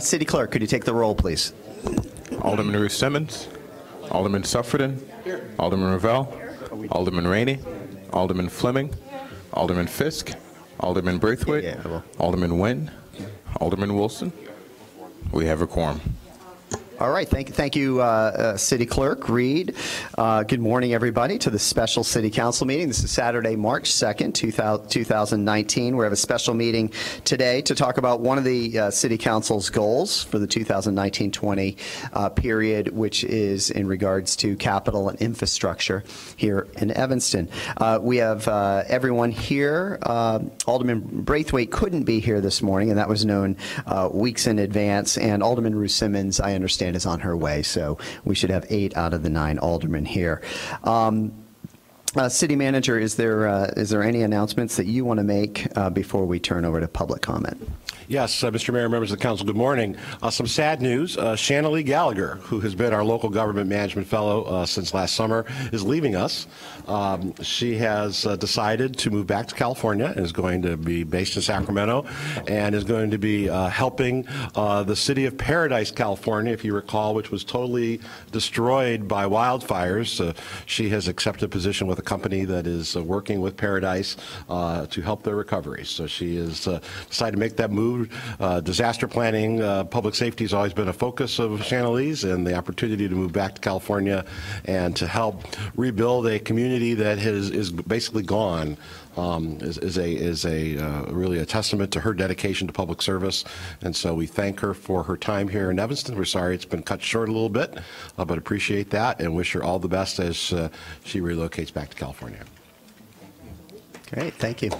City Clerk, could you take the roll, please? Alderman Ruth Simmons, Alderman Suffredin, Alderman Ravel, Alderman Rainey, Alderman Fleming, Alderman Fisk, Alderman Braithwaite, Alderman Nguyen, Alderman Wilson. We have a quorum. All right, thank you, City Clerk Reed. Good morning, everybody, to the special City Council meeting. This is Saturday, March 2nd, 2019. We have a special meeting today to talk about one of the City Council's goals for the 2019-20 period, which is in regards to capital and infrastructure here in Evanston. We have everyone here. Alderman Braithwaite couldn't be here this morning, and that was known weeks in advance. And Alderman Ruth Simmons, I understand, is on her way, so we should have 8 out of the 9 aldermen here. City Manager, is there any announcements that you want to make before we turn over to public comment? Yes, Mr. Mayor, members of the council, good morning. Some sad news. Shanalee Gallagher, who has been our local government management fellow since last summer, is leaving us. She has decided to move back to California and is going to be based in Sacramento and is going to be helping the city of Paradise, California, if you recall, which was totally destroyed by wildfires. She has accepted a position with a company that is working with Paradise to help their recovery. So she has decided to make that move. Disaster planning, public safety has always been a focus of Shanalee's, and the opportunity to move back to California and to help rebuild a community that is basically gone is really a testament to her dedication to public service. And so we thank her for her time here in Evanston. We're sorry it's been cut short a little bit, but appreciate that and wish her all the best as she relocates back to California. Great, thank you.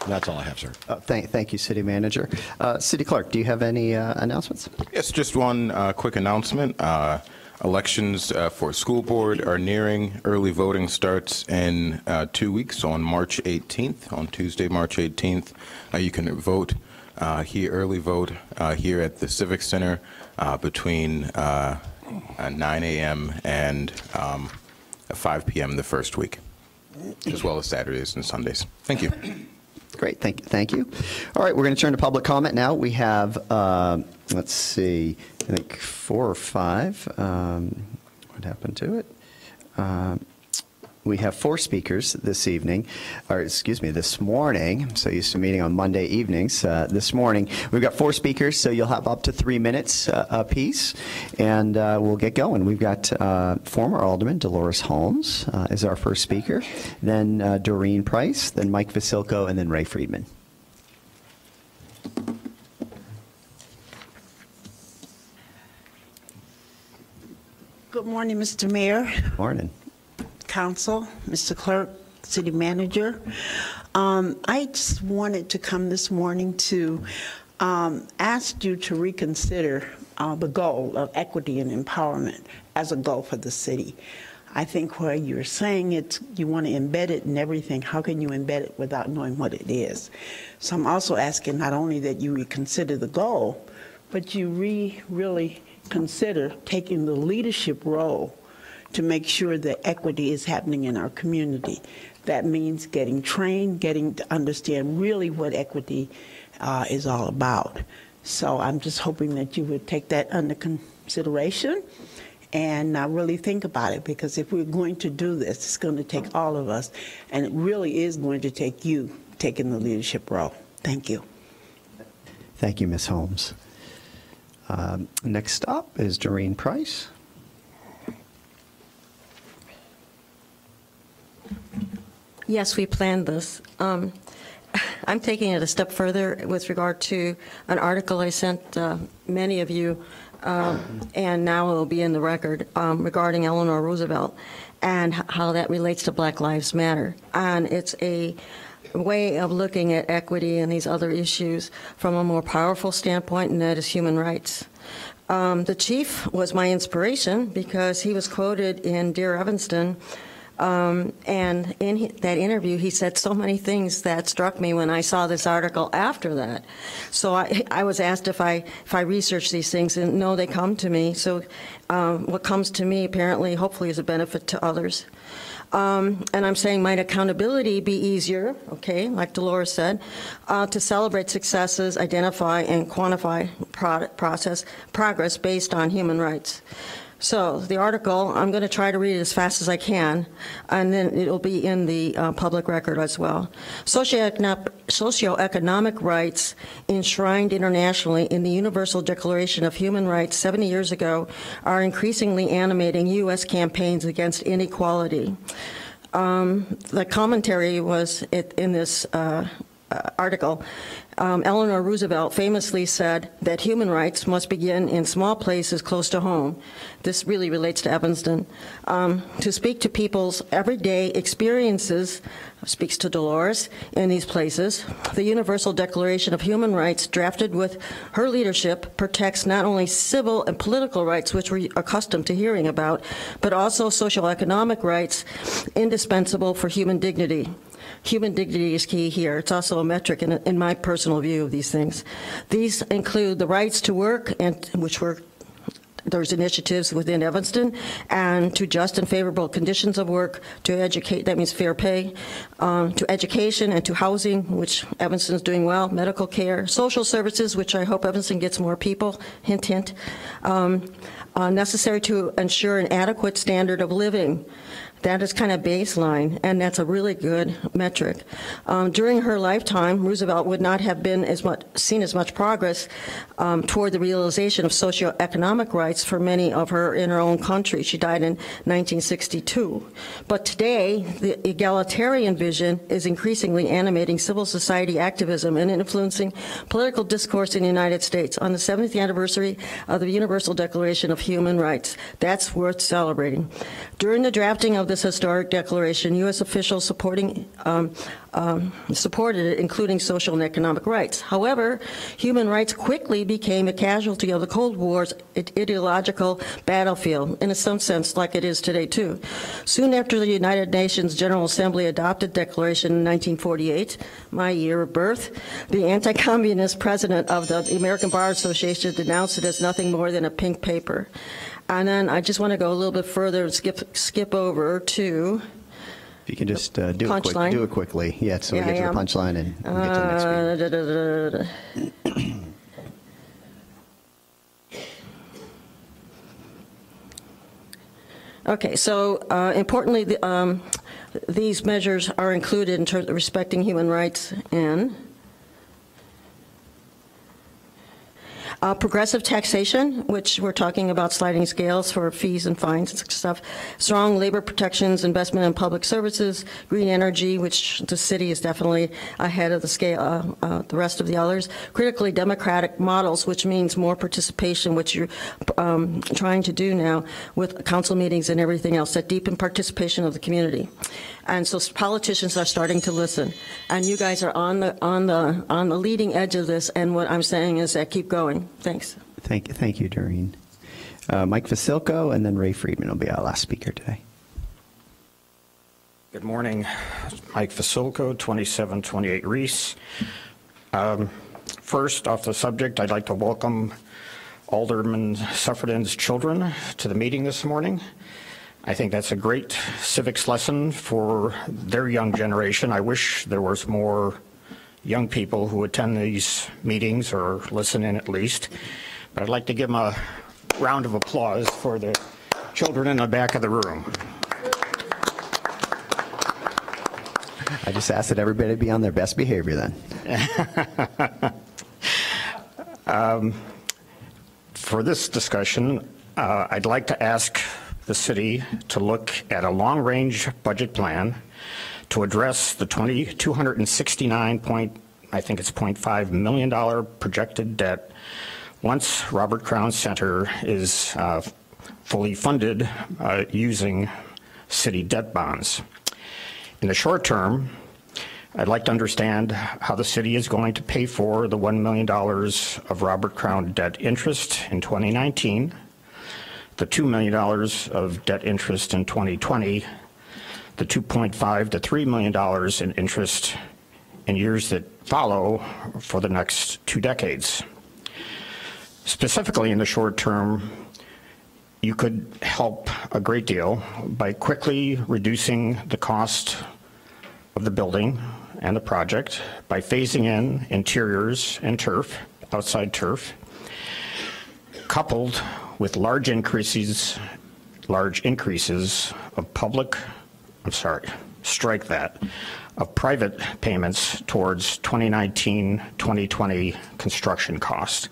That's all I have, sir. Thank you, City Manager. City Clerk, do you have any announcements? Yes, just one quick announcement. Elections for school board are nearing. Early voting starts in 2 weeks on March 18th, on Tuesday, March 18th. You can vote early vote here at the Civic Center between 9 a.m. and 5 p.m. the first week, as well as Saturdays and Sundays. Thank you. Great, thank you. All right, we're going to turn to public comment now. We have, let's see, I think 4 or 5. What happened to it? We have 4 speakers this evening, or excuse me, this morning. I'm so used to meeting on Monday evenings. This morning, we've got 4 speakers, so you'll have up to 3 minutes apiece, and we'll get going. We've got former Alderman Dolores Holmes is our first speaker, then Doreen Price, then Mike Vasilko, and then Ray Friedman. Good morning, Mr. Mayor. Morning. Council, Mr. Clerk, City Manager. I just wanted to come this morning to ask you to reconsider the goal of equity and empowerment as a goal for the city. I think where you're saying you want to embed it in everything, how can you embed it without knowing what it is? So I'm also asking not only that you reconsider the goal, but you really consider taking the leadership role to make sure that equity is happening in our community. That means getting trained, getting to understand really what equity is all about. So I'm just hoping that you would take that under consideration and really think about it, because if we're going to do this, it's going to take all of us, and it really is going to take you taking the leadership role. Thank you. Thank you, Ms. Holmes. Next up is Doreen Price. Yes, we planned this. I'm taking it a step further with regard to an article I sent many of you, and now it will be in the record, regarding Eleanor Roosevelt and how that relates to Black Lives Matter. And it's a way of looking at equity and these other issues from a more powerful standpoint, and that is human rights. The chief was my inspiration because he was quoted in Dear Evanston And in that interview, he said so many things that struck me when I saw this article after that. So I was asked if I research these things, and no, they come to me. So what comes to me apparently, hopefully, is a benefit to others. And I'm saying, might accountability be easier, okay, like Dolores said, to celebrate successes, identify and quantify progress based on human rights. So the article, I'm going to try to read it as fast as I can, and then it'll be in the public record as well. Socioeconomic rights enshrined internationally in the Universal Declaration of Human Rights 70 years ago are increasingly animating U.S. campaigns against inequality. The commentary was in this article. Eleanor Roosevelt famously said that human rights must begin in small places close to home. This really relates to Evanston. To speak to people's everyday experiences, speaks to Dolores, in these places. The Universal Declaration of Human Rights, drafted with her leadership, protects not only civil and political rights, which we're accustomed to hearing about, but also socioeconomic rights indispensable for human dignity. Human dignity is key here. It's also a metric in my personal view of these things. These include the rights to work, and there's initiatives within Evanston, and to just and favorable conditions of work, to educate, that means fair pay, to education and to housing, which Evanston's doing well, medical care, social services, which I hope Evanston gets more people, hint, hint, necessary to ensure an adequate standard of living. That is kind of baseline, and that's a really good metric. During her lifetime, Roosevelt would not have been seen as much progress toward the realization of socioeconomic rights for many of her in her own country. She died in 1962. But today, the egalitarian vision is increasingly animating civil society activism and influencing political discourse in the United States on the 70th anniversary of the Universal Declaration of Human Rights. That's worth celebrating. During the drafting of this historic declaration, U.S. officials supported it, including social and economic rights. However, human rights quickly became a casualty of the Cold War's ideological battlefield, in some sense like it is today, too. Soon after the United Nations General Assembly adopted the Declaration in 1948, my year of birth, the anti-communist president of the American Bar Association denounced it as nothing more than a pink paper. And then I just want to go a little bit further and skip over to If you can just do it quickly. Yeah, so we Yeah, get to the punchline and we'll get to the next meeting. Okay, so importantly, these measures are included in terms of respecting human rights and progressive taxation, which we're talking about sliding scales for fees and fines and stuff, strong labor protections, investment in public services, green energy, which the city is definitely ahead of the scale, the rest of the others, critically democratic models, which means more participation, which you're trying to do now with council meetings and everything else, that deepen participation of the community. And so politicians are starting to listen, and you guys are on the leading edge of this. And what I'm saying is that keep going. Thanks. Thank you, Doreen. Mike Vasilko, and then Ray Friedman will be our last speaker today. Good morning. Mike Vasilko, 2728 Reese. First, off the subject, I'd like to welcome Alderman Suffredin's children to the meeting this morning. I think that's a great civics lesson for their young generation. I wish there was more young people who attend these meetings or listen in at least. But I'd like to give them a round of applause for the children in the back of the room. I just asked that everybody be on their best behavior then. For this discussion, I'd like to ask the city to look at a long-range budget plan to address the $269.5 million projected debt once Robert Crown Center is fully funded using city debt bonds. In the short term, I'd like to understand how the city is going to pay for the $1 million of Robert Crown debt interest in 2019, the $2 million of debt interest in 2020, the $2.5 to $3 million in interest in years that follow for the next 2 decades. Specifically in the short term, you could help a great deal by quickly reducing the cost of the building and the project by phasing in interiors and turf, outside turf, coupled with large increases of private payments towards 2019-2020 construction cost.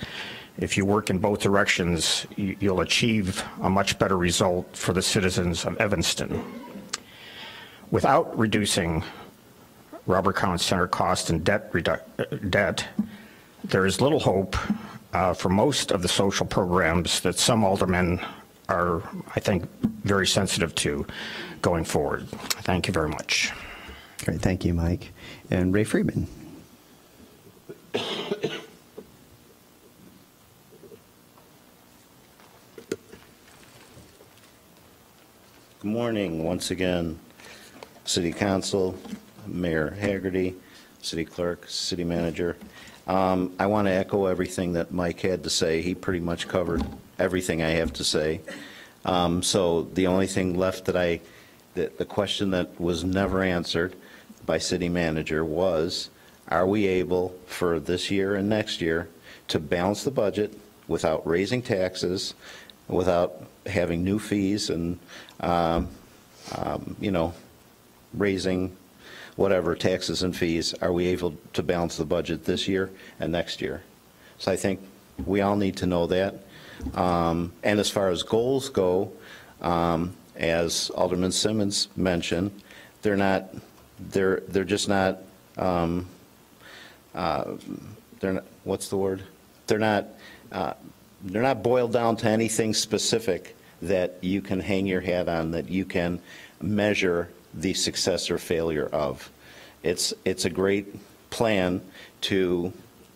If you work in both directions, you'll achieve a much better result for the citizens of Evanston. Without reducing Robert Cowan Center cost and debt, there is little hope for most of the social programs that some aldermen are, I think, very sensitive to going forward. Thank you very much. Great, thank you, Mike. And Ray Friedman. Good morning, once again, City Council, Mayor Haggerty, City Clerk, City Manager. I want to echo everything that Mike had to say. He pretty much covered everything I have to say. So the only thing left that the question that was never answered by City Manager was, are we able for this year and next year to balance the budget without raising taxes, without having new fees and, raising whatever taxes and fees, are we able to balance the budget this year and next year? So I think we all need to know that. And as far as goals go, as Alderman Simmons mentioned, they're just not, what's the word? They're not boiled down to anything specific that you can hang your hat on, that you can measure the success or failure of. It's a great plan to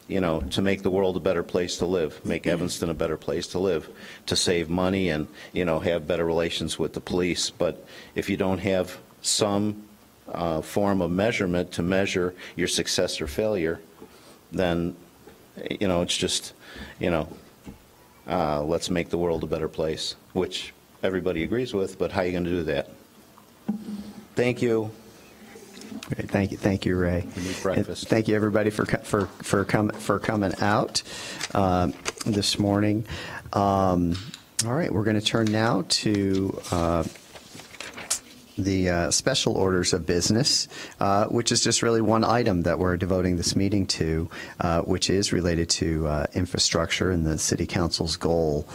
make the world a better place to live, make Evanston a better place to live, to save money and, have better relations with the police. But if you don't have some form of measurement to measure your success or failure, then, it's just, let's make the world a better place, which everybody agrees with, but how are you going to do that? Thank you. Great. Thank you, Ray. We need breakfast. And thank you, everybody, for coming out this morning. All right, we're going to turn now to the special orders of business, which is just really one item that we're devoting this meeting to, which is related to infrastructure and the City Council's goal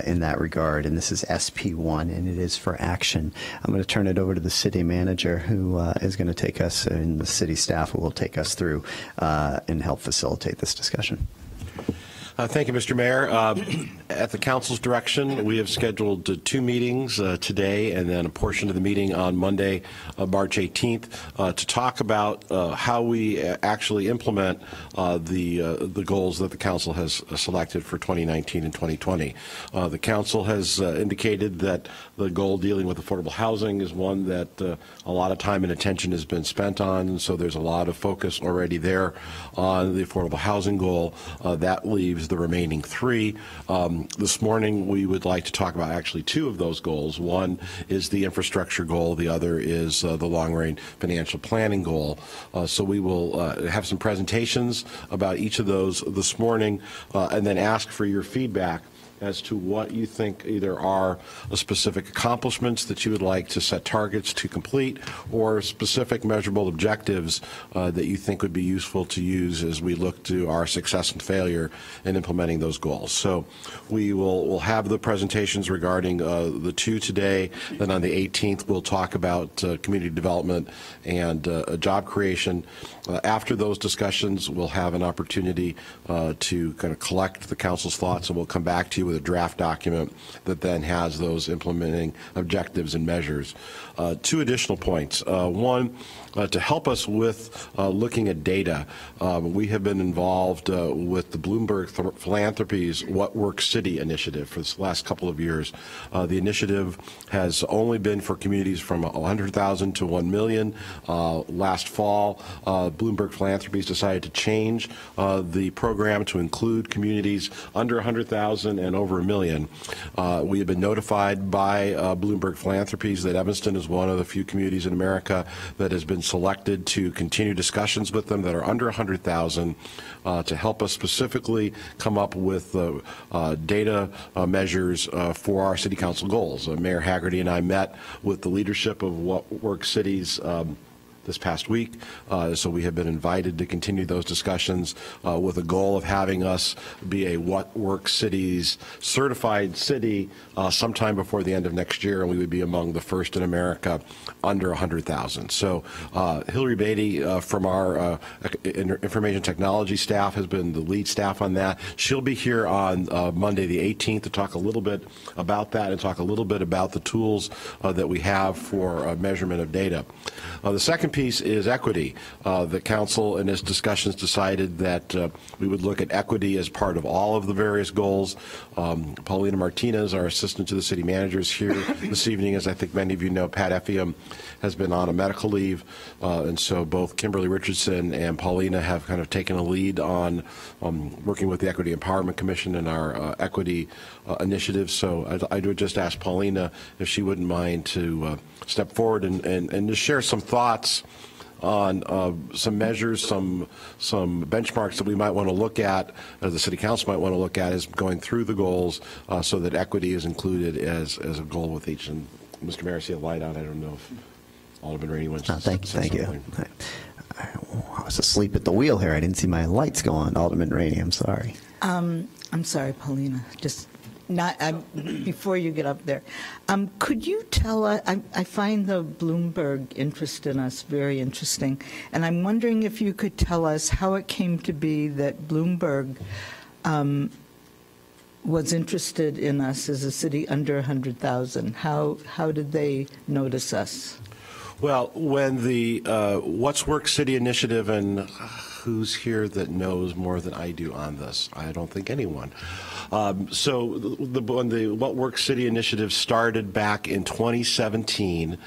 in that regard. And this is SP1, and it is for action. I'm going to turn it over to the City Manager, who is going to take us, and the City staff who will take us through and help facilitate this discussion. Thank you, Mr. Mayor. At the Council's direction, we have scheduled 2 meetings today and then a portion of the meeting on Monday, March 18th, to talk about how we actually implement the goals that the Council has selected for 2019 and 2020. The Council has indicated that the goal dealing with affordable housing is one that a lot of time and attention has been spent on, and so there's a lot of focus already there on the affordable housing goal. That leaves the remaining 3. This morning we would like to talk about actually 2 of those goals. One is the infrastructure goal, the other is the long-range financial planning goal. So we will have some presentations about each of those this morning and then ask for your feedback as to what you think either are specific accomplishments that you would like to set targets to complete, or specific measurable objectives that you think would be useful to use as we look to our success and failure in implementing those goals. So we'll have the presentations regarding the 2 today. Then on the 18th, we'll talk about community development and job creation. After those discussions, we'll have an opportunity to kind of collect the Council's thoughts, and we'll come back to you with with a draft document that then has those implementing objectives and measures. Two additional points. One, to help us with looking at data, we have been involved with the Bloomberg Philanthropies What Works City initiative for the last couple of years. The initiative has only been for communities from 100,000 to 1 million. Last fall, Bloomberg Philanthropies decided to change the program to include communities under 100,000 and over 1 million. We have been notified by Bloomberg Philanthropies that Evanston is one of the few communities in America that has been selected to continue discussions with them that are under 100,000 to help us specifically come up with data measures for our city council goals. Mayor Hagerty and I met with the leadership of What Works Cities this past week, so we have been invited to continue those discussions with a goal of having us be a What Works Cities certified city sometime before the end of next year, and we would be among the first in America under 100,000. So Hillary Beatty from our information technology staff has been the lead staff on that. She'll be here on Monday the 18th to talk a little bit about that and talk a little bit about the tools that we have for measurement of data. The second piece is equity. The council in its discussions decided that we would look at equity as part of all of the various goals. Paulina Martinez, our assistant to the city manager, is here this evening. As I think many of you know, Pat Effiam has been on a medical leave, and so both Kimberly Richardson and Paulina have kind of taken a lead on working with the Equity Empowerment Commission and our equity initiative. So I would just ask Paulina if she wouldn't mind to step forward and just share some thoughts on some measures, some benchmarks that we might want to look at, or the City Council might want to look at, as going through the goals so that equity is included as a goal with each. And Mr. Mayor, I see a light on. I don't know if Alderman Rainey wants to say Thank you. something. I was asleep at the wheel here. I didn't see my lights go on. Alderman Rainey, I'm sorry. I'm sorry, Paulina. Just not before you get up there. Could you tell us? I find the Bloomberg interest in us very interesting, and I'm wondering if you could tell us how it came to be that Bloomberg was interested in us as a city under 100,000. How did they notice us? Well, when the What's Work City initiative, and who's here that knows more than I do on this? I don't think anyone. So when the What Works City initiative started back in 2017,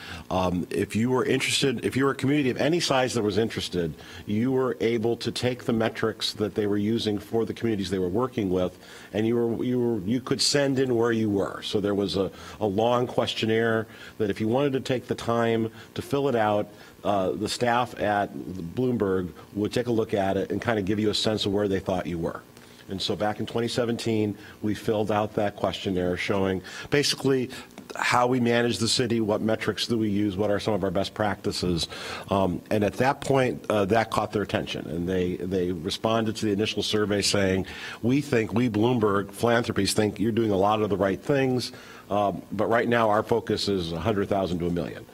if you were interested, if you were a community of any size that was interested, you were able to take the metrics that they were using for the communities they were working with, and you could send in where you were. So there was a long questionnaire that if you wanted to take the time to fill it out, the staff at Bloomberg would take a look at it and kind of give you a sense of where they thought you were. And so back in 2017, we filled out that questionnaire showing basically how we manage the city, what metrics do we use, what are some of our best practices. And at that point, that caught their attention. And they responded to the initial survey saying, we Bloomberg Philanthropies think you're doing a lot of the right things, but right now our focus is 100,000 to 1 million.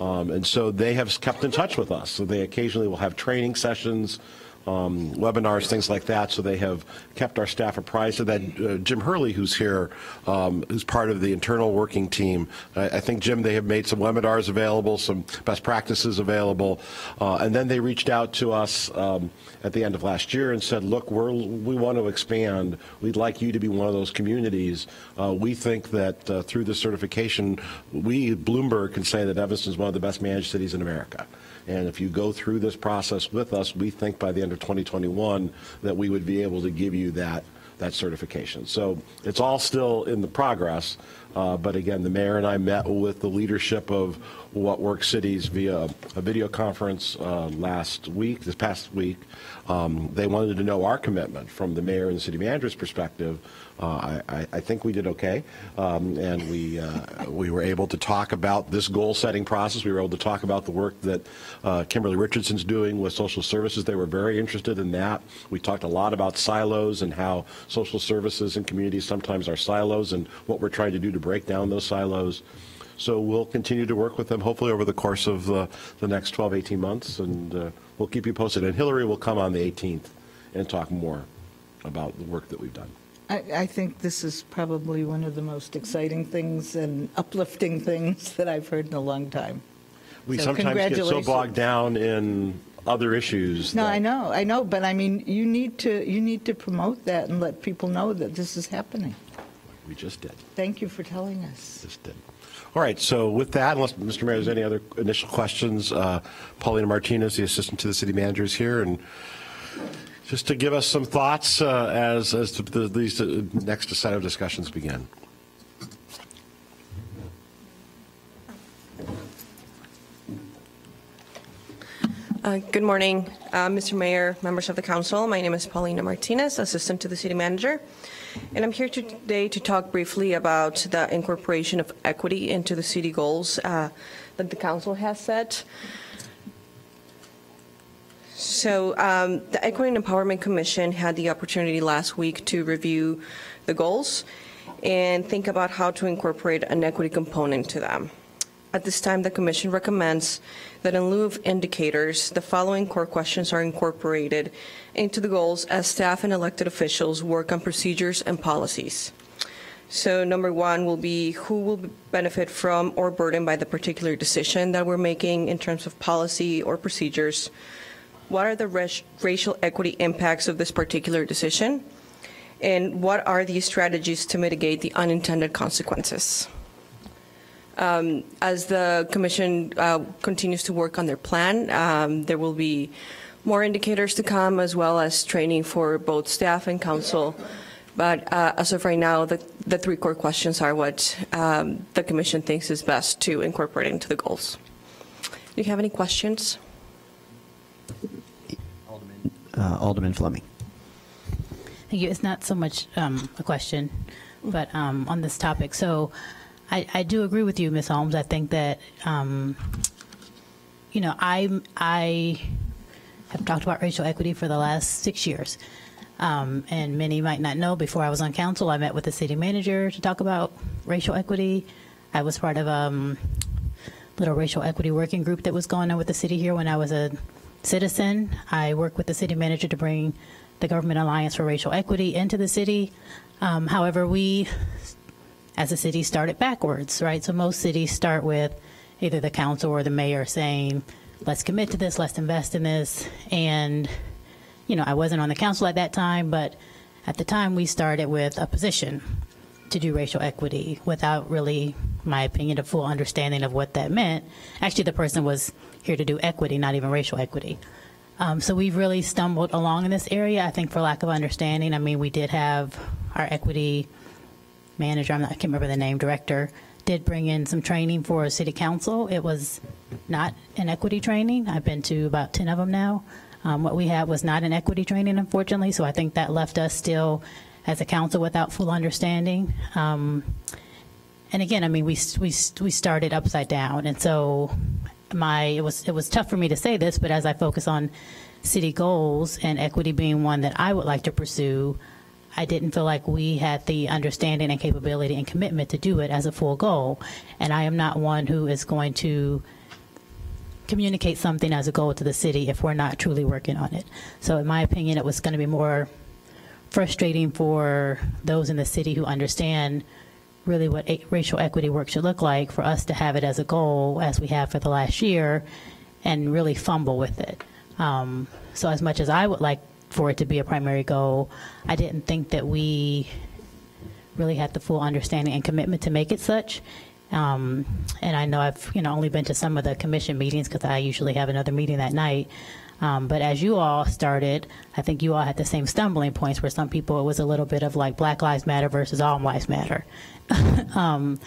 And so they have kept in touch with us. So they occasionally will have training sessions, webinars, things like that. So they have kept our staff apprised of that. Jim Hurley, who's here, who's part of the internal working team, I think, Jim, they have made some webinars available, some best practices available. And then they reached out to us at the end of last year and said, look, we want to expand. We'd like you to be one of those communities. We think that through this certification, we, Bloomberg, can say that Evanston is one of the best managed cities in America. And if you go through this process with us, we think by the end of 2021 that we would be able to give you that certification. So it's all still in the progress. But again, the mayor and I met with the leadership of What Works Cities via a video conference this past week. They wanted to know our commitment from the mayor and the city manager's perspective. I think we did okay, and we were able to talk about this goal-setting process. We were able to talk about the work that Kimberly Richardson's doing with social services. They were very interested in that. We talked a lot about silos and how social services and communities sometimes are silos, and what we're trying to do to break down those silos. So we'll continue to work with them, hopefully over the course of the next 12, 18 months, and we'll keep you posted. And Hillary will come on the 18th and talk more about the work that we've done. I think this is probably one of the most exciting things and uplifting things that I've heard in a long time. We So sometimes get so congratulations. bogged down in other issues. No, that- I know, but I mean, you need to promote that and let people know that this is happening. We just did. Thank you for telling us. Just did. All right, so with that, unless, Mr. Mayor, there's any other initial questions, Paulina Martinez, the assistant to the city manager, is here, and just to give us some thoughts as to these next set of discussions begin. Good morning, Mr. Mayor, members of the council. My name is Paulina Martinez, assistant to the city manager, and I'm here today to talk briefly about the incorporation of equity into the city goals that the council has set. So the Equity and Empowerment Commission had the opportunity last week to review the goals and think about how to incorporate an equity component to them. At this time, the Commission recommends that in lieu of indicators, the following core questions are incorporated into the goals as staff and elected officials work on procedures and policies. So number one will be who will benefit from or burdened by the particular decision that we're making in terms of policy or procedures. What are the racial equity impacts of this particular decision? And what are the strategies to mitigate the unintended consequences? As the Commission continues to work on their plan, there will be more indicators to come, as well as training for both staff and council. But as of right now, the three core questions are what the Commission thinks is best to incorporate into the goals. Do you have any questions? Alderman Fleming. Thank you. It's not so much a question, but on this topic. So I do agree with you, Ms. Holmes. I think that, you know, I have talked about racial equity for the last 6 years. And many might not know, before I was on council, I met with the city manager to talk about racial equity. I was part of a little racial equity working group that was going on with the city here when I was a citizen. I worked with the city manager to bring the Government Alliance for Racial Equity into the city. However, we, as a city, started backwards, right? So most cities start with either the council or the mayor saying, let's commit to this, let's invest in this. And, you know, I wasn't on the council at that time, but at the time we started with a position to do racial equity without really, my opinion, a full understanding of what that meant. Actually, the person was here to do equity, not even racial equity. So we've really stumbled along in this area, I think, for lack of understanding. I mean, we did have our equity manager, I can't remember the name, director, did bring in some training for city council. It was not an equity training. I've been to about 10 of them now. What we had was not an equity training, unfortunately, so I think that left us still as a council without full understanding. And again, I mean, we started upside down, and so it was tough for me to say this, but as I focus on city goals and equity being one that I would like to pursue, I didn't feel like we had the understanding and capability and commitment to do it as a full goal. And I am not one who is going to communicate something as a goal to the city if we're not truly working on it. So in my opinion, it was going to be more frustrating for those in the city who understand really what racial equity work should look like, for us to have it as a goal, as we have for the last year, and really fumble with it. So as much as I would like for it to be a primary goal, I didn't think that we really had the full understanding and commitment to make it such. And I know I've only been to some of the commission meetings because I usually have another meeting that night. But as you all started, I think you all had the same stumbling points where some people, it was a little bit of like Black Lives Matter versus All Lives Matter. And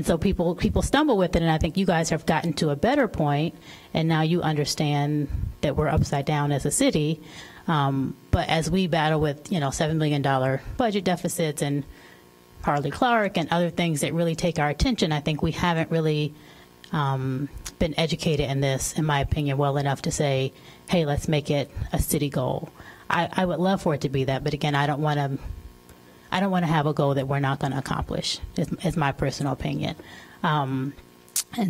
so people stumble with it, and I think you guys have gotten to a better point, and now you understand that we're upside down as a city. But as we battle with, $7 million budget deficits and Harley Clark and other things that really take our attention, I think we haven't really been educated in this, in my opinion, well enough to say, hey, let's make it a city goal. I would love for it to be that, but again, I don't want to have a goal that we're not going to accomplish, is my personal opinion. And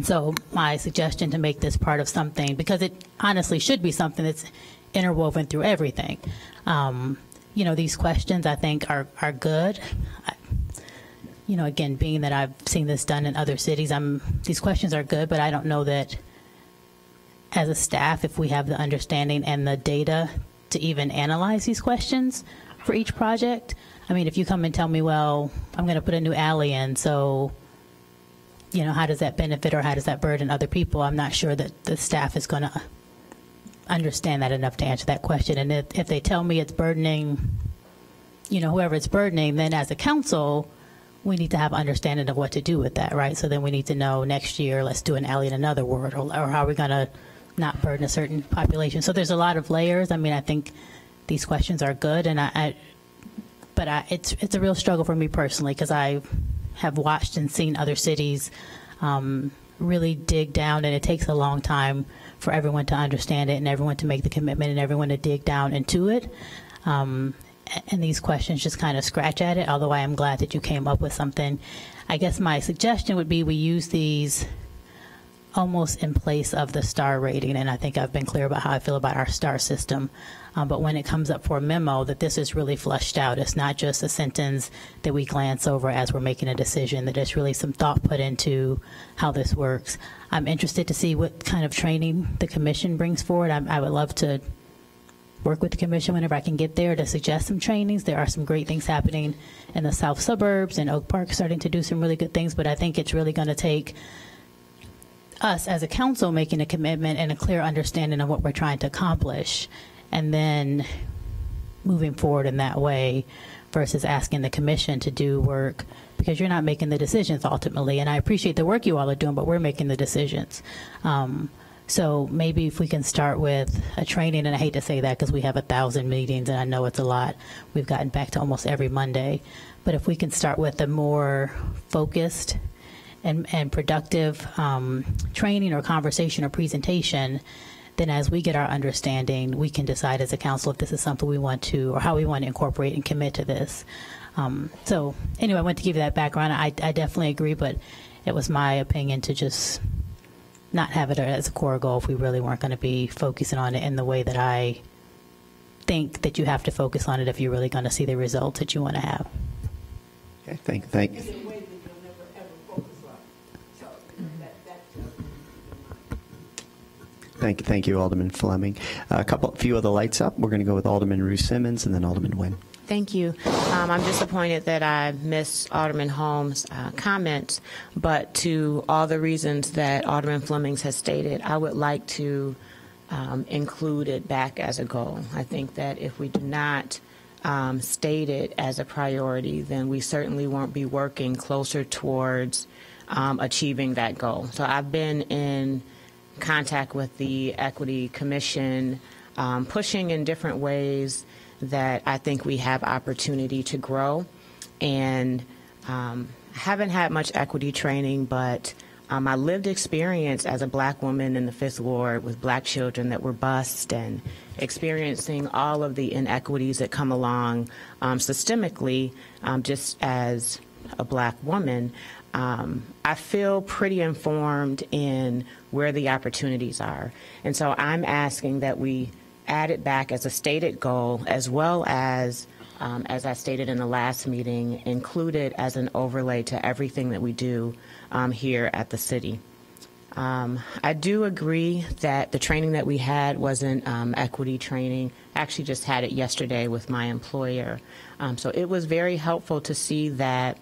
so my suggestion to make this part of something, because it honestly should be something that's interwoven through everything, these questions I think are good. Again, being that I've seen this done in other cities, these questions are good, but I don't know that as a staff, if we have the understanding and the data to even analyze these questions for each project. I mean, if you come and tell me, well, I'm going to put a new alley in, so, how does that benefit or how does that burden other people? I'm not sure that the staff is going to understand that enough to answer that question. And if they tell me it's burdening, whoever it's burdening, then as a council, we need to have understanding of what to do with that, right? So then we need to know next year, let's do an alley in another ward, or how are we going to not burden a certain population? So there's a lot of layers. I mean, I think these questions are good, and it's a real struggle for me personally, because I have watched and seen other cities really dig down, and it takes a long time for everyone to understand it and everyone to make the commitment and everyone to dig down into it. And these questions just kind of scratch at it, although I am glad that you came up with something. I guess my suggestion would be we use these almost in place of the STAR rating, and I think I've been clear about how I feel about our STAR system. But when it comes up for a memo, that this is really fleshed out. It's not just a sentence that we glance over as we're making a decision, that there's really some thought put into how this works. I'm interested to see what kind of training the commission brings forward. I would love to work with the commission whenever I can get there to suggest some trainings. There are some great things happening in the south suburbs, and Oak Park starting to do some really good things, but I think it's really going to take us as a council making a commitment and a clear understanding of what we're trying to accomplish, and then moving forward in that way versus asking the commission to do work, because you're not making the decisions ultimately. And I appreciate the work you all are doing, but we're making the decisions. So maybe if we can start with a training, and I hate to say that because we have 1,000 meetings and I know it's a lot. We've gotten back to almost every Monday. But if we can start with a more focused and productive training or conversation or presentation, then as we get our understanding, we can decide as a council if this is something we want to, or how we want to incorporate and commit to this. So anyway, I want to give you that background. I definitely agree, but it was my opinion to just not have it as a core goal if we really weren't going to be focusing on it in the way that I think that you have to focus on it if you're really going to see the results that you want to have. Okay, thank you. Thank you, Alderman Fleming. Few of the lights up. We're going to go with Alderman Ruth Simmons and then Alderman Nguyen. Thank you. I'm disappointed that I missed Alderman Holmes' comments, but to all the reasons that Alderman Fleming has stated, I would like to include it back as a goal. I think that if we do not state it as a priority, then we certainly won't be working closer towards achieving that goal. So I've been in contact with the Equity Commission, pushing in different ways that I think we have opportunity to grow, and haven't had much equity training, but my lived experience as a black woman in the 5th Ward with black children that were bused and experiencing all of the inequities that come along systemically, just as a black woman, I feel pretty informed in where the opportunities are. And so I'm asking that we add it back as a stated goal, as well as I stated in the last meeting, include it as an overlay to everything that we do here at the city. I do agree that the training that we had wasn't equity training. I actually just had it yesterday with my employer. So it was very helpful to see that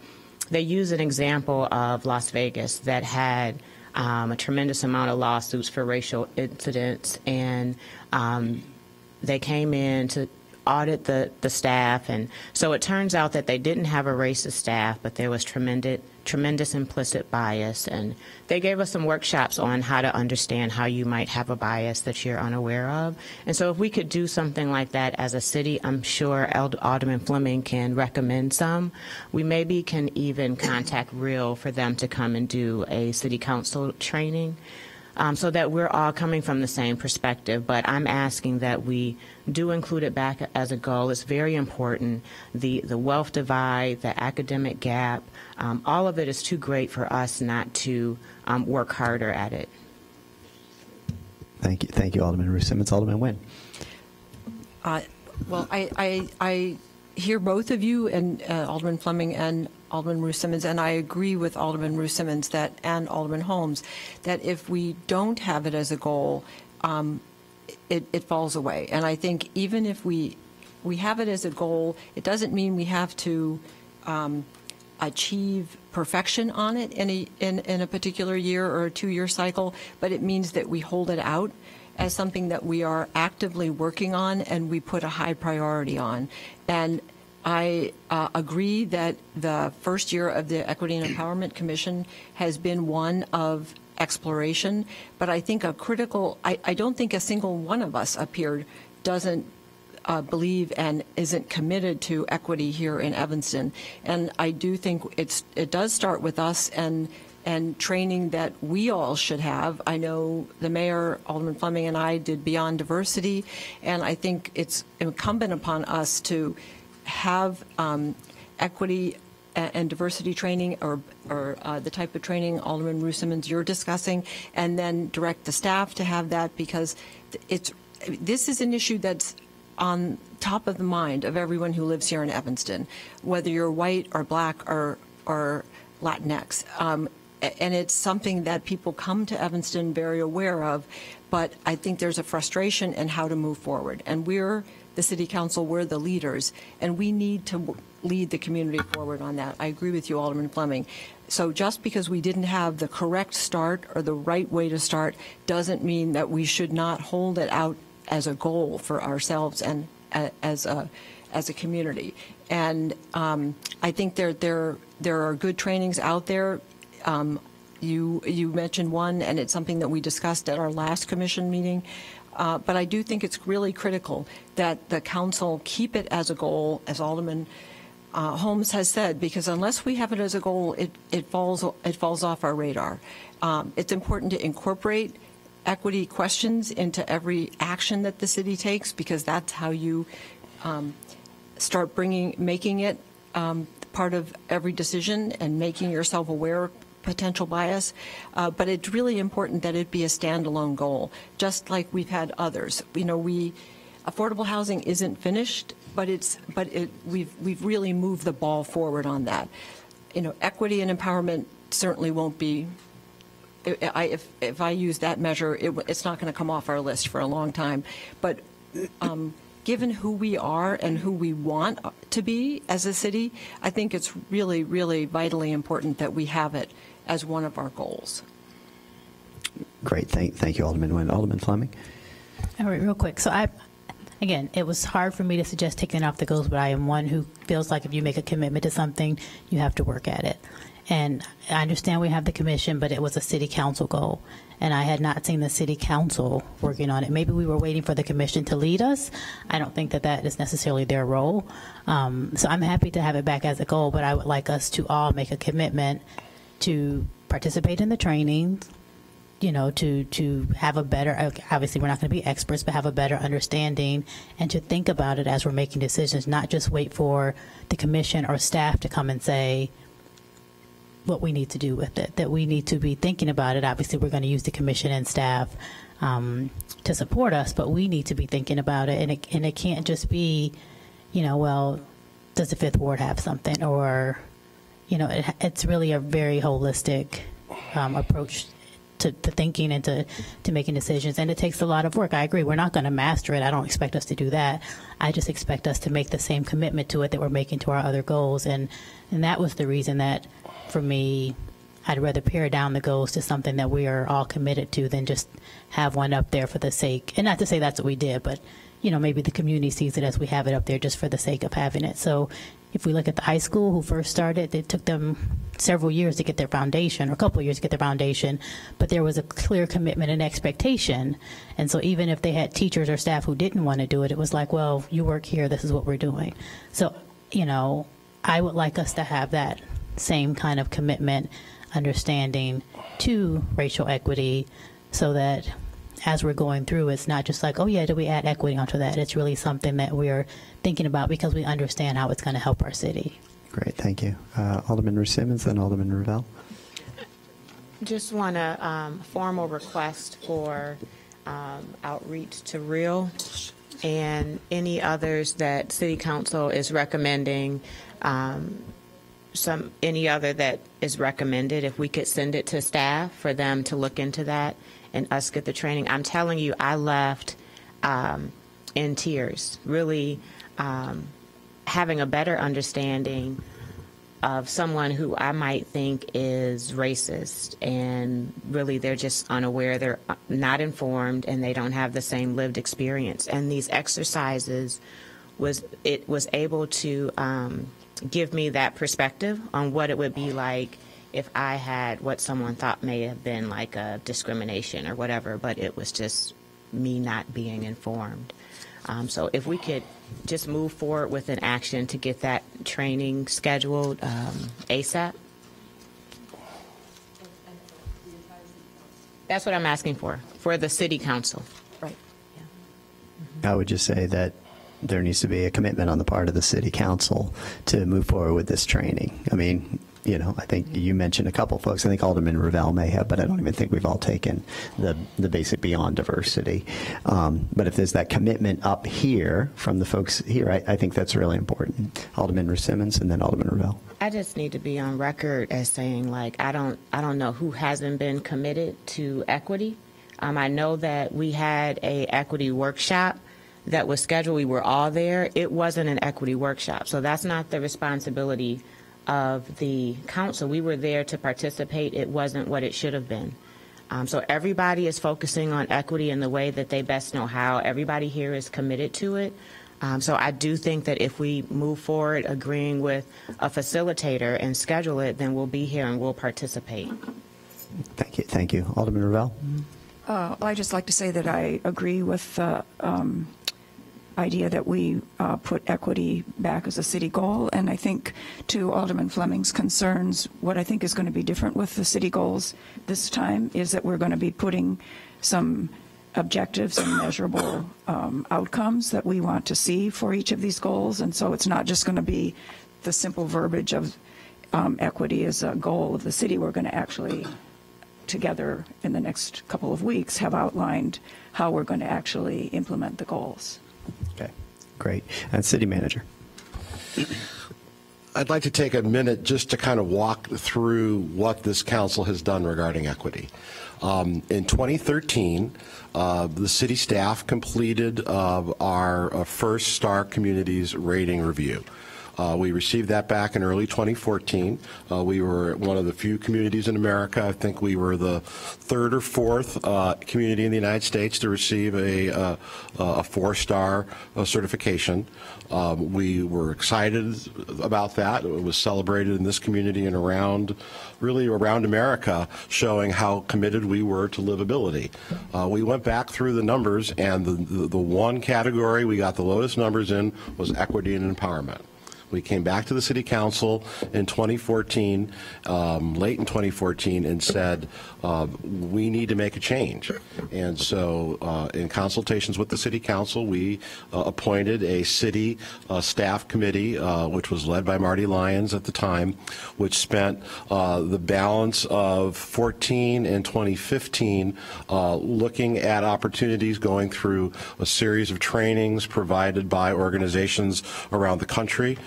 they use an example of Las Vegas that had a tremendous amount of lawsuits for racial incidents, and they came in to audit the staff, and so it turns out that they didn't have a racist staff, but there was tremendous implicit bias, and they gave us some workshops on how to understand how you might have a bias that you're unaware of. And so if we could do something like that as a city, I'm sure Alderman Fleming can recommend some. We maybe can even contact REAL for them to come and do a city council training, so that we're all coming from the same perspective. But I'm asking that we do include it back as a goal. It's very important. The wealth divide, the academic gap, all of it is too great for us not to work harder at it. Thank you, Alderman Ruth Simmons. Alderman Nguyen. Well, I hear both of you, and Alderman Fleming and Alderman Ruth Simmons, and I agree with Alderman Ruth Simmons and Alderman Holmes that if we don't have it as a goal, it falls away. And I think even if we have it as a goal, it doesn't mean we have to achieve perfection on it in a particular year or a 2-year cycle, but it means that we hold it out as something that we are actively working on and we put a high priority on. And I agree that the first year of the Equity and Empowerment Commission has been one of exploration, but I think I don't think a single one of us up here doesn't believe and isn't committed to equity here in Evanston. And I do think it does start with us and training that we all should have. I know the mayor, Alderman Fleming, and I did Beyond Diversity, and I think it's incumbent upon us to have equity and diversity training or the type of training, Alderman Ruth Simmons, you're discussing, and then direct the staff to have that, because this is an issue that's on top of the mind of everyone who lives here in Evanston, whether you're white or black or Latinx. And it's something that people come to Evanston very aware of, but I think there's a frustration in how to move forward. And we're the City Council, we're the leaders, and we need to lead the community forward on that. I agree with you, Alderman Fleming. So just because we didn't have the correct start or the right way to start doesn't mean that we should not hold it out as a goal for ourselves and as a community. And I think there are good trainings out there. You mentioned one, and it's something that we discussed at our last commission meeting. But I do think it's really critical that the council keep it as a goal, as Alderman Holmes has said, because unless we have it as a goal, it falls off our radar. It's important to incorporate equity questions into every action that the city takes, because that's how you start making it part of every decision and making yourself aware of potential bias. But it's really important that it be a standalone goal, just like we've had others. You know, affordable housing isn't finished, but we've really moved the ball forward on that. You know, equity and empowerment certainly won't be. If I use that measure, it's not going to come off our list for a long time. But given who we are and who we want to be as a city, I think it's really, really vitally important that we have it as one of our goals. Great. Thank you, Alderman Nguyen. Alderman Fleming? All right, real quick. So again, it was hard for me to suggest taking off the goals, but I am one who feels like if you make a commitment to something, you have to work at it. And I understand we have the commission, but it was a city council goal. And I had not seen the city council working on it. Maybe we were waiting for the commission to lead us. I don't think that is necessarily their role. So I'm happy to have it back as a goal, but I would like us to all make a commitment to participate in the training, you know, to have a better, obviously we're not going to be experts, but have a better understanding, and to think about it as we're making decisions, not just wait for the commission or staff to come and say what we need to do with it, that we need to be thinking about it. Obviously, we're going to use the commission and staff to support us, but we need to be thinking about it. And it can't just be, you know, well, does the Fifth Ward have something? Or, you know, it's really a very holistic approach to thinking and to making decisions. And it takes a lot of work. I agree. We're not going to master it. I don't expect us to do that. I just expect us to make the same commitment to it that we're making to our other goals. And that was the reason that, for me, I'd rather pare down the goals to something that we are all committed to than just have one up there for the sake, and not to say that's what we did, but, you know, maybe the community sees it as we have it up there just for the sake of having it. So if we look at the high school who first started, it took them several years to get their foundation, or a couple of years to get their foundation, but there was a clear commitment and expectation. And so even if they had teachers or staff who didn't want to do it, it was like, well, you work here, this is what we're doing. So, you know, I would like us to have that same kind of commitment, understanding to racial equity, so that as we're going through, it's not just like, oh yeah, do we add equity onto that? It's really something that we're thinking about because we understand how it's going to help our city. Great, thank you. Alderman Ruth Simmons, then Alderman Ravel. Just want a formal request for outreach to Real and any others that City Council is recommending, any other that is recommended, if we could send it to staff for them to look into that and us get the training. I'm telling you, I left in tears, really having a better understanding of someone who I might think is racist, and really they're just unaware, they're not informed, and they don't have the same lived experience. And these exercises was able to give me that perspective on what it would be like if I had what someone thought may have been like a discrimination or whatever, but it was just me not being informed. So if we could just move forward with an action to get that training scheduled ASAP. That's what I'm asking for the City Council. Right. I would just say that there needs to be a commitment on the part of the City Council to move forward with this training. I mean, you know, I think you mentioned a couple folks. I think Alderman Ravel may have, but I don't even think we've all taken the basic Beyond Diversity. But if there's that commitment up here from the folks here, I think that's really important. Alderman Simmons and then Alderman Ravel. I just need to be on record as saying, like, I don't know who hasn't been committed to equity. I know that we had a equity workshop that was scheduled. We were all there. It wasn't an equity workshop, so that's not the responsibility of the council. We were there to participate. It wasn't what it should have been. So everybody is focusing on equity in the way that they best know how. Everybody here is committed to it. So I do think that if we move forward agreeing with a facilitator and schedule it, then we'll be here and we'll participate. Thank you. Thank you. Alderman Ravel? Well, I'd just like to say that I agree with the idea that we put equity back as a city goal. And I think, to Alderman Fleming's concerns, what I think is going to be different with the city goals this time is that we're going to be putting some objectives and measurable outcomes that we want to see for each of these goals. And so it's not just going to be the simple verbiage of equity as a goal of the city. We're going to actually, together in the next couple of weeks, have outlined how we're going to actually implement the goals. Okay, great. And City Manager. I'd like to take a minute just to kind of walk through what this council has done regarding equity. In 2013, the city staff completed our first Star Communities rating review. We received that back in early 2014. We were one of the few communities in America. I think we were the third or fourth community in the United States to receive a 4-star certification. We were excited about that. It was celebrated in this community and really around America, showing how committed we were to livability. We went back through the numbers, and the one category we got the lowest numbers in was equity and empowerment. We came back to the City Council in 2014, late in 2014, and said, we need to make a change. And so in consultations with the City Council, we appointed a city staff committee, which was led by Marty Lyons at the time, which spent the balance of 14 and 2015 looking at opportunities, going through a series of trainings provided by organizations around the country.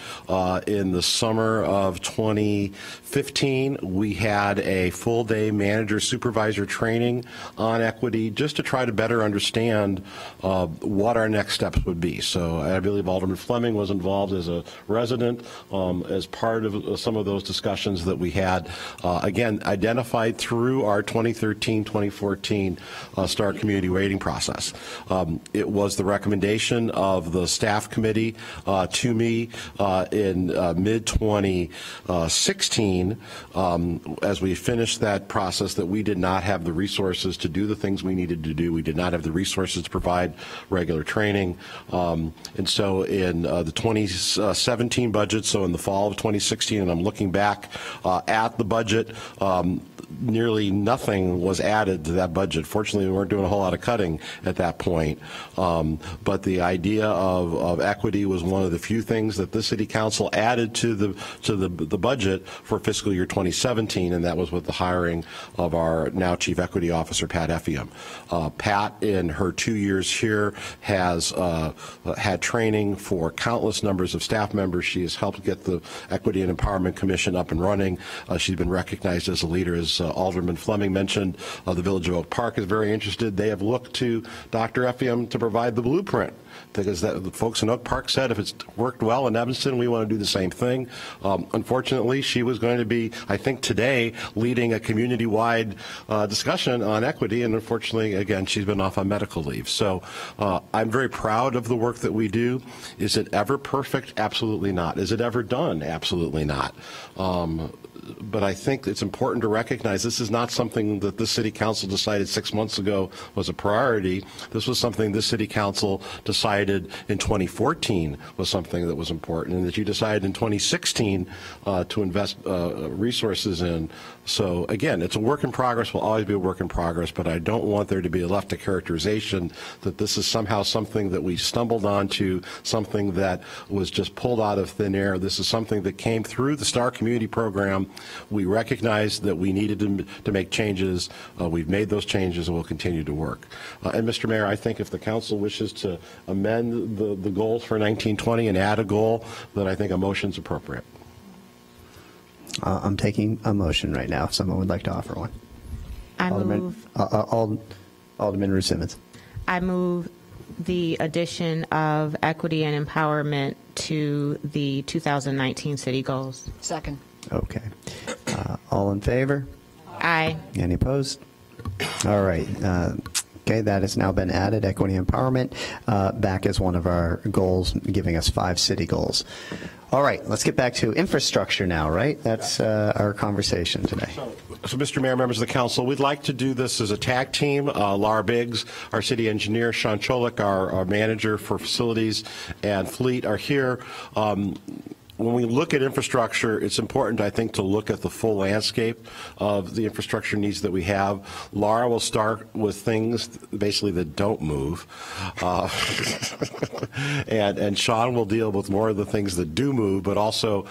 In the summer of 2015, we had a full-day manager-supervisor training on equity just to try to better understand what our next steps would be. So I believe Alderman Fleming was involved as a resident as part of some of those discussions that we had, again, identified through our 2013-2014 Star Community rating process. It was the recommendation of the staff committee to me in mid-2016, as we finished that process, that we did not have the resources to do the things we needed to do. We did not have the resources to provide regular training. And so in the 2017 budget, so in the fall of 2016, and I'm looking back at the budget, nearly nothing was added to that budget. Fortunately, we weren't doing a whole lot of cutting at that point. But the idea of equity was one of the few things that the City council added to the budget for fiscal year 2017, and that was with the hiring of our now Chief Equity Officer, Pat Effiam. Pat, in her 2 years here, has had training for countless numbers of staff members. She has helped get the Equity and Empowerment Commission up and running. She's been recognized as a leader, as Alderman Fleming mentioned. The Village of Oak Park is very interested. They have looked to Dr. Effiam to provide the blueprint, because the folks in Oak Park said if it's worked well in Evanston, we want to do the same thing. Unfortunately, she was going to be, I think today, leading a community-wide discussion on equity, and unfortunately, again, she's been off on medical leave. So I'm very proud of the work that we do. Is it ever perfect? Absolutely not. Is it ever done? Absolutely not. But I think it's important to recognize this is not something that the City Council decided 6 months ago was a priority. This was something the City Council decided in 2014 was something that was important, and that you decided in 2016 to invest resources in. So again, it's a work in progress, will always be a work in progress, but I don't want there to be left a characterization that this is somehow something that we stumbled onto, something that was just pulled out of thin air. This is something that came through the STAR Community Program. We recognized that we needed to make changes. We've made those changes, and we'll continue to work. And Mr. Mayor, I think if the council wishes to amend the goals for 1920 and add a goal, then I think a motion is appropriate. I'm taking a motion right now, if someone would like to offer one. Alderman Ruth Simmons. I move the addition of equity and empowerment to the 2019 city goals. Second. Okay. All in favor? Aye. Any opposed? All right. Okay, that has now been added, equity and empowerment, back as one of our goals, giving us 5 city goals. All right, let's get back to infrastructure now, right? That's our conversation today. So, Mr. Mayor, members of the council, we'd like to do this as a tag team. Laura Biggs, our city engineer, Sean Cholik, our manager for facilities and fleet, are here. When we look at infrastructure, it's important, I think, to look at the full landscape of the infrastructure needs that we have. Laura will start with things basically that don't move, and Sean will deal with more of the things that do move. But also,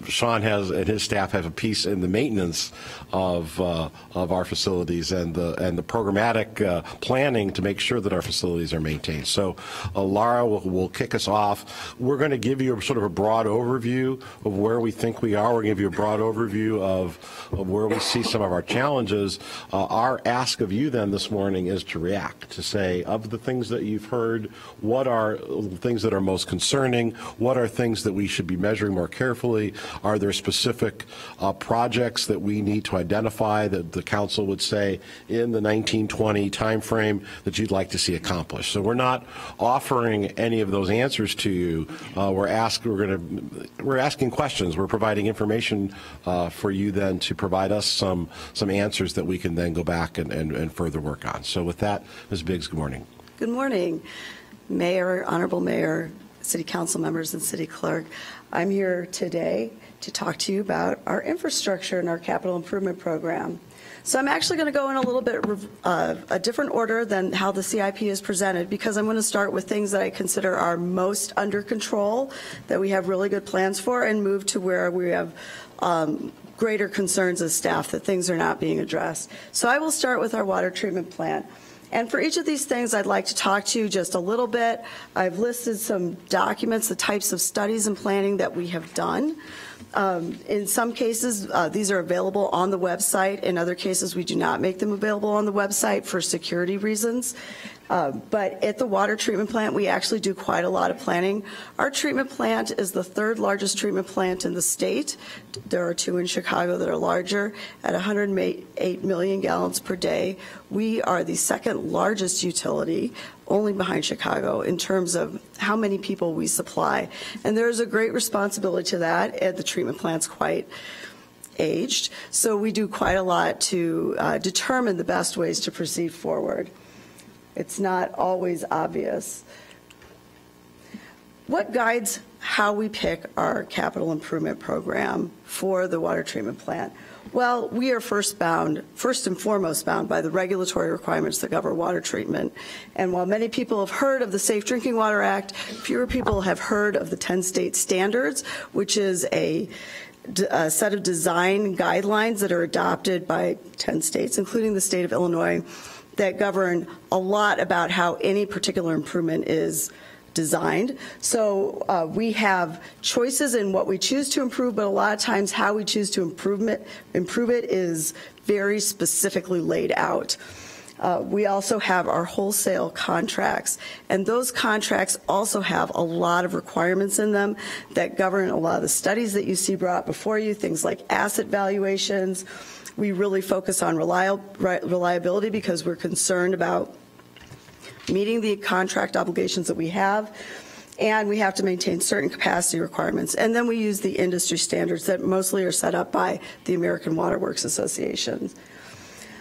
Sean has and his staff have a piece in the maintenance of our facilities and the programmatic planning to make sure that our facilities are maintained. So, Laura will kick us off. We're going to give you sort of a broad overview of where we think we are. We're going to give you a broad overview of where we see some of our challenges. Our ask of you then this morning is to react, to say, of the things that you've heard, what are things that are most concerning? What are things that we should be measuring more carefully? Are there specific projects that we need to identify that the council would say in the 1920 timeframe that you'd like to see accomplished? So we're not offering any of those answers to you. We're asking questions. We're providing information for you then to provide us some answers that we can then go back and further work on. So with that, Ms. Biggs, good morning. Good morning, Mayor, Honorable Mayor, City Council members, and City Clerk. I'm here today to talk to you about our infrastructure and our capital improvement program. So I'm actually going to go in a little bit a different order than how the CIP is presented, because I'm going to start with things that I consider are most under control, that we have really good plans for, and move to where we have greater concerns as staff that things are not being addressed. So I will start with our water treatment plant. And for each of these things, I'd like to talk to you just a little bit. I've listed some documents, the types of studies and planning that we have done. In some cases, these are available on the website. In other cases, we do not make them available on the website for security reasons. But at the water treatment plant, we actually do quite a lot of planning. Our treatment plant is the 3rd largest treatment plant in the state. There are 2 in Chicago that are larger at 108 million gallons per day. We are the 2nd largest utility, only behind Chicago, in terms of how many people we supply. And there's a great responsibility to that, and the treatment plant's quite aged. So we do quite a lot to determine the best ways to proceed forward. It's not always obvious. What guides how we pick our capital improvement program for the water treatment plant? Well, we are first and foremost bound by the regulatory requirements that govern water treatment. And while many people have heard of the Safe Drinking Water Act, fewer people have heard of the 10-state standards, which is a set of design guidelines that are adopted by 10 states, including the state of Illinois, that govern a lot about how any particular improvement is designed. So we have choices in what we choose to improve, but a lot of times how we choose to improve it is very specifically laid out. We also have our wholesale contracts, and those contracts also have a lot of requirements in them that govern a lot of the studies that you see brought before you, things like asset valuations. We really focus on reliability because we're concerned about meeting the contract obligations that we have, and we have to maintain certain capacity requirements. And then we use the industry standards that mostly are set up by the American Water Works Association.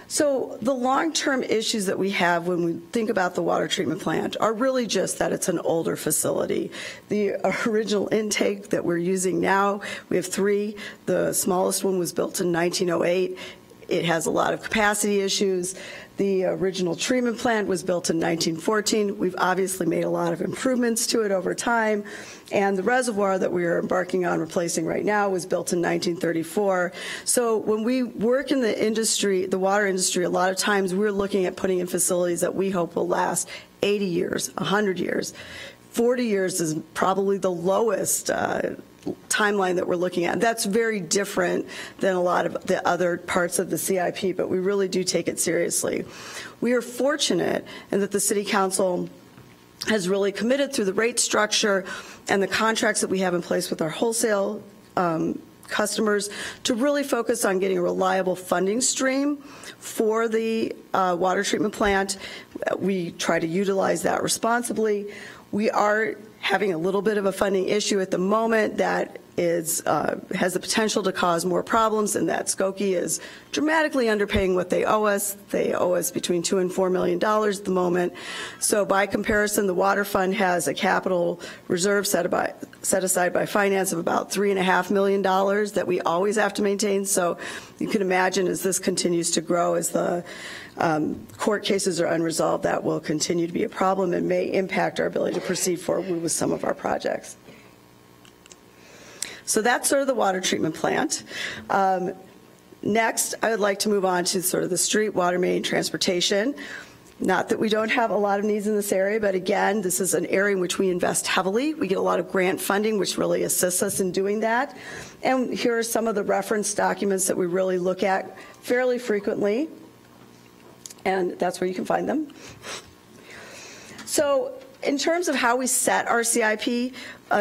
So the long-term issues that we have when we think about the water treatment plant are really just that it's an older facility. The original intake that we're using now, we have 3. The smallest one was built in 1908. It has a lot of capacity issues. The original treatment plant was built in 1914. We've obviously made a lot of improvements to it over time. And the reservoir that we are embarking on replacing right now was built in 1934. So when we work in the industry, the water industry, a lot of times we're looking at putting in facilities that we hope will last 80 years, 100 years. 40 years is probably the lowest timeline that we're looking at. That's very different than a lot of the other parts of the CIP, but we really do take it seriously. We are fortunate in that the City Council has really committed through the rate structure and the contracts that we have in place with our wholesale customers to really focus on getting a reliable funding stream for the water treatment plant. We try to utilize that responsibly. We are having a little bit of a funding issue at the moment that is has the potential to cause more problems, and that Skokie is dramatically underpaying what they owe us. They owe us between $2 and $4 million at the moment. So by comparison, the water fund has a capital reserve set aside by finance of about $3.5 million that we always have to maintain. So you can imagine as this continues to grow, as the court cases are unresolved, that will continue to be a problem and may impact our ability to proceed forward with some of our projects. So that's sort of the water treatment plant. Next, I would like to move on to sort of the street, water main, transportation. Not that we don't have a lot of needs in this area, but again, this is an area in which we invest heavily. We get a lot of grant funding, which really assists us in doing that. And here are some of the reference documents that we really look at fairly frequently. And that's where you can find them. So in terms of how we set our CIP,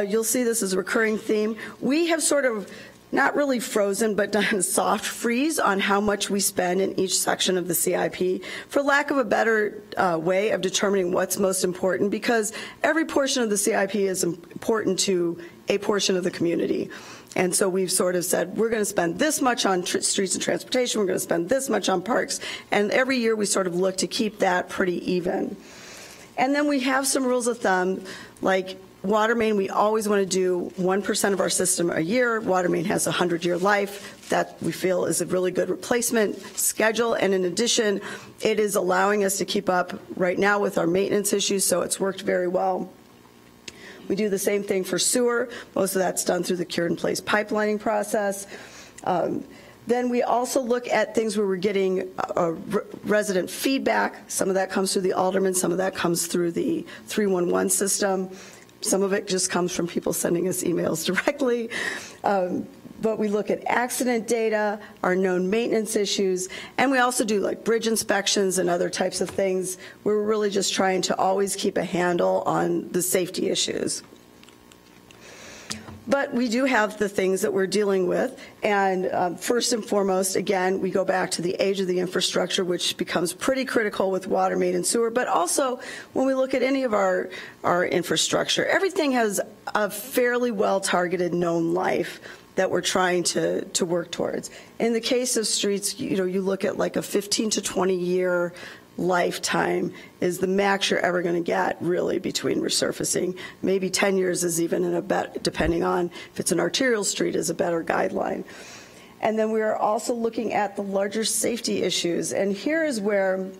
you'll see this is a recurring theme. We have sort of not really frozen, but done a soft freeze on how much we spend in each section of the CIP, for lack of a better way of determining what's most important, because every portion of the CIP is important to a portion of the community. And so we've sort of said, we're going to spend this much on streets and transportation, we're going to spend this much on parks, and every year we sort of look to keep that pretty even. And then we have some rules of thumb, like water main, we always want to do 1% of our system a year. Water main has a 100-year life. That we feel is a really good replacement schedule. And in addition, it is allowing us to keep up right now with our maintenance issues, so it's worked very well. We do the same thing for sewer. Most of that's done through the cured-in-place pipelining process. Then we also look at things where we're getting resident feedback. Some of that comes through the alderman, some of that comes through the 311 system. Some of it just comes from people sending us emails directly. But we look at accident data, our known maintenance issues, and we also do like bridge inspections and other types of things where we're really just trying to always keep a handle on the safety issues. But we do have the things that we're dealing with, and first and foremost, again, we go back to the age of the infrastructure, which becomes pretty critical with water main and sewer, but also when we look at any of our infrastructure, everything has a fairly well-targeted known life that we're trying to work towards. In the case of streets, you know, you look at like a 15 to 20 year lifetime is the max you're ever going to get, really, between resurfacing. Maybe 10 years is even in a bet, depending on if it's an arterial street, is a better guideline. And then we are also looking at the larger safety issues. And here is where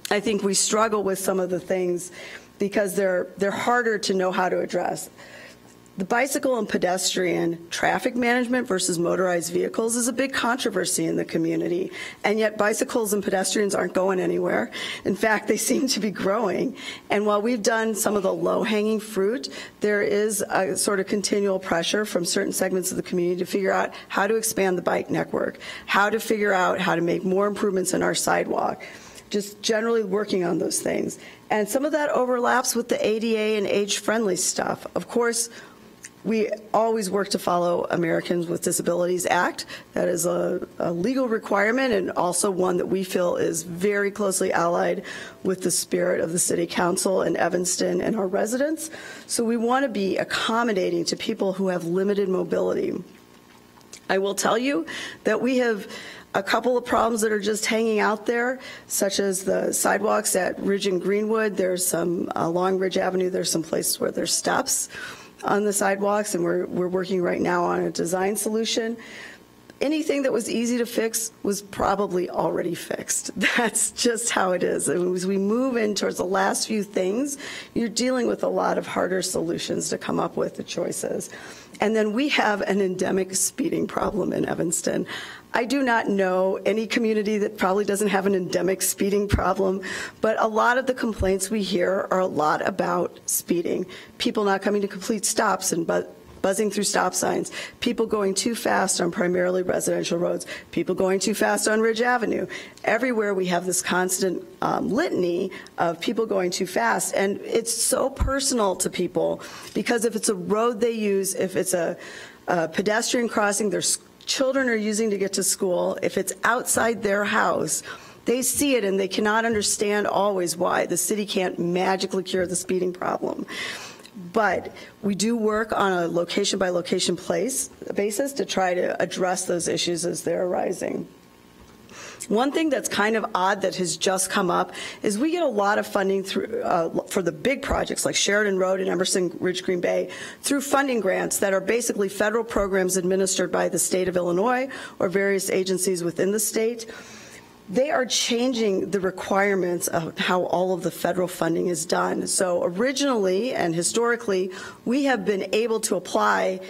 I think we struggle with some of the things because they're harder to know how to address. The bicycle and pedestrian traffic management versus motorized vehicles is a big controversy in the community, and yet bicycles and pedestrians aren't going anywhere. In fact, they seem to be growing. And while we've done some of the low-hanging fruit, there is a sort of continual pressure from certain segments of the community to figure out how to expand the bike network, how to figure out how to make more improvements in our sidewalk, just generally working on those things. And some of that overlaps with the ADA and age-friendly stuff. Of course, we always work to follow Americans with Disabilities Act. That is a legal requirement and also one that we feel is very closely allied with the spirit of the City Council in Evanston and our residents. So we want to be accommodating to people who have limited mobility. I will tell you that we have a couple of problems that are just hanging out there, such as the sidewalks at Ridge and Greenwood. There's some along Ridge Avenue, there's some places where there's steps on the sidewalks, and we're working right now on a design solution. Anything that was easy to fix was probably already fixed. That's just how it is. And as we move in towards the last few things, you're dealing with a lot of harder solutions to come up with the choices. And then we have an endemic speeding problem in Evanston. I do not know any community that probably doesn't have an endemic speeding problem, but a lot of the complaints we hear are a lot about speeding. People not coming to complete stops and buzzing through stop signs, people going too fast on primarily residential roads, people going too fast on Ridge Avenue. Everywhere we have this constant litany of people going too fast, and it's so personal to people because if it's a road they use, if it's a pedestrian crossing, there's children are using to get to school, if it's outside their house, they see it and they cannot understand always why the city can't magically cure the speeding problem. But we do work on a location-by-location basis to try to address those issues as they're arising. One thing that's kind of odd that has just come up is we get a lot of funding through for the big projects like Sheridan Road and Emerson Ridge Green Bay through funding grants that are basically federal programs administered by the state of Illinois or various agencies within the state. They are changing the requirements of how all of the federal funding is done. So originally and historically, we have been able to apply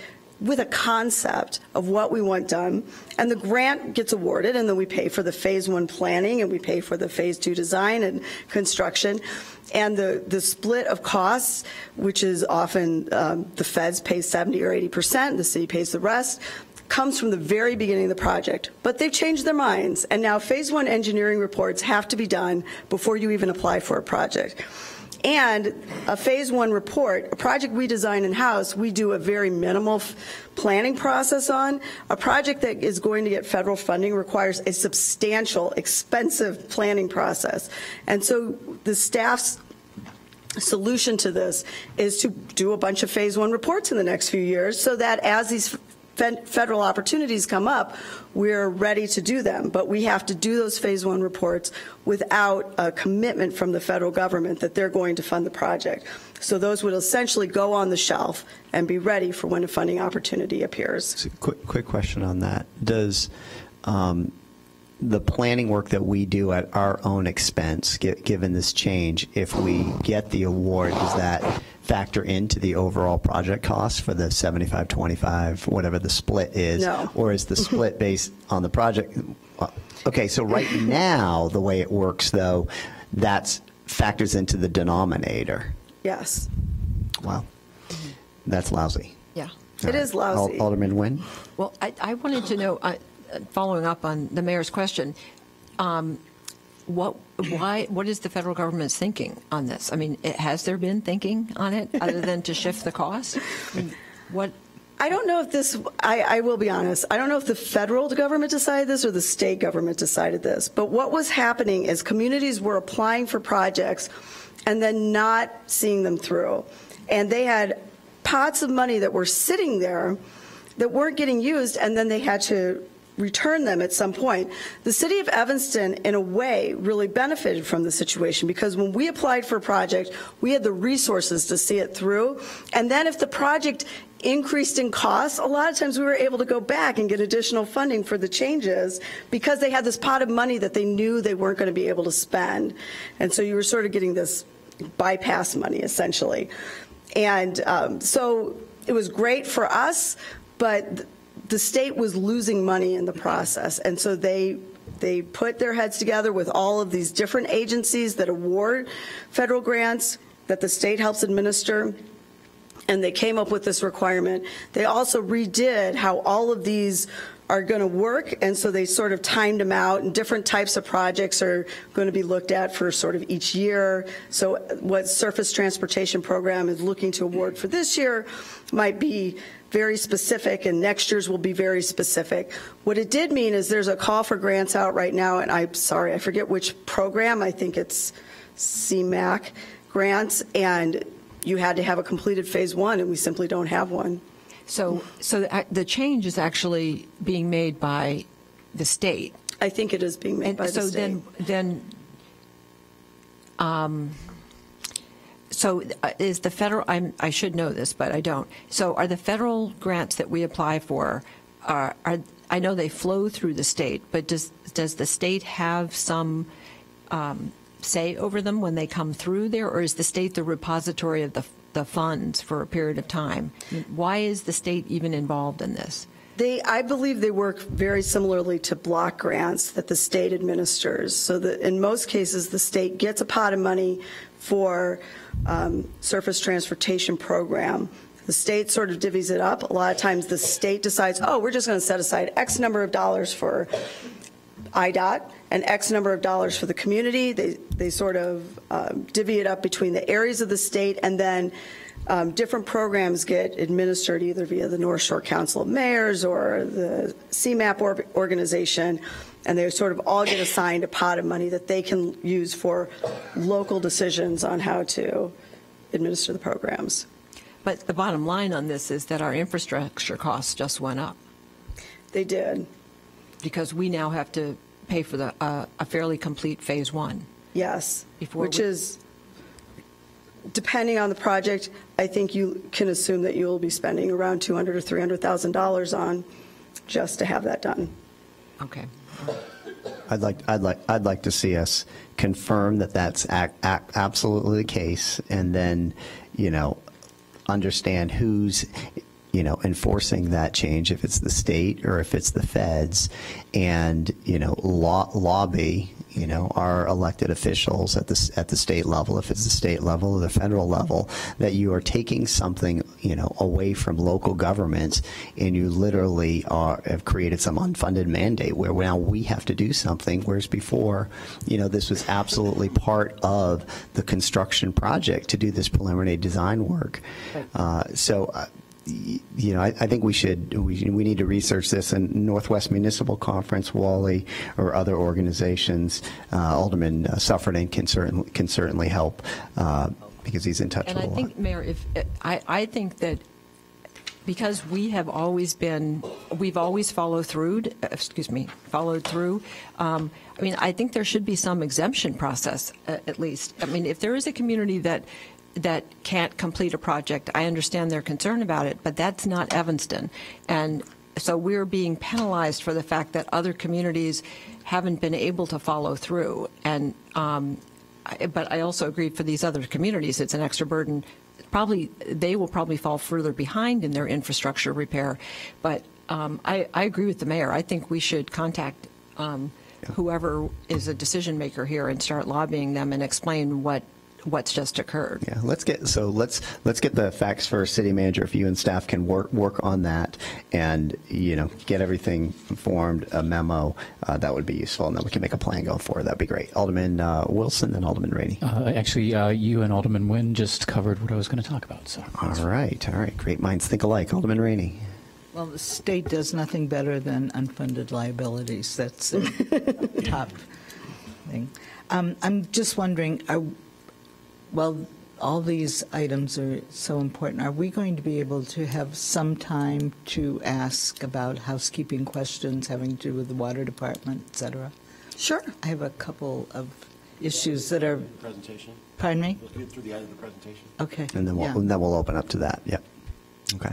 with a concept of what we want done, and the grant gets awarded, and then we pay for the phase 1 planning, and we pay for the phase 2 design and construction. And the split of costs, which is often the feds pay 70 or 80%, the city pays the rest, comes from the very beginning of the project. But they've changed their minds, and now phase 1 engineering reports have to be done before you even apply for a project. And a phase 1 report, a project we design in-house, we do a very minimal planning process on. A project that is going to get federal funding requires a substantial, expensive planning process. And so the staff's solution to this is to do a bunch of phase 1 reports in the next few years so that as these federal opportunities come up, we're ready to do them. But we have to do those phase 1 reports without a commitment from the federal government that they're going to fund the project. So those would essentially go on the shelf and be ready for when a funding opportunity appears. So quick question on that. Does the planning work that we do at our own expense, given this change, if we get the award, does that factor into the overall project cost for the 75-25, whatever the split is? No. Or is the split based on the project? Okay, so right now, the way it works, though, that factors into the denominator. Yes. Wow. That's lousy. Yeah. It is lousy. Alderman Nguyen? Well, I wanted to know, following up on the mayor's question, what is the federal government's thinking on this? I mean, has there been thinking on it other than to shift the cost? I mean, what? I don't know if this, I will be honest, I don't know if the federal government decided this or the state government decided this, but what was happening is communities were applying for projects and then not seeing them through. And they had pots of money that were sitting there that weren't getting used, and then they had to return them at some point. The city of Evanston, in a way, really benefited from the situation because when we applied for a project, we had the resources to see it through. And then if the project increased in cost, a lot of times we were able to go back and get additional funding for the changes because they had this pot of money that they knew they weren't going to be able to spend. And so you were sort of getting this bypass money, essentially. And so it was great for us, but the state was losing money in the process. And so they put their heads together with all of these different agencies that award federal grants that the state helps administer, and they came up with this requirement. They also redid how all of these are going to work, and so they sort of timed them out, and different types of projects are going to be looked at for sort of each year. So what Surface Transportation Program is looking to award for this year might be very specific, and next year's will be very specific. What it did mean is there's a call for grants out right now, and I'm sorry, I forget which program. I think it's CMAQ grants, and you had to have a completed phase one, and we simply don't have one. So the change is actually being made by the state. I think it is being made by the state. So is the federal, I should know this, but I don't. So are the federal grants that we apply for, I know they flow through the state, but does the state have some say over them when they come through there, or is the state the repository of the funds for a period of time? Why is the state even involved in this? I believe they work very similarly to block grants that the state administers. So that in most cases, the state gets a pot of money for Surface Transportation Program. The state sort of divvies it up. A lot of times the state decides, oh, we're just going to set aside X number of dollars for IDOT and X number of dollars for the community. They sort of divvy it up between the areas of the state, and then different programs get administered either via the North Shore Council of Mayors or the CMAP organization, and they sort of all get assigned a pot of money that they can use for local decisions on how to administer the programs. But the bottom line on this is that our infrastructure costs just went up. They did. Because we now have to pay for a fairly complete phase one. Yes, which is, depending on the project, I think you can assume that you will be spending around $200,000 or $300,000 on just to have that done. Okay. I'd like to see us confirm that that's absolutely the case, and then, understand who's, enforcing that change, if it's the state or if it's the feds, and, lobby, our elected officials at the state level, if it's the state level or the federal level, that you are taking something, away from local governments, and you literally have created some unfunded mandate where now we have to do something, whereas before, this was absolutely part of the construction project to do this preliminary design work. I think we need to research this, and Northwest Municipal Conference, Wally, or other organizations. Alderman Suffredin can certainly help because he's in touch with a lot. And I think, Mayor, I think that because we've always followed through. I think there should be some exemption process at least. If there is a community that can't complete a project, I understand their concern about it, but that's not Evanston. And so we're being penalized for the fact that other communities haven't been able to follow through. And but I also agree for these other communities, it's an extra burden. They will probably fall further behind in their infrastructure repair. But I agree with the mayor. I think we should contact whoever is a decision maker here and start lobbying them and explain what's just occurred. Yeah, let's get the facts first, city manager. If you and staff can work on that and get everything formed, a memo, that would be useful, and then we can make a plan going forward. That'd be great. Alderman Wilson, then Alderman Rainey. Actually, you and Alderman Nguyen just covered what I was going to talk about. So all right, great minds think alike. Alderman Rainey. Well, the state does nothing better than unfunded liabilities. That's the top thing. I'm just wondering. Well, all these items are so important. Are we going to be able to have some time to ask about housekeeping questions having to do with the water department, et cetera? Sure. I have a couple of issues that are. Presentation? Pardon me? Let's get through the end of the presentation. Okay. And then yeah. we'll open up to that. Yep. Okay.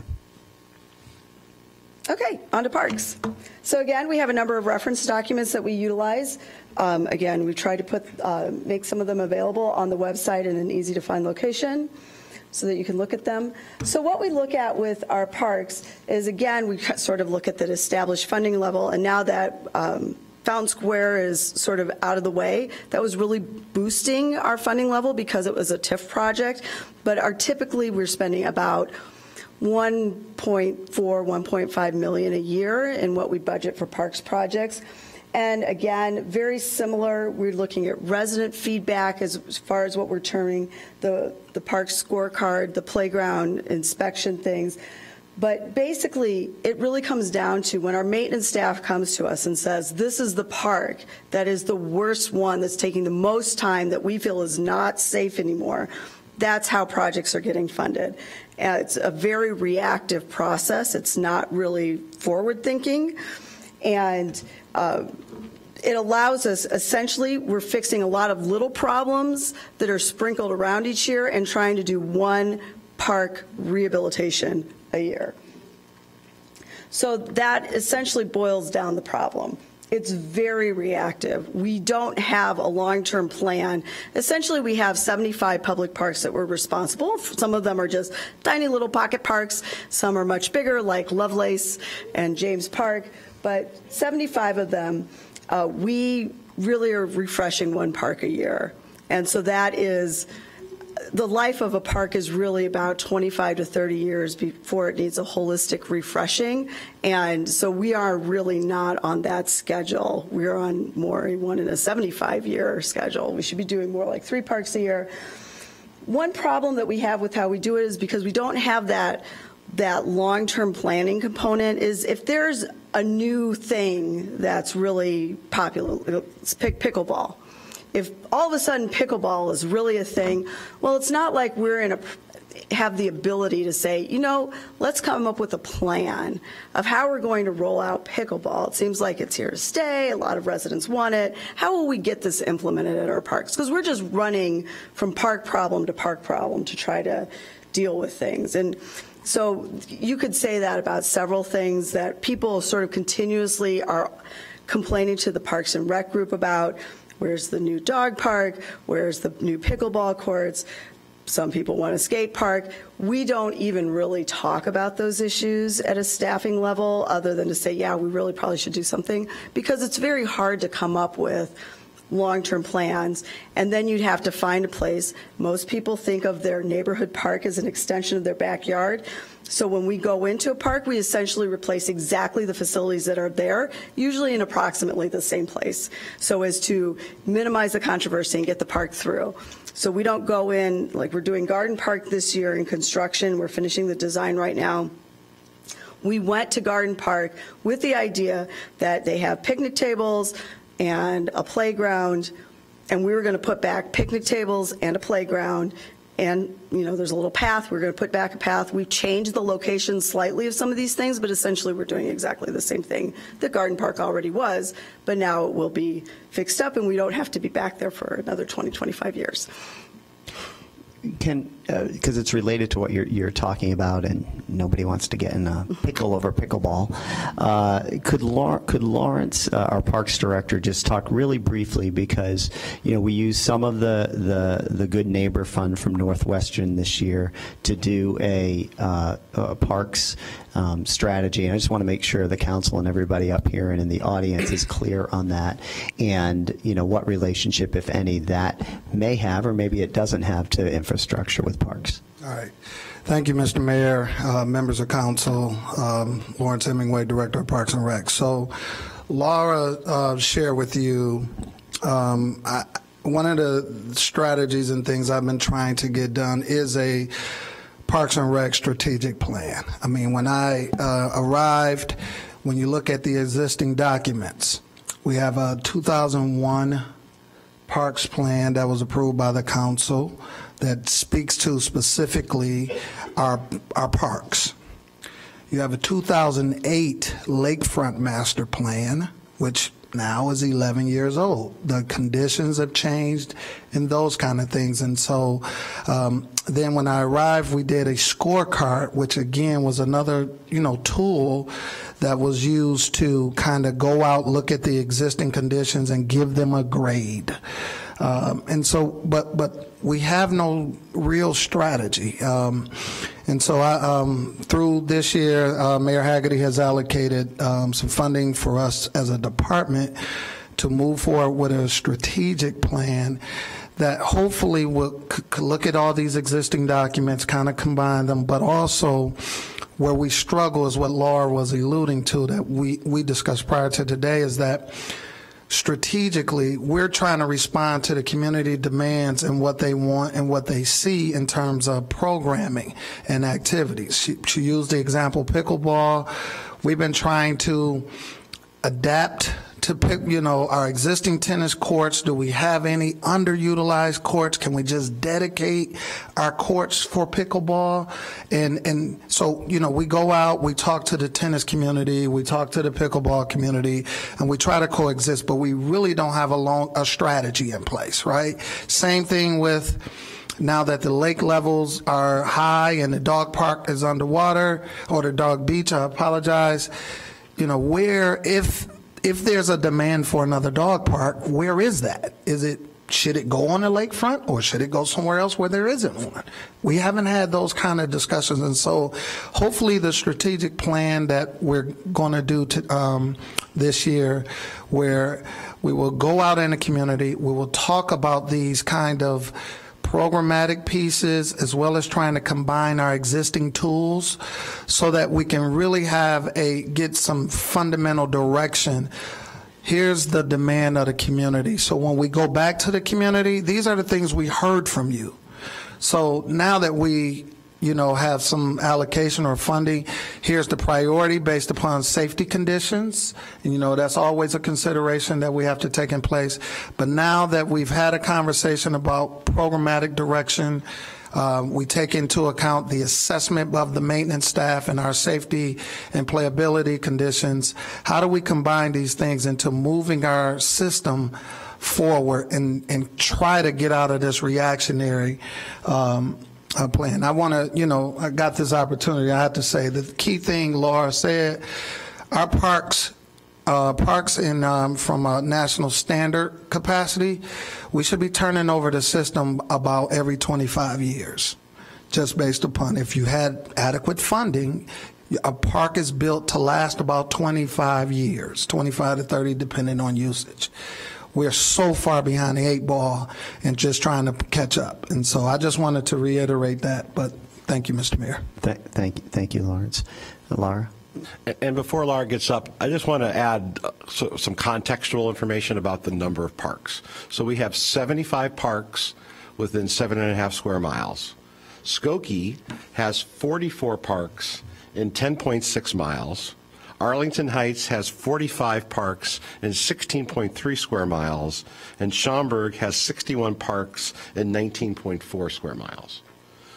Okay, on to parks. So again, we have a number of reference documents that we utilize. Again, we tried to make some of them available on the website in an easy-to-find location so that you can look at them. So what we look at with our parks is, again, we sort of look at the established funding level, and now that Fountain Square is sort of out of the way, that was really boosting our funding level because it was a TIF project. But typically, we're spending about $1.4, $1.5 million a year in what we budget for parks projects. And again, very similar, we're looking at resident feedback as far as what we're terming the park scorecard, the playground inspection things. But basically, it really comes down to when our maintenance staff comes to us and says, this is the park that is the worst one, that's taking the most time, that we feel is not safe anymore. That's how projects are getting funded. It's a very reactive process. It's not really forward-thinking. And it allows us, essentially, we're fixing a lot of little problems that are sprinkled around each year and trying to do one park rehabilitation a year. So that essentially boils down the problem. It's very reactive. We don't have a long-term plan. Essentially, we have 75 public parks that we're responsible. Some of them are just tiny little pocket parks. Some are much bigger, like Lovelace and James Park. But 75 of them, we really are refreshing one park a year. And so that is, the life of a park is really about 25 to 30 years before it needs a holistic refreshing. And so we are really not on that schedule. We're on more one in a 75-year schedule. We should be doing more like 3 parks a year. One problem that we have with how we do it is because we don't have that long-term planning component is if there's a new thing that's really popular, let's pick pickleball. If all of a sudden pickleball is really a thing, well, it's not like we're have the ability to say, you know, let's come up with a plan of how we're going to roll out pickleball. It seems like it's here to stay. A lot of residents want it. How will we get this implemented at our parks? Because we're just running from park problem to park problem to try to deal with things. And so you could say that about several things that people sort of continuously are complaining to the Parks and Rec group about. Where's the new dog park? Where's the new pickleball courts? Some people want a skate park. We don't even really talk about those issues at a staffing level other than to say, yeah, we really probably should do something, because it's very hard to come up with long-term plans, and then you'd have to find a place. Most people think of their neighborhood park as an extension of their backyard. So when we go into a park, we essentially replace exactly the facilities that are there, usually in approximately the same place, so as to minimize the controversy and get the park through. So we don't go in, like we're doing Garden Park this year in construction. We're finishing the design right now. We went to Garden Park with the idea that they have picnic tables and a playground, and we were going to put back picnic tables and a playground, and you know, there's a little path. We're going to put back a path. We've changed the location slightly of some of these things, but essentially we're doing exactly the same thing that Garden Park already was, but now it will be fixed up, and we don't have to be back there for another 20, 25 years. Because it's related to what you're talking about, and nobody wants to get in a pickle over pickleball. Could Lawrence, our Parks Director, just talk really briefly, because you know we use some of the Good Neighbor Fund from Northwestern this year to do a parks strategy, and I just want to make sure the council and everybody up here and in the audience is clear on that, and you know what relationship, if any, that may have, or maybe it doesn't have, to infrastructure with parks. All right. Thank you, Mr. Mayor, members of council, Lawrence Hemingway, Director of Parks and Rec. So Laura shared with you one of the strategies and things I've been trying to get done is a Parks and Rec strategic plan. I mean, when I arrived, when you look at the existing documents, we have a 2001 parks plan that was approved by the council that speaks to specifically our parks. You have a 2008 Lakefront Master Plan, which now is 11 years old. The conditions have changed and those kind of things. And so then when I arrived, we did a scorecard, which again was another, tool that was used to kind of go out, look at the existing conditions and give them a grade. And so, but we have no real strategy. And so through this year, Mayor Hagerty has allocated some funding for us as a department to move forward with a strategic plan that hopefully will look at all these existing documents, kind of combine them, but also where we struggle is what Laura was alluding to that we discussed prior to today, is that strategically, we're trying to respond to the community demands and what they want and what they see in terms of programming and activities. She used the example pickleball. We've been trying to adapt to pick, our existing tennis courts. Do we have any underutilized courts? Can we just dedicate our courts for pickleball? And so, we go out, we talk to the tennis community, we talk to the pickleball community, and we try to coexist, but we really don't have a strategy in place, right? Same thing with now that the lake levels are high and the dog park is underwater, or the dog beach, I apologize, if there's a demand for another dog park, where is that? Should it go on the lakefront, or should it go somewhere else where there isn't one? We haven't had those kind of discussions, and so hopefully the strategic plan that we're going to do this year, where we will go out in the community, we will talk about these kind of programmatic pieces, as well as trying to combine our existing tools so that we can really get some fundamental direction. Here's the demand of the community. So when we go back to the community, these are the things we heard from you. So now that we have some allocation or funding, here's the priority based upon safety conditions. And, that's always a consideration that we have to take in place. But now that we've had a conversation about programmatic direction, we take into account the assessment of the maintenance staff and our safety and playability conditions. How do we combine these things into moving our system forward and try to get out of this reactionary plan? I want to, I got this opportunity. I have to say the key thing Laura said, our parks in from a national standard capacity, we should be turning over the system about every 25 years, just based upon if you had adequate funding. A park is built to last about 25 years, 25 to 30, depending on usage. We're so far behind the 8 ball and just trying to catch up. And so I just wanted to reiterate that. But thank you, Mr. Mayor. Thank you, Lawrence. Laura? And before Laura gets up, I just want to add some contextual information about the number of parks. So we have 75 parks within 7.5 square miles. Skokie has 44 parks in 10.6 miles. Arlington Heights has 45 parks in 16.3 square miles, and Schaumburg has 61 parks in 19.4 square miles.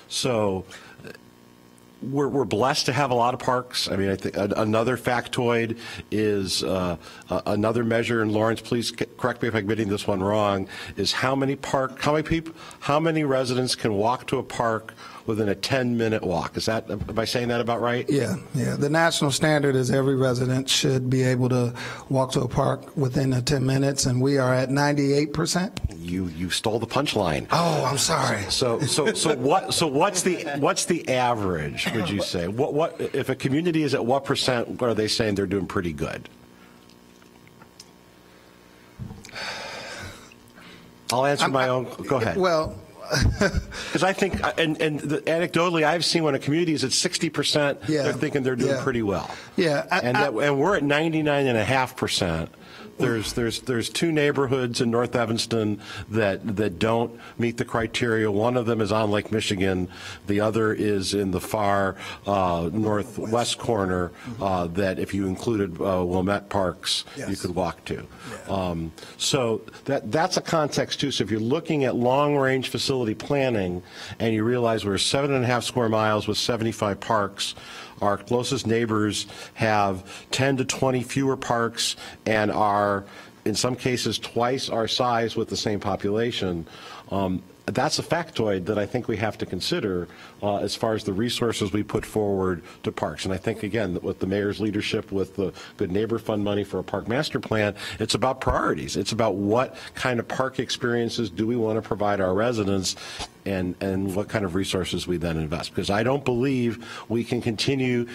So we're blessed to have a lot of parks. I mean, I think another factoid is another measure, and Lawrence, please correct me if I'm getting this one wrong, is how many residents can walk to a park within a 10-minute walk. Am I saying that about right? Yeah. The national standard is every resident should be able to walk to a park within 10 minutes, and we are at 98%. You stole the punchline. Oh, I'm sorry. So what's the average, would you say? What if a community is at what percent? What are they saying they're doing pretty good? I'll answer my own. Go ahead. Well, because I think, and anecdotally, I've seen when a community is at 60%, they're thinking they're doing pretty well. Yeah, and we're at 99.5%. there's two neighborhoods in North Evanston that don't meet the criteria. One of them is on Lake Michigan. The other is in the far northwest corner that if you included Wilmette Parks, you could walk to. So that's a context too. So if you're looking at long-range facility planning and you realize we're 7.5 square miles with 75 parks, our closest neighbors have 10 to 20 fewer parks and are, in some cases, twice our size with the same population. That's a factoid that I think we have to consider as far as the resources we put forward to parks. And I think, again, with the mayor's leadership, with the Good Neighbor Fund money for a park master plan, it's about priorities. It's about what kind of park experiences do we want to provide our residents and what kind of resources we then invest. Because I don't believe we can continue,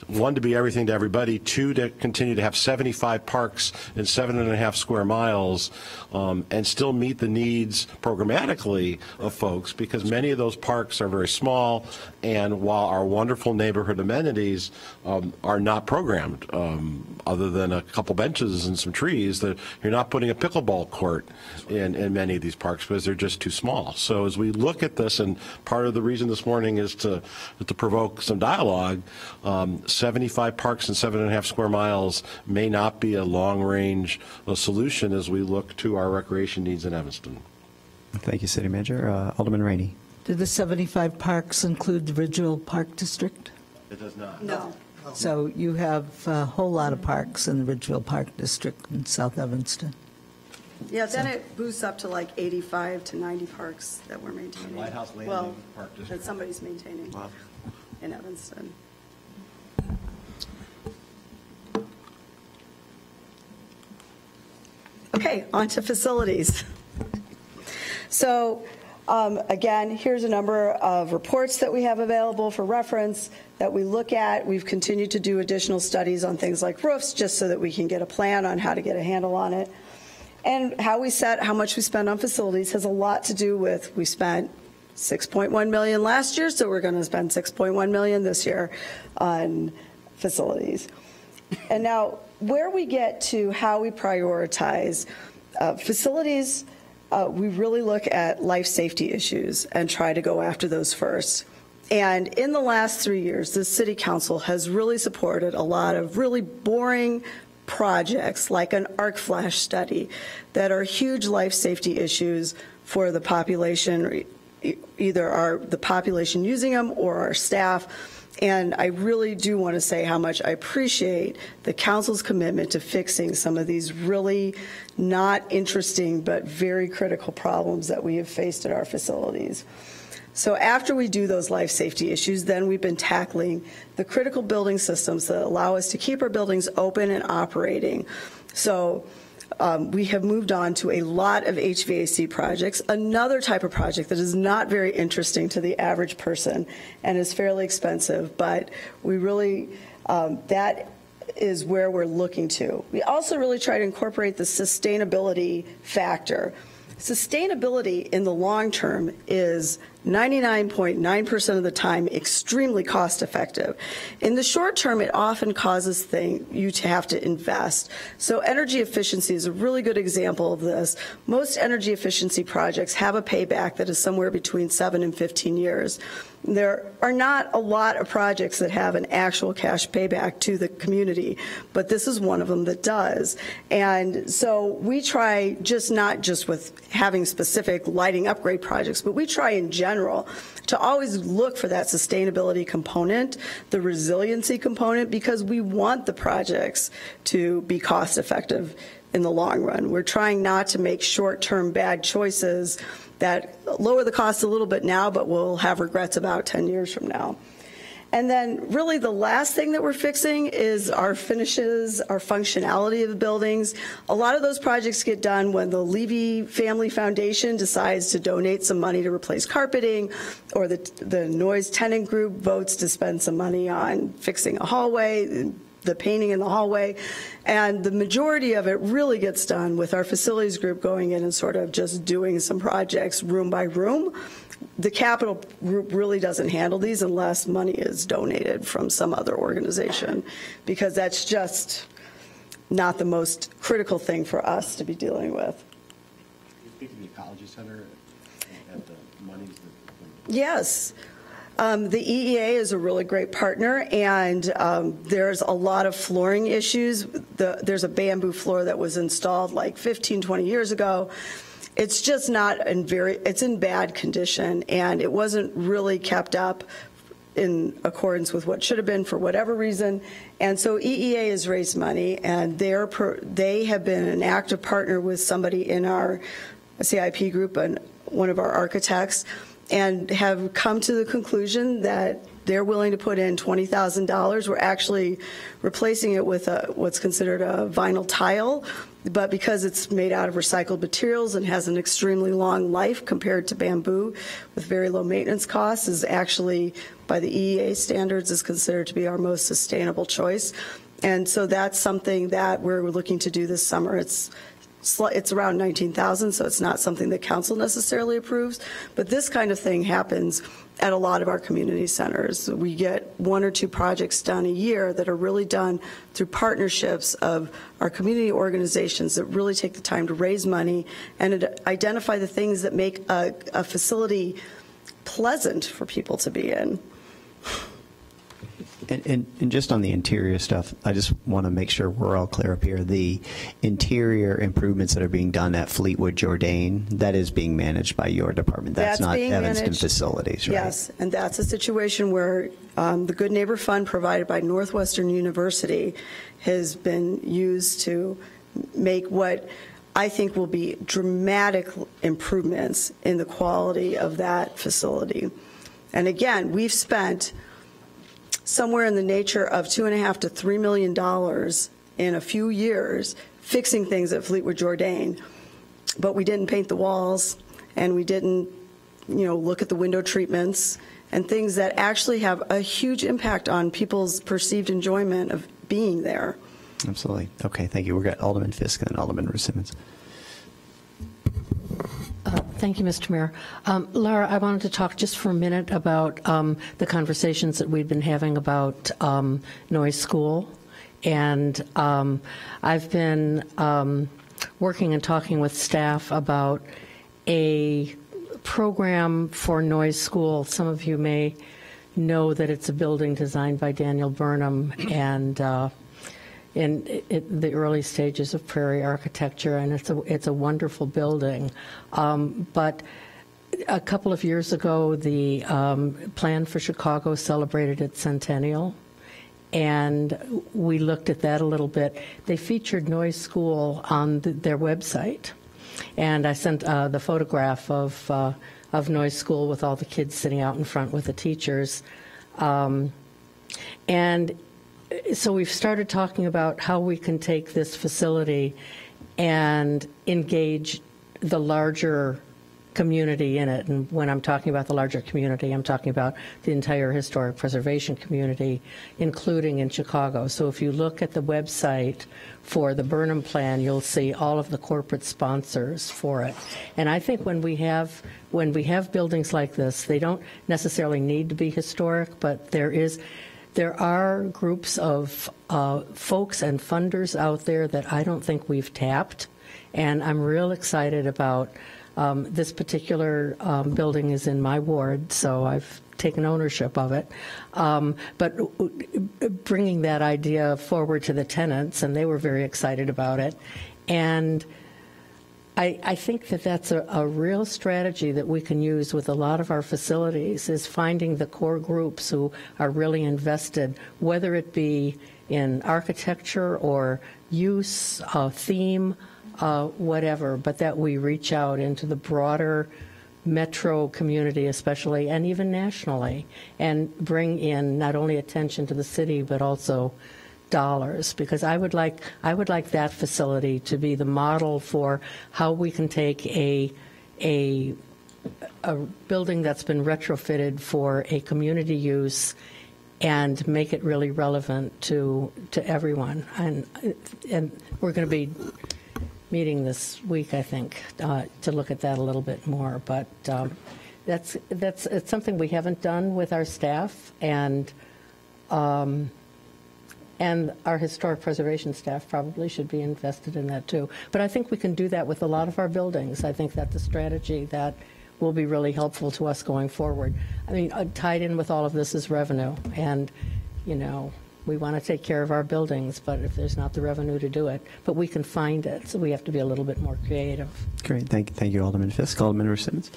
one, to be everything to everybody, two, to continue to have 75 parks in 7.5 square miles and still meet the needs programmatically of folks, because many of those parks are very small, and while our wonderful neighborhood amenities are not programmed, other than a couple benches and some trees, that you're not putting a pickleball court in many of these parks because they're just too small. So as we look at this, and part of the reason this morning is to provoke some dialogue, 75 parks in 7.5 square miles may not be a long-range solution as we look to our recreation needs in Evanston. Thank you, City Manager. Alderman Rainey. Do the 75 parks include the Ridgeville Park District? It does not. No. So you have a whole lot of parks in the Ridgeville Park District in South Evanston. Yeah, then it boosts up to like 85 to 90 parks that we're maintaining. Lighthouse Landing Well, Park District. that somebody's maintaining in Evanston. Okay, on to facilities. So again, here's a number of reports that we have available for reference that we look at. We've continued to do additional studies on things like roofs just so that we can get a plan on how to get a handle on it. And how we set how much we spend on facilities has a lot to do with, we spent $6.1 million last year, so we're going to spend $6.1 million this year on facilities. And now, where we get to how we prioritize facilities, we really look at life safety issues and try to go after those first. And in the last 3 years, the City Council has really supported a lot of really boring projects like an arc flash study that are huge life safety issues for the population, either the population using them or our staff. And I really do want to say how much I appreciate the council's commitment to fixing some of these really not interesting but very critical problems that we have faced at our facilities. So after we do those life safety issues, then we've been tackling the critical building systems that allow us to keep our buildings open and operating. So we have moved on to a lot of HVAC projects, another type of project that is not very interesting to the average person and is fairly expensive, but we really, that is where we're looking to. We also really try to incorporate the sustainability factor. Sustainability in the long term is 99.9% of the time extremely cost effective. In the short term, it often causes you to have to invest. So energy efficiency is a really good example of this. Most energy efficiency projects have a payback that is somewhere between 7 and 15 years. There are not a lot of projects that have an actual cash payback to the community, but this is one of them that does. And so we try not just with having specific lighting upgrade projects, but we try in general to always look for that sustainability component, the resiliency component, because we want the projects to be cost effective in the long run. We're trying not to make short-term bad choices that lower the cost a little bit now, but we'll have regrets about 10 years from now. And then really the last thing that we're fixing is our finishes, our functionality of the buildings. A lot of those projects get done when the Levy Family Foundation decides to donate some money to replace carpeting, or the Noise Tenant Group votes to spend some money on fixing a hallway, the painting in the hallway, and the majority of it really gets done with our facilities group going in and sort of just doing some projects room by room. The capital group really doesn't handle these unless money is donated from some other organization, because that's just not the most critical thing for us to be dealing with. Can you speak to the ecology center and the monies that? Yes. The EEA is a really great partner, and there's a lot of flooring issues. There's a bamboo floor that was installed like 15, 20 years ago. It's just not it's in bad condition, and it wasn't really kept up in accordance with what should have been for whatever reason. And so EEA has raised money, and they have been an active partner with somebody in our CIP group and one of our architects, and have come to the conclusion that they're willing to put in $20,000. We're actually replacing it with what's considered a vinyl tile, but because it's made out of recycled materials and has an extremely long life compared to bamboo with very low maintenance costs, is actually, by the EEA standards, is considered to be our most sustainable choice. And so that's something that we're looking to do this summer. It's around $19,000, so it's not something that council necessarily approves. But this kind of thing happens at a lot of our community centers. We get 1 or 2 projects done a year that are really done through partnerships of our community organizations that really take the time to raise money and identify the things that make a facility pleasant for people to be in. And just on the interior stuff, I just want to make sure we're all clear up here. The interior improvements that are being done at Fleetwood Jourdain, that is being managed by your department. That's not Evanston managed. Facilities, right? Yes, and that's a situation where the Good Neighbor Fund provided by Northwestern University has been used to make what I think will be dramatic improvements in the quality of that facility. And again, we've spent somewhere in the nature of $2.5 to $3 million in a few years fixing things at Fleetwood Jourdain, but we didn't paint the walls, and we didn't, look at the window treatments and things that actually have a huge impact on people's perceived enjoyment of being there. Absolutely. Okay, thank you. We've got Alderman Fisk and then Alderman Simmons. Thank you, Mr. Mayor. Laura, I wanted to talk just for a minute about the conversations that we've been having about Noyes School. And I've been working and talking with staff about a program for Noyes School. Some of you may know that it's a building designed by Daniel Burnham, and in the early stages of Prairie architecture, and it's a wonderful building. But a couple of years ago, the Plan for Chicago celebrated its centennial, and we looked at that a little bit. They featured Noyes School on their website, and I sent the photograph of Noyes School with all the kids sitting out in front with the teachers, and so we've started talking about how we can take this facility and engage the larger community in it. And when I'm talking about the larger community, I'm talking about the entire historic preservation community, including in Chicago. So if you look at the website for the Burnham Plan, you'll see all of the corporate sponsors for it. And I think when we have buildings like this, they don't necessarily need to be historic, but there are groups of folks and funders out there that I don't think we've tapped, and I'm real excited about this particular building is in my ward, so I've taken ownership of it. But bringing that idea forward to the tenants, and they were very excited about it. And I think that that's a real strategy that we can use with a lot of our facilities, is finding the core groups who are really invested, whether it be in architecture or use, theme, whatever, but that we reach out into the broader metro community especially, and even nationally, and bring in not only attention to the city, but also dollars, because I would like that facility to be the model for how we can take a building that's been retrofitted for a community use and make it really relevant to everyone. And we're going to be meeting this week, I think, to look at that a little bit more. But it's something we haven't done with our staff, and And our historic preservation staff probably should be invested in that too. But I think we can do that with a lot of our buildings. I think that's a strategy that will be really helpful to us going forward. I mean, tied in with all of this is revenue. And, you know, we want to take care of our buildings, but if there's not the revenue to do it, but we can find it, so we have to be a little bit more creative. Great. Thank you, Alderman Fisk. Alderman Simmons.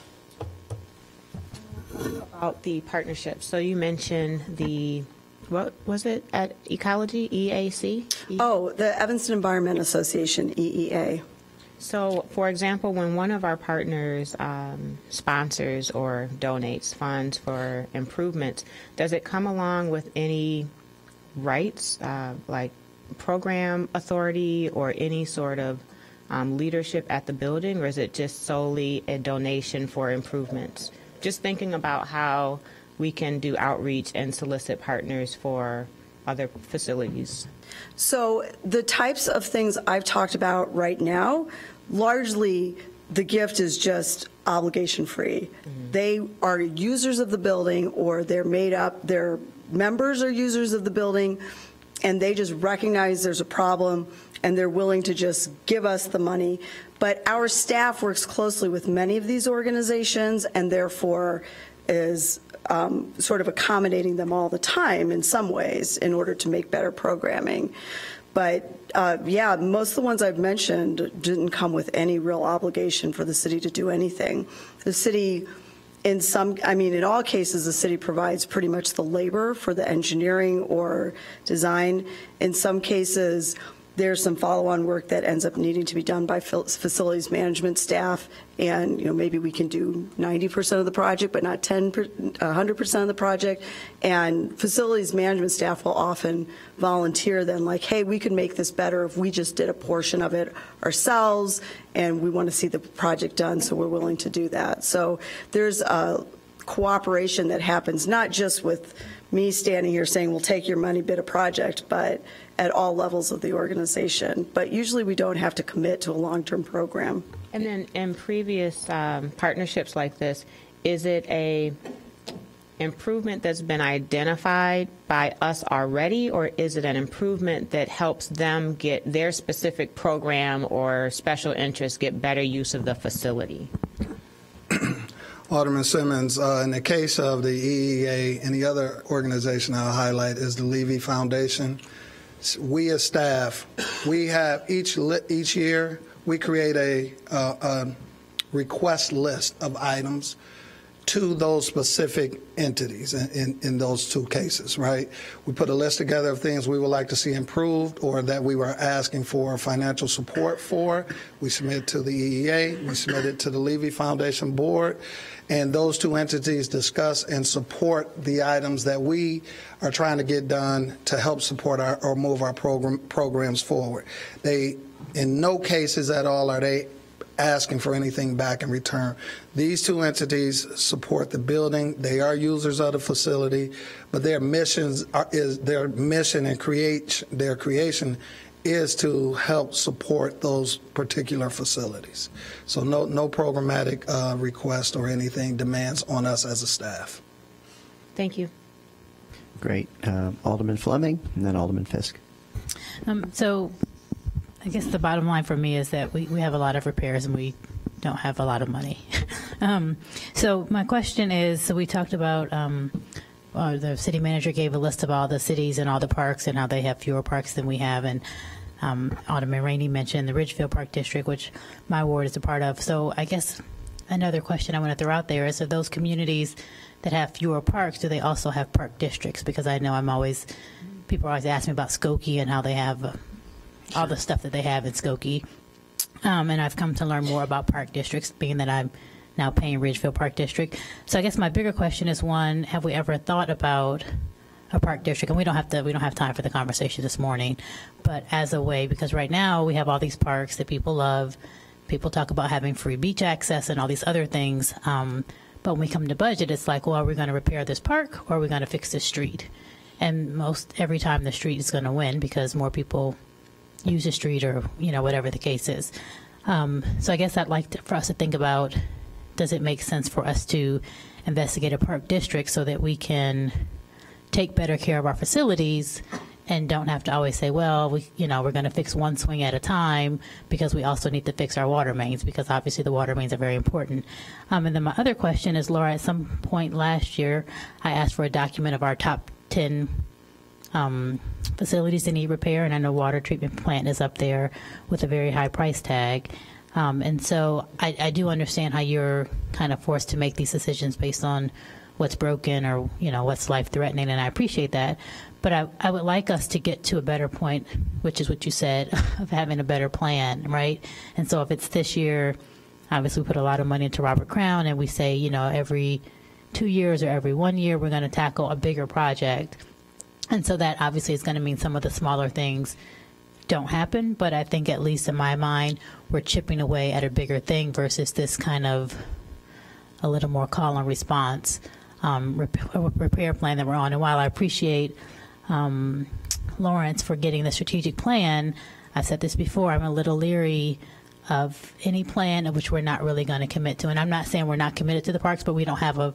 About the partnership. So you mentioned the, what was it at Ecology, EAC? Oh, the Evanston Environment Association, EEA. So, for example, when one of our partners sponsors or donates funds for improvements, does it come along with any rights, like program authority or any sort of leadership at the building, or is it just solely a donation for improvements? Just thinking about how we can do outreach and solicit partners for other facilities. So the types of things I've talked about right now, largely the gift is just obligation free. They are users of the building, or they're made up, their members are users of the building, and they just recognize there's a problem and they're willing to just give us the money. But our staff works closely with many of these organizations and therefore is sort of accommodating them all the time in some ways in order to make better programming. But yeah, most of the ones I've mentioned didn't come with any real obligation for the city to do anything. The city, in all cases, the city provides pretty much the labor for the engineering or design. In some cases, there's some follow-on work that ends up needing to be done by facilities management staff, and maybe we can do 90% of the project, but not 100% of the project. And facilities management staff will often volunteer then, like, hey, we could make this better if we just did a portion of it ourselves, and we want to see the project done, so we're willing to do that. So there's a cooperation that happens not just with me standing here saying we'll take your money, bid a project, but at all levels of the organization. But usually we don't have to commit to a long-term program. And then in previous partnerships like this, is it a improvement that's been identified by us already, or is it an improvement that helps them get their specific program or special interest get better use of the facility? Alderman Simmons, in the case of the EEA and the other organization I'll highlight is the Levy Foundation. We as staff, we have each year we create a request list of items to those specific entities in those two cases, right? We put a list together of things we would like to see improved or that we were asking for financial support for. We submit to the EEA, we submit it to the Levy Foundation Board, and those two entities discuss and support the items that we are trying to get done to help support or move our programs forward. They, in no cases at all are they asking for anything back in return. These two entities support the building. They are users of the facility, but their mission and their creation is to help support those particular facilities. So no programmatic request or anything demands on us as a staff. Thank you. Great. Alderman Fleming and then Alderman Fisk. So I guess the bottom line for me is that we have a lot of repairs and we don't have a lot of money. So my question is, so we talked about the city manager gave a list of all the cities and all the parks and how they have fewer parks than we have. And Alderman Rainey mentioned the Ridgefield Park District, which my ward is a part of. So I guess another question I want to throw out there is, of those communities that have fewer parks, do they also have park districts? Because I know people always ask me about Skokie and how they have all the stuff that they have in Skokie. And I've come to learn more about park districts, being that I'm now paying Ridgefield Park District. So I guess my bigger question is, one, have we ever thought about a park district? And we don't have time for the conversation this morning, but as a way, because right now we have all these parks that people love. People talk about having free beach access and all these other things. But when we come to budget, it's like, well, are we going to repair this park or are we going to fix this street? And every time the street is going to win because more people use the street, or whatever the case is. So I guess I'd like for us to think about, does it make sense for us to investigate a park district so that we can take better care of our facilities and don't have to always say, well, we're going to fix one swing at a time, because we also need to fix our water mains, because obviously the water mains are very important. And then my other question is, Laura, at some point last year, I asked for a document of our top 10 facilities that need repair, and I know water treatment plant is up there with a very high price tag. And so I do understand how you're kind of forced to make these decisions based on what's broken or, what's life-threatening, and I appreciate that. But I would like us to get to a better point, which is what you said, of having a better plan, right? And so if it's this year, obviously we put a lot of money into Robert Crown, and we say, every 2 years or every 1 year we're going to tackle a bigger project. And so that obviously is going to mean some of the smaller things don't happen, but I think at least in my mind, we're chipping away at a bigger thing versus this kind of a little more call and response repair plan that we're on. And while I appreciate Lawrence for getting the strategic plan, I've said this before, I'm a little leery of any plan of which we're not really going to commit to. And I'm not saying we're not committed to the parks, but we don't have a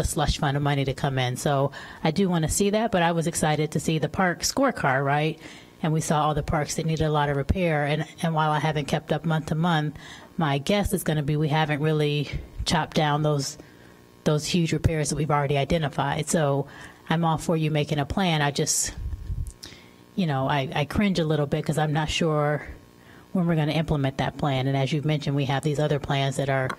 slush fund of money to come in. So I do want to see that, but I was excited to see the park scorecard, right? And we saw all the parks that needed a lot of repair. And while I haven't kept up month to month, my guess is going to be we haven't really chopped down those huge repairs that we've already identified. So I'm all for you making a plan. I just, I cringe a little bit because I'm not sure when we're going to implement that plan. And as you've mentioned, we have these other plans that are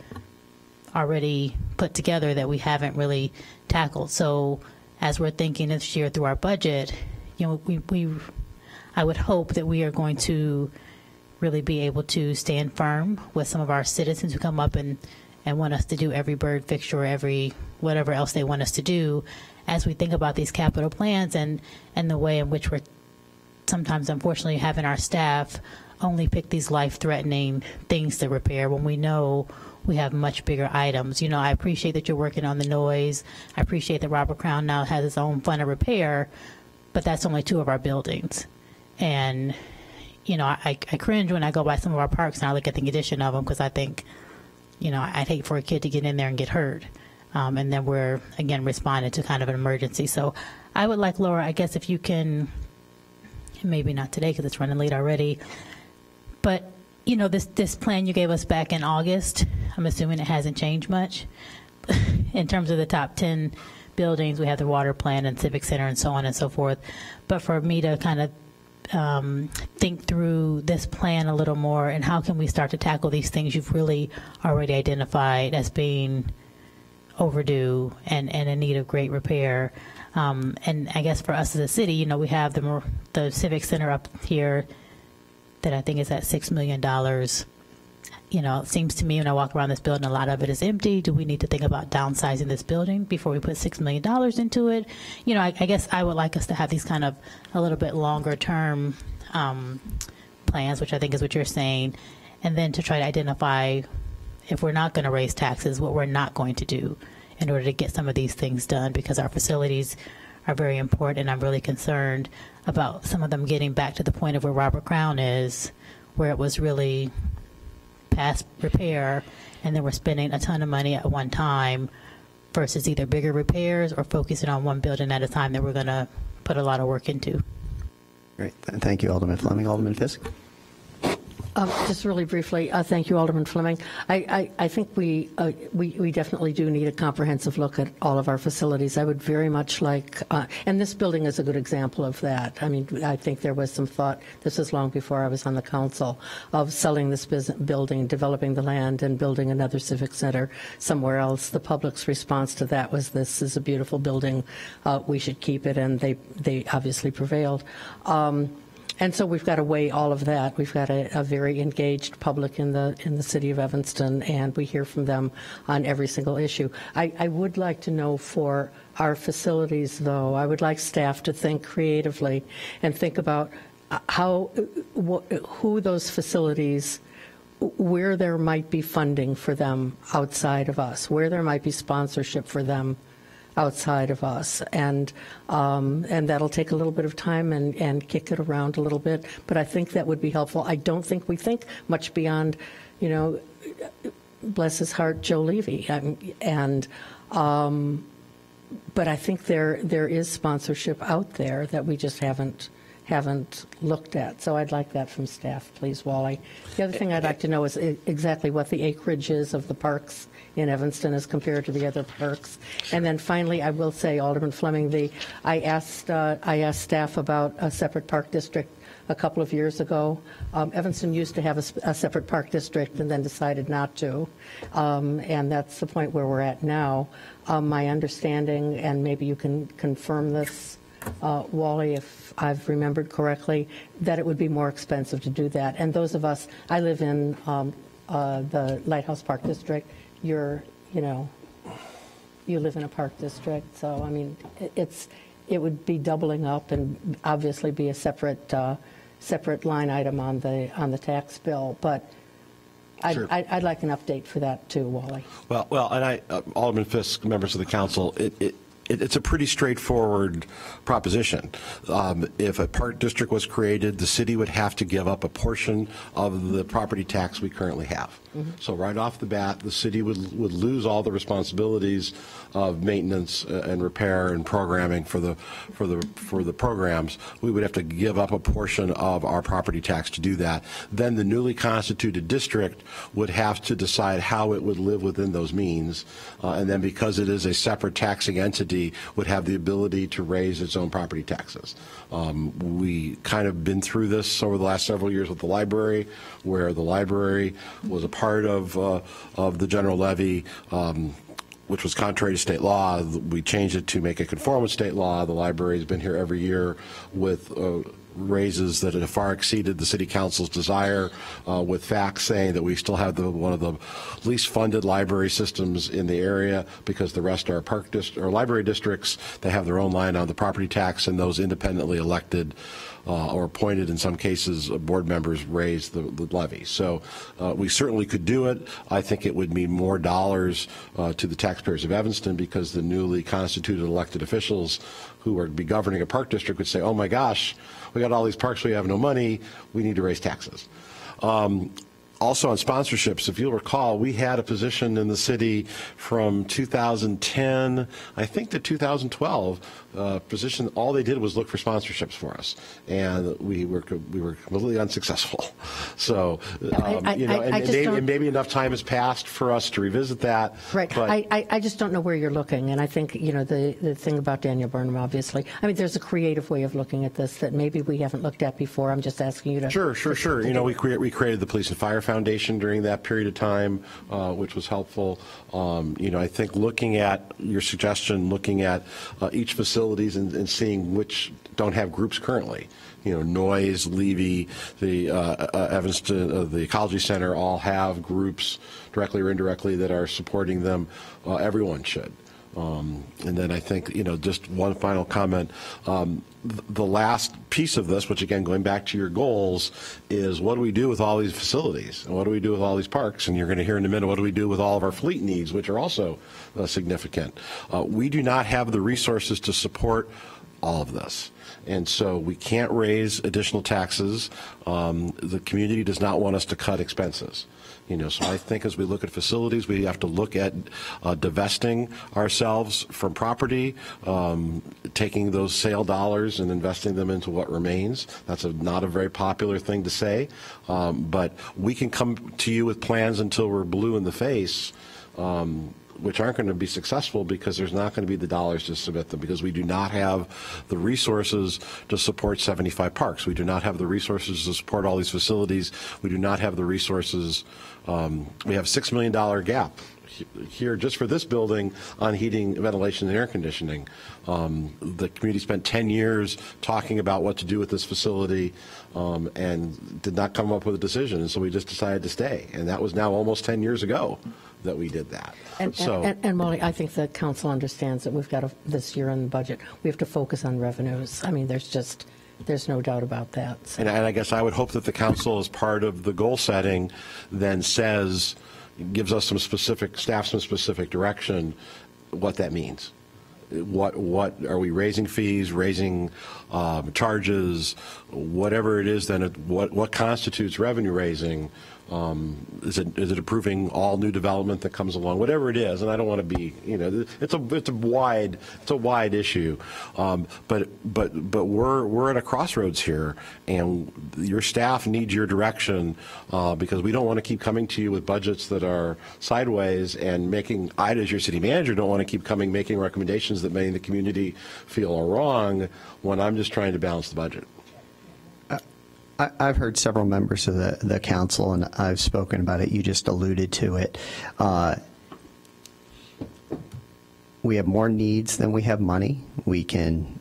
already put together that we haven't really tackled. So as we're thinking this year through our budget, I would hope that we are going to really be able to stand firm with some of our citizens who come up and want us to do every bird fixture or every whatever else they want us to do as we think about these capital plans and the way in which we're sometimes, unfortunately, having our staff only pick these life-threatening things to repair when we know we have much bigger items. I appreciate that you're working on the noise. I appreciate that Robert Crown now has its own fund of repair, but that's only 2 of our buildings. And, I cringe when I go by some of our parks and I look at the condition of them because I think, I'd hate for a kid to get in there and get hurt. And then we're, again, responding to kind of an emergency. So I would like, Laura, I guess if you can, maybe not today because it's running late already, but this plan you gave us back in August, I'm assuming it hasn't changed much. In terms of the top 10 buildings, we have the water plant and civic center and so on and so forth. But for me to kind of think through this plan a little more and how can we start to tackle these things you've really already identified as being overdue and in need of great repair. And I guess for us as a city, we have the civic center up here that I think is at $6 million. It seems to me when I walk around this building, a lot of it is empty. Do we need to think about downsizing this building before we put $6 million into it? I guess I would like us to have these kind of a little bit longer term plans, which I think is what you're saying, and then to try to identify if we're not going to raise taxes, what we're not going to do in order to get some of these things done, because our facilities are very important, and I'm really concerned about some of them getting back to the point of where Robert Crown is, where it was really past repair, and then we're spending a ton of money at one time versus either bigger repairs or focusing on one building at a time that we're going to put a lot of work into. Great. Thank you, Alderman Fleming. Alderman Fisk? Just really briefly, thank you, Alderman Fleming. I think we definitely do need a comprehensive look at all of our facilities. I would very much like, and this building is a good example of that. I mean, I think there was some thought, this was long before I was on the council, of selling this building, developing the land, and building another civic center somewhere else. The public's response to that was, this is a beautiful building, we should keep it, and they obviously prevailed. And so we've got to weigh all of that. We've got a very engaged public in the city of Evanston, and we hear from them on every single issue. I would like to know for our facilities, though, I would like staff to think creatively and think about who those facilities, where there might be funding for them outside of us, where there might be sponsorship for them outside of us, and that'll take a little bit of time and kick it around a little bit, but I think that would be helpful. I don't think we think much beyond, bless his heart, Joe Levy, and But I think there is sponsorship out there that we just haven't looked at. So I'd like that from staff, please, Wally. The other thing I'd like to know is exactly what the acreage is of the parks in Evanston as compared to the other parks. And then finally, I will say, Alderman Fleming, I asked staff about a separate park district a couple of years ago. Evanston used to have a separate park district and then decided not to. And that's the point where we're at now. My understanding, and maybe you can confirm this, Wally, if I've remembered correctly, that it would be more expensive to do that. And those of us, I live in the Lighthouse Park District. You live in a park district, so I mean, it would be doubling up and obviously be a separate line item on the tax bill. But I'd like an update for that too, Wally. Well, and Alderman Fisk, members of the council, it's a pretty straightforward proposition. If a park district was created, the city would have to give up a portion of the property tax we currently have. Mm-hmm. So right off the bat, the city would lose all the responsibilities of maintenance and repair and programming for the programs. We would have to give up a portion of our property tax to do that. Then the newly constituted district would have to decide how it would live within those means, and then because it is a separate taxing entity, would have the ability to raise its own property taxes. We kind of been through this over the last several years with the library, where the library was a part of the general levy, which was contrary to state law. We changed it to make it conform with state law. The library has been here every year with raises that have far exceeded the city council's desire, with facts saying that we still have one of the least funded library systems in the area, because the rest are library districts. They have their own line on the property tax, and those independently elected or appointed, in some cases, board members raise the levy. So we certainly could do it. I think it would mean more dollars to the taxpayers of Evanston, because the newly constituted elected officials who are be governing a park district would say, oh my gosh, we got all these parks, we have no money, we need to raise taxes. Also on sponsorships, if you'll recall, we had a position in the city from 2010, I think, to 2012, position. All they did was look for sponsorships for us, and we were completely unsuccessful. So, maybe enough time has passed for us to revisit that. Right. But I just don't know where you're looking, and I think the thing about Daniel Burnham, obviously, I mean, there's a creative way of looking at this that maybe we haven't looked at before. I'm just asking you to. Sure. We created the Police and Fire Foundation during that period of time, which was helpful. I think looking at your suggestion, looking at each facilities and seeing which don't have groups currently. Noyes, Levy, the Evanston, the Ecology Center all have groups directly or indirectly that are supporting them. Everyone should. And then I think, just one final comment. The last piece of this, which again, going back to your goals, is what do we do with all these facilities? And what do we do with all these parks? And you're going to hear in a minute, what do we do with all of our fleet needs, which are also significant. We do not have the resources to support all of this. And so we can't raise additional taxes. The community does not want us to cut expenses. So I think as we look at facilities, we have to look at divesting ourselves from property, taking those sale dollars and investing them into what remains. That's not a very popular thing to say, but we can come to you with plans until we're blue in the face, which aren't going to be successful because there's not going to be the dollars to submit them, because we do not have the resources to support 75 parks. We do not have the resources to support all these facilities. We do not have the resources. We have $6 million gap here just for this building on heating, ventilation, and air conditioning. The community spent 10 years talking about what to do with this facility and did not come up with a decision, and so we just decided to stay. And that was now almost 10 years ago that we did that. And Molly, I think the council understands that we've got this year in the budget, we have to focus on revenues. I mean, there's no doubt about that. So. And I guess I would hope that the council, as part of the goal setting, then gives us some specific direction what that means. What are we raising fees, raising charges, whatever it is, then what constitutes revenue raising, Is it approving all new development that comes along? Whatever it is, and I don't want to be, it's a wide issue, but we're at a crossroads here, and your staff needs your direction because we don't want to keep coming to you with budgets that are sideways and I, as your city manager, don't want to keep making recommendations that many in the community feel are wrong when I'm just trying to balance the budget. I've heard several members of the council, and I've spoken about it. You just alluded to it. We have more needs than we have money. We can,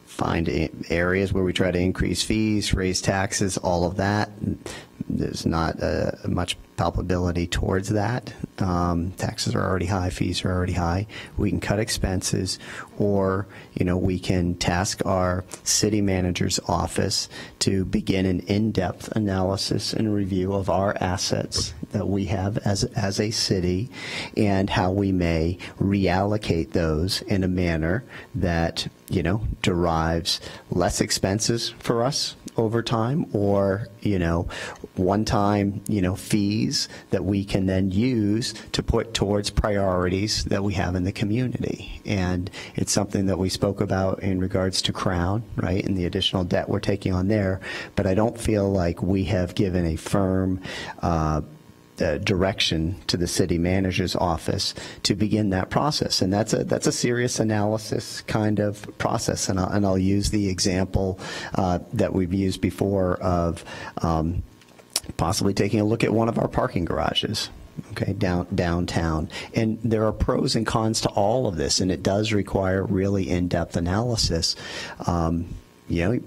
find areas where we try to increase fees, raise taxes, all of that. There's not much palpability towards that. Taxes are already high, fees are already high. We can cut expenses, or we can task our city manager's office to begin an in-depth analysis and review of our assets that we have as a city, and how we may reallocate those in a manner that derives less expenses for us over time, or one-time fees that we can then use to put towards priorities that we have in the community. And it's something that we spoke about in regards to Crown, right, and the additional debt we're taking on there. But I don't feel like we have given a firm direction to the city manager's office to begin that process, and that's a serious analysis kind of process. And I'll use the example that we've used before of possibly taking a look at one of our parking garages. Okay, downtown. And there are pros and cons to all of this, and it does require really in-depth analysis.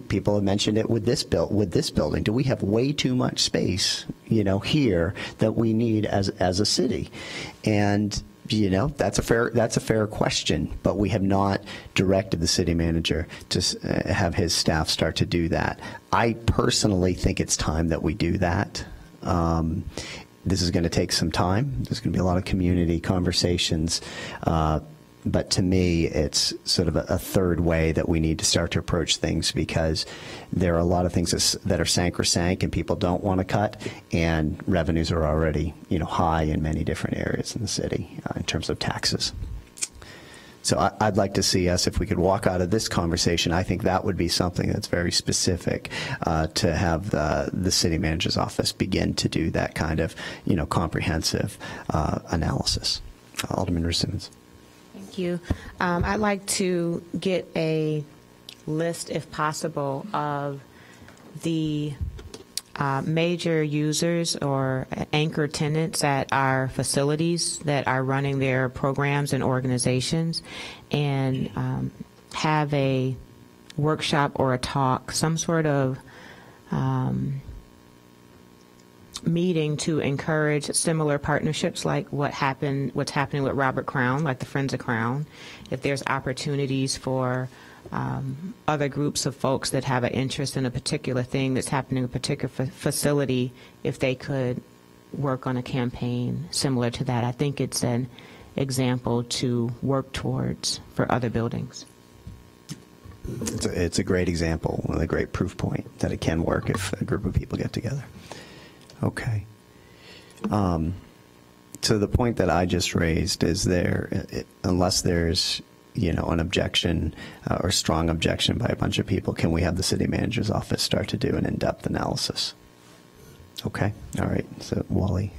People have mentioned it with this building. Do we have way too much space, here that we need as a city? And that's a fair question, but we have not directed the city manager to have his staff start to do that. I personally think it's time that we do that. This is going to take some time. There's going to be a lot of community conversations. But to me, it's sort of a third way that we need to start to approach things, because there are a lot of things that are sacrosanct and people don't want to cut, and revenues are already high in many different areas in the city in terms of taxes. So I'd like to see us, if we could walk out of this conversation, I think that would be something that's very specific to have the city manager's office begin to do that kind of comprehensive analysis. Alderman Simmons. Thank you. I'd like to get a list, if possible, of the major users or anchor tenants at our facilities that are running their programs and organizations, and have a workshop or a talk, some sort of meeting to encourage similar partnerships like what's happening with Robert Crown, like the Friends of Crown. If there's opportunities for other groups of folks that have an interest in a particular thing that's happening in a particular facility, if they could work on a campaign similar to that. I think it's an example to work towards for other buildings. It's a great example, a great proof point that it can work if a group of people get together. Okay. So the point that I just raised is unless there's an objection or strong objection by a bunch of people, can we have the city manager's office start to do an in-depth analysis? Okay. All right. So Wally,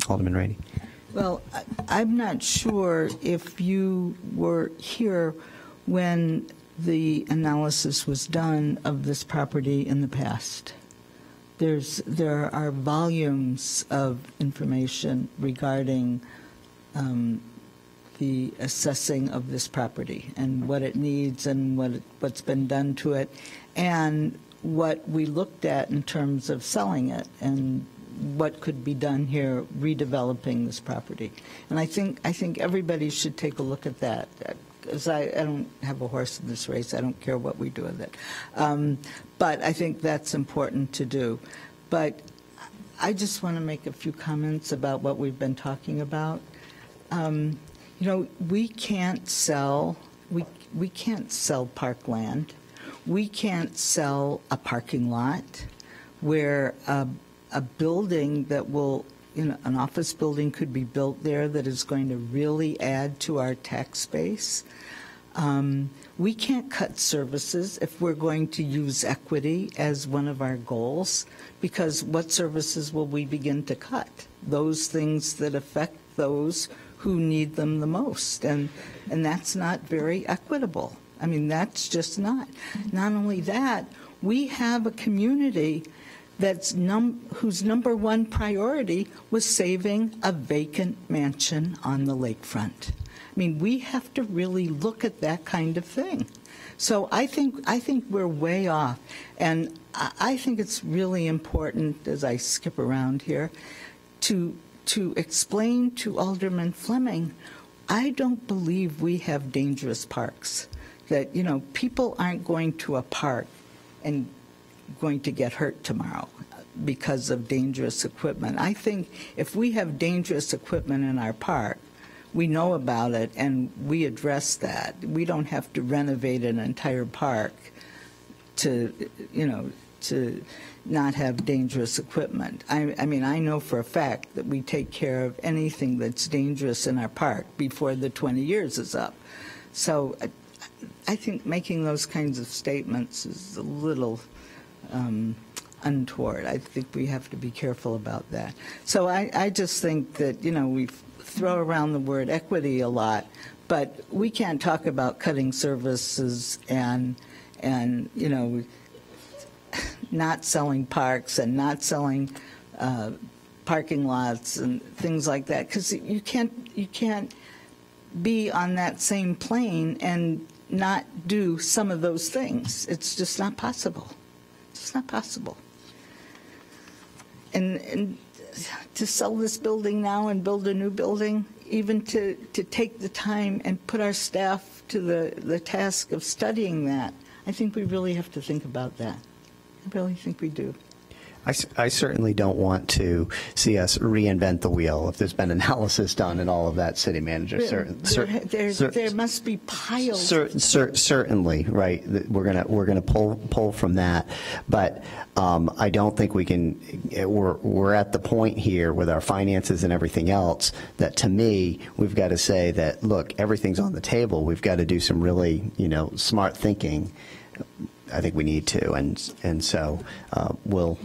Alderman Rainey. Well, I'm not sure if you were here when the analysis was done of this property in the past. There are volumes of information regarding the assessing of this property and what it needs and what's been done to it, and what we looked at in terms of selling it and what could be done here redeveloping this property. And I think everybody should take a look at that. Because I don't have a horse in this race. I don't care what we do with it. But I think that's important to do. But I just want to make a few comments about what we've been talking about. We can't sell parkland. We can't sell a parking lot where a building that will, an office building could be built there that is going to really add to our tax base. We can't cut services if we're going to use equity as one of our goals, because what services will we begin to cut? Those things that affect those who need them the most, and that's not very equitable. I mean, that's just not. Not only that, we have a community that's whose number one priority was saving a vacant mansion on the lakefront. I mean, we have to really look at that kind of thing. So I think we're way off, and I think it's really important, as I skip around here, to explain to Alderman Fleming, I don't believe we have dangerous parks. That, people aren't going to a park and going to get hurt tomorrow because of dangerous equipment. I think if we have dangerous equipment in our park, we know about it and we address that. We don't have to renovate an entire park to not have dangerous equipment. I mean, I know for a fact that we take care of anything that's dangerous in our park before the 20 years is up. So I think making those kinds of statements is a little untoward. I think we have to be careful about that. So I just think that, we throw around the word equity a lot, but we can't talk about cutting services and not selling parks and not selling parking lots and things like that, because you can't be on that same plane and not do some of those things. It's just not possible. It's not possible. And to sell this building now and build a new building, even to take the time and put our staff to the task of studying that, I think we really have to think about that. I really think we do. I certainly don't want to see us reinvent the wheel. If there's been analysis done and all of that, City Manager, there must be piles. Certainly, right. We're gonna pull from that, but I don't think we can. We're at the point here with our finances and everything else that, to me, we've got to say that, look, everything's on the table. We've got to do some really smart thinking. I think we need to, and so we'll.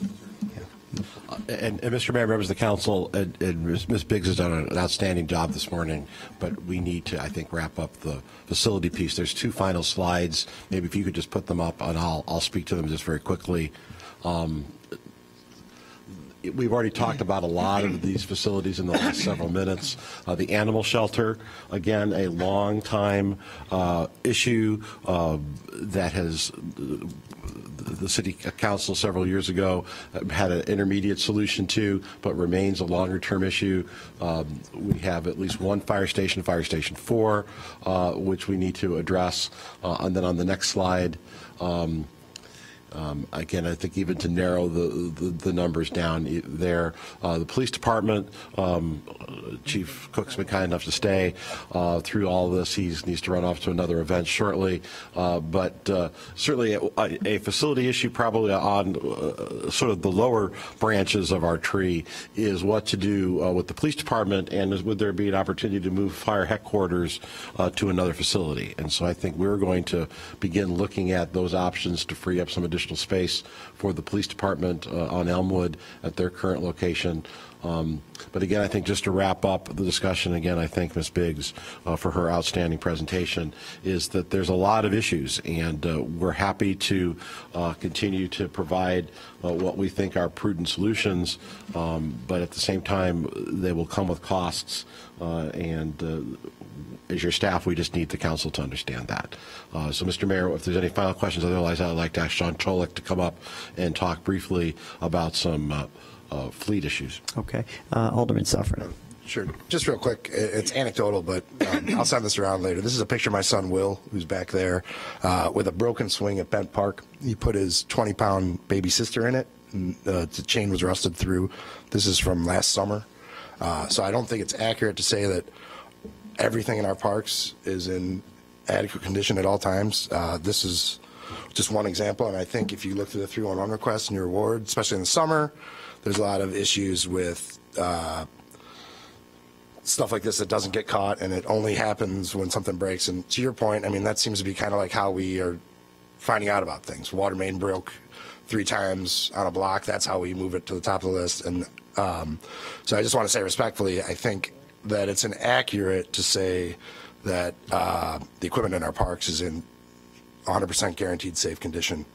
And Mr. Mayor, members of the council, and Ms. Biggs has done an outstanding job this morning, but we need to, I think, wrap up the facility piece. There's two final slides. Maybe if you could just put them up, and I'll speak to them just very quickly. We've already talked about a lot of these facilities in the last several minutes. The animal shelter, again, a long time issue that has the City Council several years ago had an intermediate solution to, but remains a longer-term issue. We have at least one fire station 4, which we need to address. And then on the next slide, again, I think even to narrow the numbers down there, the police department, Chief Cook's been kind enough to stay through all of this. He needs to run off to another event shortly, but certainly a facility issue probably on sort of the lower branches of our tree is what to do with the police department, and would there be an opportunity to move fire headquarters to another facility. And so I think we're going to begin looking at those options to free up some additional space for the police department on Elmwood at their current location. But again, I think just to wrap up the discussion, again, I thank Ms. Biggs for her outstanding presentation, is that there's a lot of issues, and we're happy to continue to provide what we think are prudent solutions, but at the same time, they will come with costs, and as your staff, we just need the council to understand that. So, Mr. Mayor, if there's any final questions, otherwise I'd like to ask Sean Cholick to come up and talk briefly about some fleet issues. Okay. Alderman Suffren. Sure. Just real quick, it's anecdotal, but I'll send this around later. This is a picture of my son, Will, who's back there with a broken swing at Bent Park. He put his 20-pound baby sister in it, and the chain was rusted through. This is from last summer. So I don't think it's accurate to say that everything in our parks is in adequate condition at all times. This is just one example. And I think if you look through the 311 requests in your ward, especially in the summer, there's a lot of issues with stuff like this that doesn't get caught, and it only happens when something breaks. And to your point, I mean, that seems to be kind of like how we are finding out about things. Water main broke 3 times on a block. That's how we move it to the top of the list. And so I just want to say respectfully, I think that it's inaccurate to say that the equipment in our parks is in 100% guaranteed safe condition.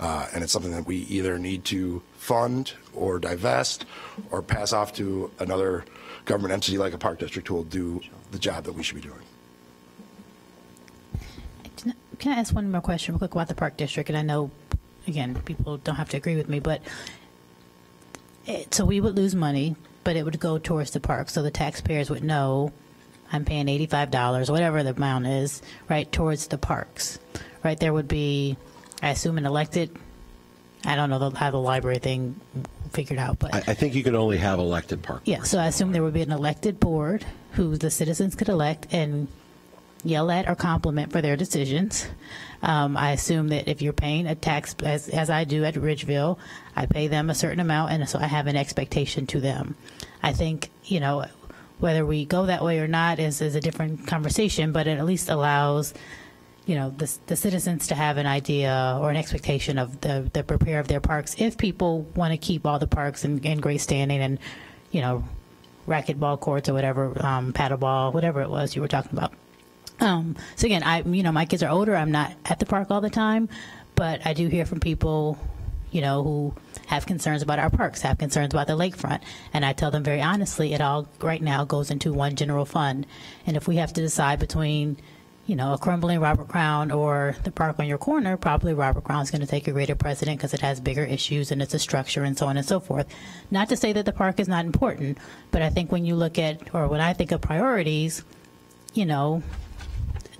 And it's something that we either need to fund or divest or pass off to another government entity like a park district who will do the job that we should be doing. Can I ask one more question real quick about the park district? And I know, again, people don't have to agree with me, but so we would lose money, but it would go towards the park. So the taxpayers would know I'm paying $85, whatever the amount is, right, towards the parks. Right, there would be, I assume, an elected, I don't know how the library thing figured out, but I think you can only have elected park boards. Yeah, so I assume there would be an elected board who the citizens could elect and yell at or compliment for their decisions. I assume that if you're paying a tax, as I do at Ridgeville, I pay them a certain amount, and so I have an expectation to them. I think, you know, whether we go that way or not is a different conversation, but it at least allows, you know, the citizens to have an idea or an expectation of the repair of their parks. If people want to keep all the parks in great standing and, you know, racquetball courts or whatever, paddleball, whatever it was you were talking about. So again, my kids are older. I'm not at the park all the time, but I do hear from people, you know, who have concerns about our parks, have concerns about the lakefront. And I tell them very honestly, it all right now goes into one general fund. And if we have to decide between, you know, a crumbling Robert Crown or the park on your corner, probably Robert Crown is going to take a greater precedent because it has bigger issues and it's a structure and so on and so forth. Not to say that the park is not important, but I think when you look at, or when I think of priorities, you know,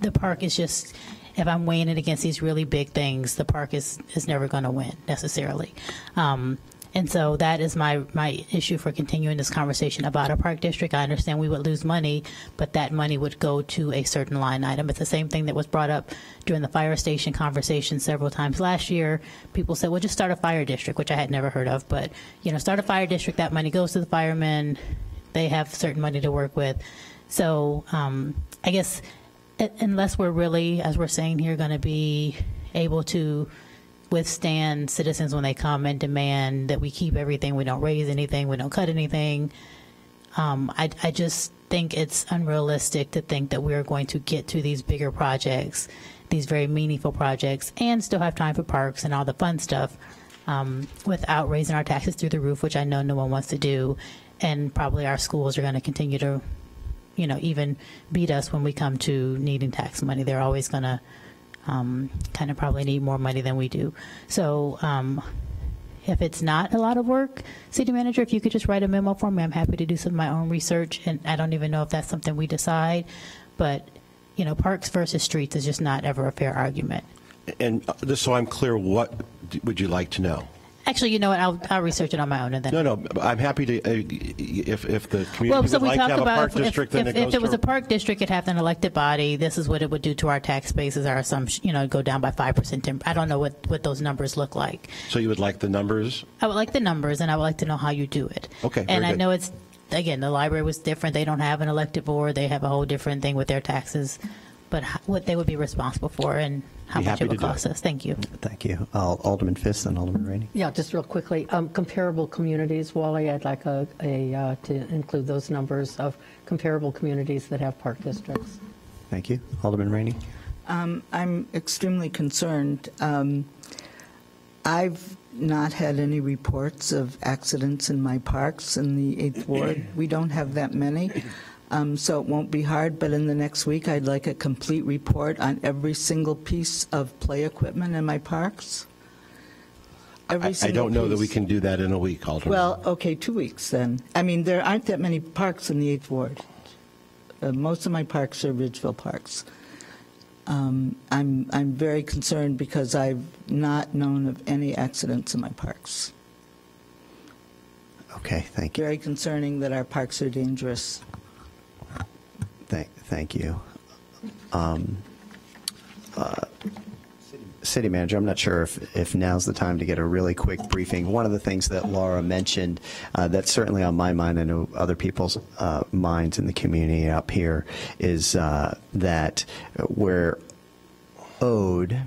the park is just, if I'm weighing it against these really big things, the park is never going to win necessarily. And so that is my issue for continuing this conversation about a park district. I understand we would lose money, but that money would go to a certain line item. It's the same thing that was brought up during the fire station conversation several times last year. People said, well, just start a fire district, which I had never heard of. But, you know, start a fire district, that money goes to the firemen. They have certain money to work with. So I guess unless we're really, as we're saying here, going to be able to withstand citizens when they come and demand that we keep everything, we don't raise anything, we don't cut anything. I just think it's unrealistic to think that we're going to get to these bigger projects, these very meaningful projects, and still have time for parks and all the fun stuff without raising our taxes through the roof, which I know no one wants to do. And probably our schools are going to continue to, you know, even beat us when we come to needing tax money. They're always going to kind of probably need more money than we do. So if it's not a lot of work, City Manager, if you could just write a memo for me, I'm happy to do some of my own research. And I don't even know if that's something we decide. But, you know, parks versus streets is just not ever a fair argument. And just so I'm clear, what would you like to know? Actually, you know what? I'll research it on my own, and then. No. I'm happy to. If the community would like to have a park district, then it goes. If it was a park district, it'd have an elected body. This is what it would do to our tax base. Is our assumption? You know, go down by 5%. I don't know what those numbers look like. So you would like the numbers? I would like the numbers, and I would like to know how you do it. Okay. And I know it's, again, the library was different. They don't have an elected board. They have a whole different thing with their taxes, but what they would be responsible for and how much it would cost us. Thank you. Thank you. Alderman Fisk and Alderman Rainey. Yeah, just real quickly, comparable communities, Wally, I'd like to include those numbers of comparable communities that have park districts. Thank you. Alderman Rainey. I'm extremely concerned. I've not had any reports of accidents in my parks in the 8th Ward. We don't have that many. So it won't be hard, but in the next week, I'd like a complete report on every single piece of play equipment in my parks. I don't know that we can do that in a week, Alderman. Well, okay, 2 weeks then. I mean, there aren't that many parks in the 8th Ward. Most of my parks are Ridgeville parks. I'm very concerned because I've not known of any accidents in my parks. Okay, thank you. Very concerning that our parks are dangerous. Thank you. City Manager, I'm not sure if now's the time to get a really quick briefing. One of the things that Laura mentioned that's certainly on my mind, I know other people's minds in the community up here, is that we're owed,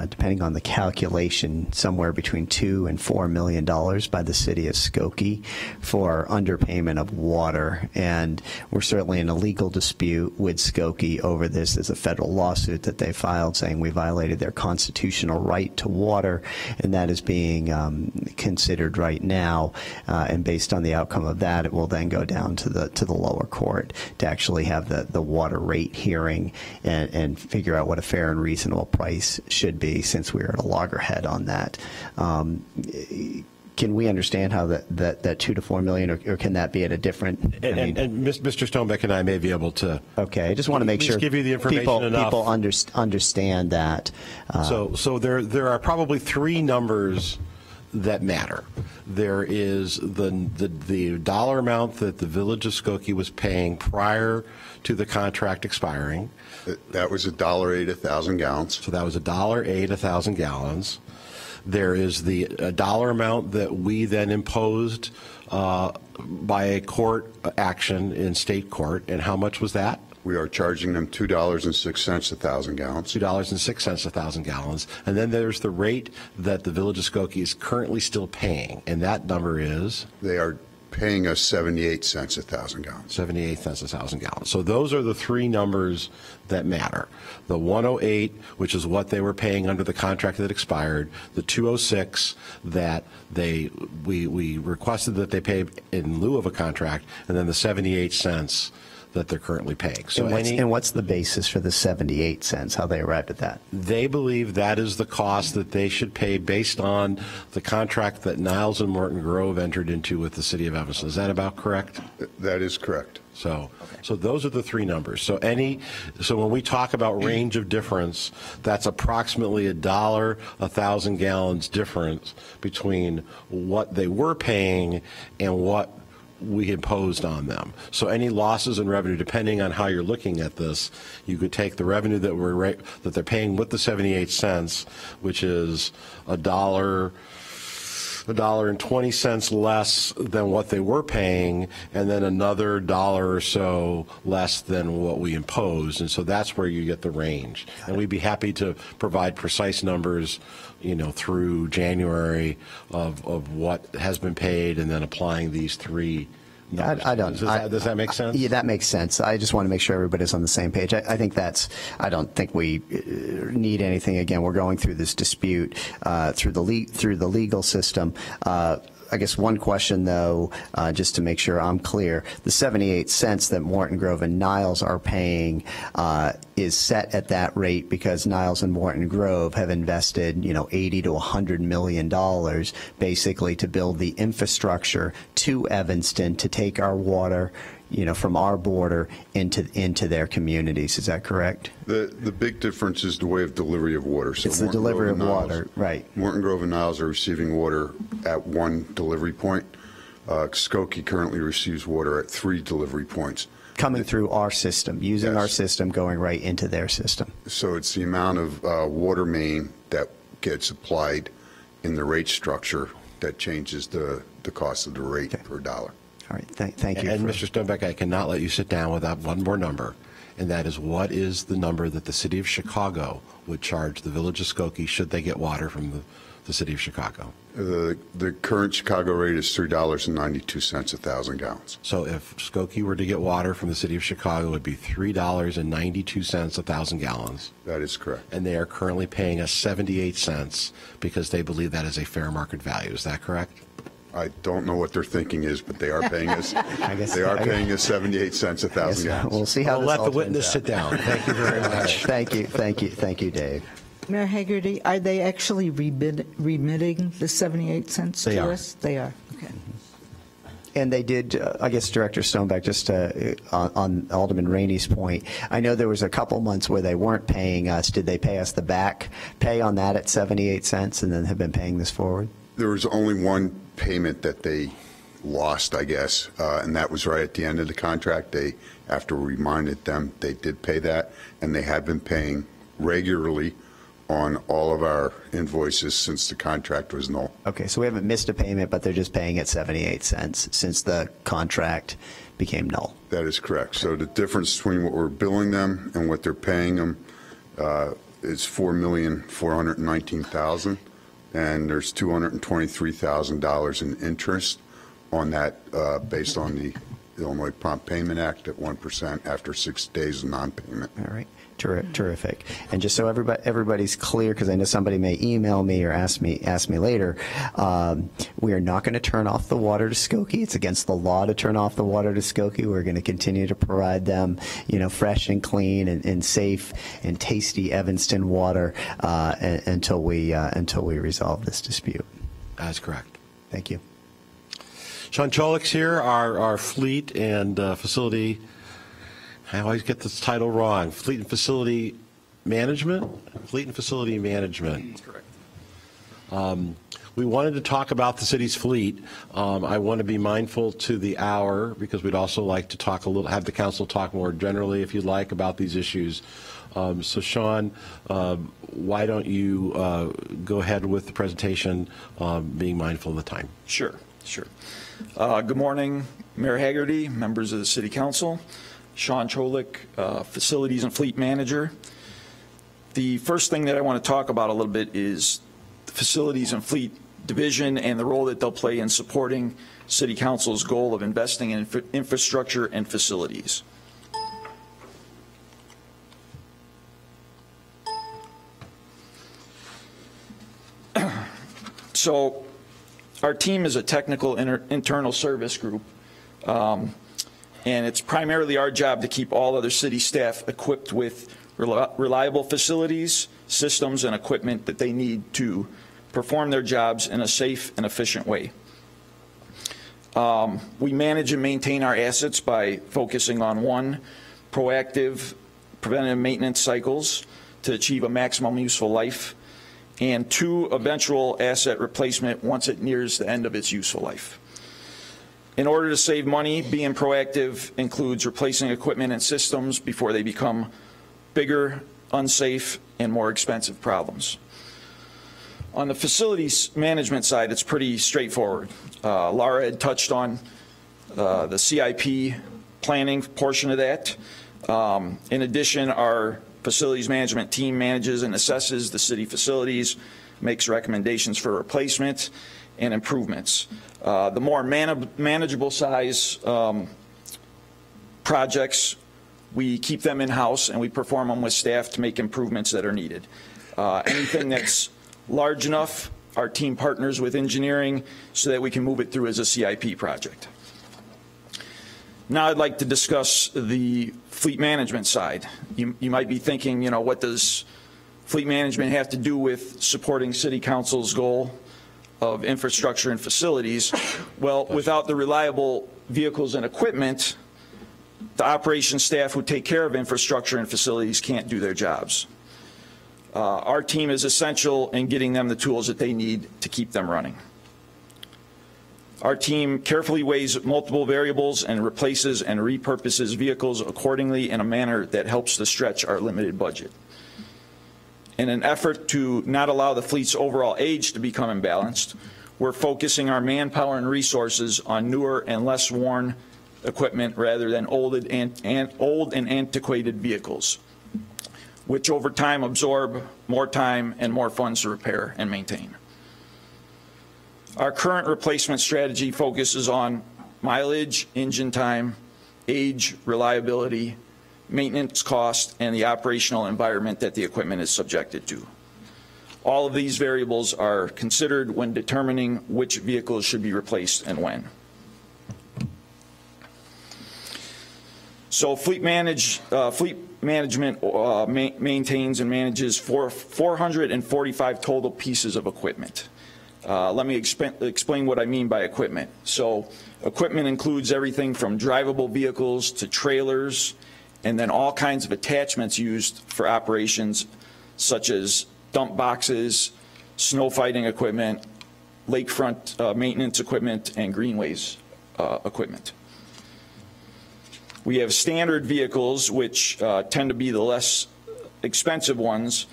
depending on the calculation, somewhere between $2 and $4 million by the city of Skokie for underpayment of water. And we're certainly in a legal dispute with Skokie over this. There's a federal lawsuit that they filed saying we violated their constitutional right to water, and that is being considered right now. And based on the outcome of that, it will then go down to the lower court to actually have the water rate hearing and figure out what a fair and reasonable price should be, since we're at a loggerhead on that. Can we understand how that $2 to $4 million, or can that be at a different? And Mr. Stonebeck and I may be able to. Okay, I just want to make sure give you the information people understand that. So there are probably three numbers that matter. There is the dollar amount that the Village of Skokie was paying prior to the contract expiring. That was $1.08 a thousand gallons. So that was $1.08 a thousand gallons. There is the dollar amount that we then imposed by a court action in state court, and how much was that? We are charging them $2.06 a thousand gallons. $2.06 a thousand gallons. And then there's the rate that the Village of Skokie is currently still paying, and that number is? They are paying us 78 cents a thousand gallons. 78 cents a thousand gallons. So those are the three numbers that matter. The 108, which is what they were paying under the contract that expired, the 206 that we requested that they pay in lieu of a contract, and then the 78 cents that they're currently paying. So and what's the basis for the 78 cents, how they arrived at that? They believe that is the cost that they should pay based on the contract that Niles and Morton Grove entered into with the city of Evanston. Is that about correct? That is correct. So those are the three numbers. So when we talk about range of difference, that's approximately $1 a thousand gallons difference between what they were paying and what we imposed on them. So any losses in revenue, depending on how you're looking at this, you could take the revenue that they're paying with the 78 cents, which is $1.20 less than what they were paying, and then another $1 or so less than what we imposed. And so that's where you get the range. And we'd be happy to provide precise numbers, through January of what has been paid, and then applying these three numbers. Does that make sense? Yeah, that makes sense. I just want to make sure everybody's on the same page. I think I don't think we need anything. Again, we're going through this dispute through the legal system. I guess one question, though, just to make sure I'm clear, the 78 cents that Morton Grove and Niles are paying is set at that rate because Niles and Morton Grove have invested, $80 to $100 million basically to build the infrastructure to Evanston to take our water, from our border into their communities. Is that correct? The big difference is the way of delivery of water. So it's the delivery of water, right. Morton Grove and Niles are receiving water at one delivery point. Skokie currently receives water at 3 delivery points. Coming through our system, using our system, going right into their system. So it's the amount of water main that gets applied in the rate structure that changes the cost of the rate per dollar. All right, thank you. And Mr. Stonebeck, I cannot let you sit down without one more number, and that is, what is the number that the city of Chicago would charge the Village of Skokie should they get water from the city of Chicago? The current Chicago rate is $3.92 a thousand gallons. So if Skokie were to get water from the city of Chicago, it would be $3.92 a thousand gallons. That is correct. And they are currently paying us 78 cents because they believe that is a fair market value. Is that correct? I don't know what their thinking is, but they are paying us. They are paying us 78 cents a thousand gallons. We'll see how. I'll let the witness sit down. Thank you very much. Thank you, Dave. Mayor Hagerty, are they actually remitting the 78 cents to us? They are. Okay. And they did, I guess, Director Stonebeck, just on Alderman Rainey's point, I know there was a couple months where they weren't paying us. Did they pay us the back pay on that at 78 cents and then have been paying this forward? There was only one payment that they lost, I guess, and that was right at the end of the contract. After we reminded them, they did pay that, and they had been paying regularly on all of our invoices since the contract was null. Okay, so we haven't missed a payment, but they're just paying at 78 cents since the contract became null. That is correct. So the difference between what we're billing them and what they're paying them is $4,419,000, and there's $223,000 in interest on that based on the Illinois Prompt Payment Act at 1% after 6 days of non-payment. All right. Terrific. And just so everybody's clear, because I know somebody may email me or ask me later, we are not going to turn off the water to Skokie. It's against the law to turn off the water to Skokie. We're going to continue to provide them, fresh and clean and safe and tasty Evanston water until we resolve this dispute. That's correct. Thank you. Sean Cholik's here, our fleet and facility. I always get this title wrong. Fleet and Facility Management? Fleet and Facility Management. That's correct. We wanted to talk about the city's fleet. I want to be mindful to the hour because we'd also like to talk have the council talk more generally, if you'd like, about these issues. So Sean, why don't you go ahead with the presentation, being mindful of the time? Sure. Good morning, Mayor Haggerty, members of the City Council. Sean Cholik, Facilities and Fleet Manager. The first thing that I want to talk about a little bit is the Facilities and Fleet Division and the role that they'll play in supporting City Council's goal of investing in infrastructure and facilities. So our team is a technical internal service group. And it's primarily our job to keep all other city staff equipped with reliable facilities, systems, and equipment that they need to perform their jobs in a safe and efficient way. We manage and maintain our assets by focusing on 1, proactive preventative maintenance cycles to achieve a maximum useful life, and 2, eventual asset replacement once it nears the end of its useful life. In order to save money, being proactive includes replacing equipment and systems before they become bigger, unsafe, and more expensive problems. On the facilities management side, it's pretty straightforward. Laura had touched on the CIP planning portion of that. In addition, our facilities management team manages and assesses the city facilities, makes recommendations for replacement and improvements. The more manageable size projects, we keep them in-house and we perform them with staff to make improvements that are needed. Anything that's large enough, our team partners with engineering so that we can move it through as a CIP project. Now I'd like to discuss the fleet management side. You might be thinking, what does fleet management have to do with supporting City Council's goal of infrastructure and facilities? Well, without the reliable vehicles and equipment, the operations staff who take care of infrastructure and facilities can't do their jobs. Our team is essential in getting them the tools that they need to keep them running. Our team carefully weighs multiple variables and replaces and repurposes vehicles accordingly in a manner that helps to stretch our limited budget. In an effort to not allow the fleet's overall age to become imbalanced, we're focusing our manpower and resources on newer and less worn equipment rather than old and antiquated vehicles, which over time absorb more time and more funds to repair and maintain. Our current replacement strategy focuses on mileage, engine time, age, reliability, maintenance cost, and the operational environment that the equipment is subjected to. All of these variables are considered when determining which vehicles should be replaced and when. So fleet management maintains and manages 445 total pieces of equipment. Let me explain what I mean by equipment. So equipment includes everything from drivable vehicles to trailers, and then all kinds of attachments used for operations such as dump boxes, snow fighting equipment, lakefront maintenance equipment, and greenways equipment. We have standard vehicles, which tend to be the less expensive ones,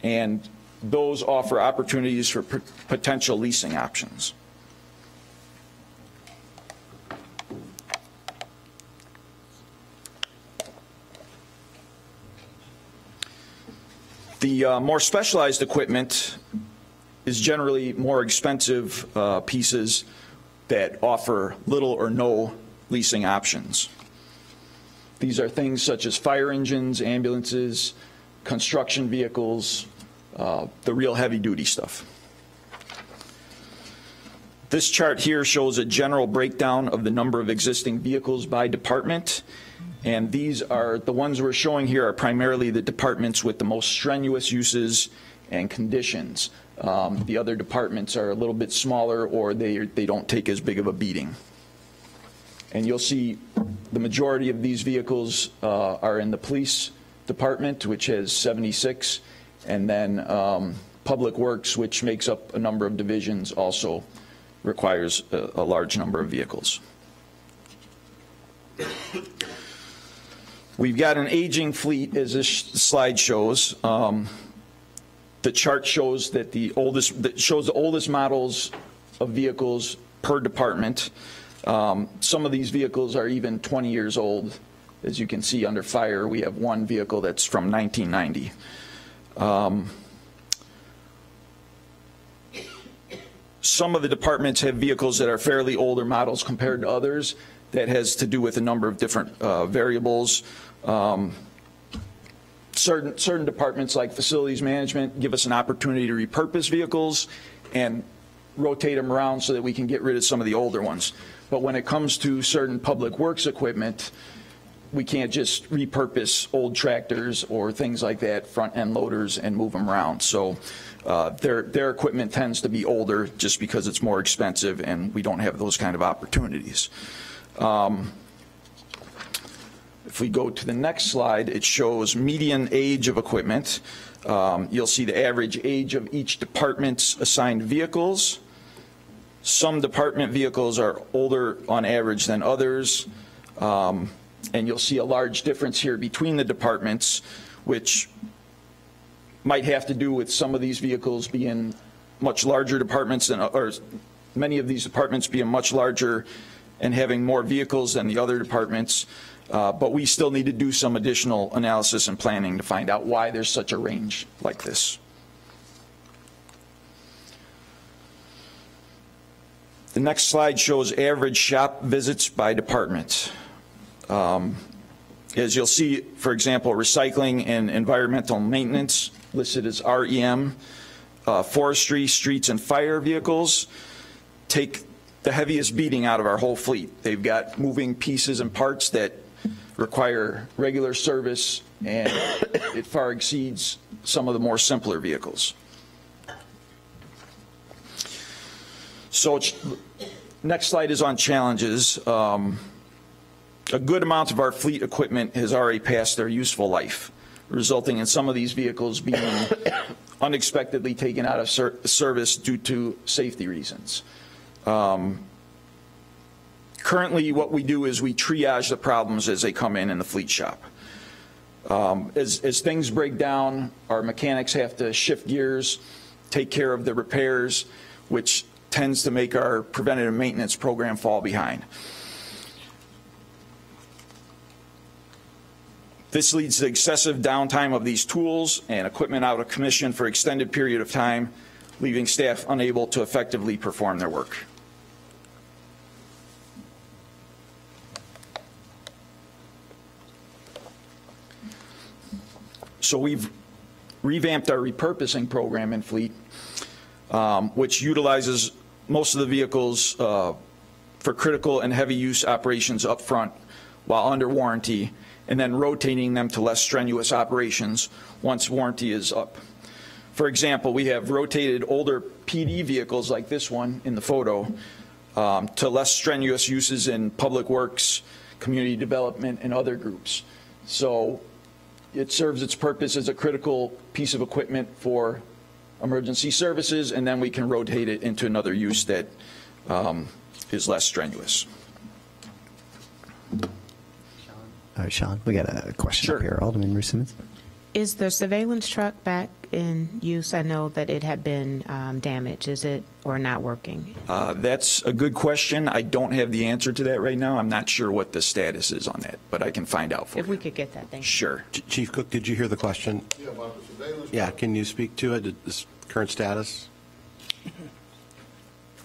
and those offer opportunities for potential leasing options. The more specialized equipment is generally more expensive pieces that offer little or no leasing options. These are things such as fire engines, ambulances, construction vehicles, the real heavy-duty stuff. This chart here shows a general breakdown of the number of existing vehicles by department. And these are, the ones we're showing here are primarily the departments with the most strenuous uses and conditions. The other departments are a little bit smaller, or they don't take as big of a beating. And you'll see the majority of these vehicles are in the police department, which has 76, and then Public Works, which makes up a number of divisions, also requires a large number of vehicles. We've got an aging fleet, as this slide shows. The chart shows that the oldest models of vehicles per department. Some of these vehicles are even 20 years old. As you can see under fire, we have one vehicle that's from 1990. Some of the departments have vehicles that are fairly older models compared to others. That has to do with a number of different variables. Certain departments like facilities management give us an opportunity to repurpose vehicles and rotate them around so that we can get rid of some of the older ones. But when it comes to certain public works equipment, we can't just repurpose old tractors or things like that, front end loaders, and move them around. So their equipment tends to be older just because it's more expensive, and we don't have those kind of opportunities. If we go to the next slide, it shows median age of equipment. You'll see the average age of each department's assigned vehicles. Some department vehicles are older on average than others. And you'll see a large difference here between the departments, which might have to do with some of these vehicles being much larger departments than, or many of these departments being much larger and having more vehicles than the other departments. But we still need to do some additional analysis and planning to find out why there's such a range like this. The next slide shows average shop visits by department. As you'll see, for example, recycling and environmental maintenance listed as REM, forestry, streets, and fire vehicles take the heaviest beating out of our whole fleet. They've got moving pieces and parts that require regular service, and it far exceeds some of the more simpler vehicles. So next slide is on challenges. A good amount of our fleet equipment has already passed their useful life, resulting in some of these vehicles being unexpectedly taken out of service due to safety reasons. Currently, what we do is we triage the problems as they come in the fleet shop. As things break down, our mechanics have to shift gears, take care of the repairs, which tends to make our preventative maintenance program fall behind. This leads to excessive downtime of these tools and equipment out of commission for extended period of time, leaving staff unable to effectively perform their work. So we've revamped our repurposing program in fleet, which utilizes most of the vehicles for critical and heavy use operations up front while under warranty, and then rotating them to less strenuous operations once warranty is up. For example, we have rotated older PD vehicles like this one in the photo to less strenuous uses in public works, community development, and other groups. So it serves its purpose as a critical piece of equipment for emergency services, and then we can rotate it into another use that is less strenuous. All right, Sean, we got a question up here. Alderman Ruth Simmons. Is the surveillance truck back in use? I know that it had been damaged. Is it or not working? That's a good question. I don't have the answer to that right now. I'm not sure what the status is on that, but I can find out for you. If we could get that, thank you. Sure. Chief Cook, did you hear the question? Yeah, about the surveillance. Yeah, can you speak to it, this current status?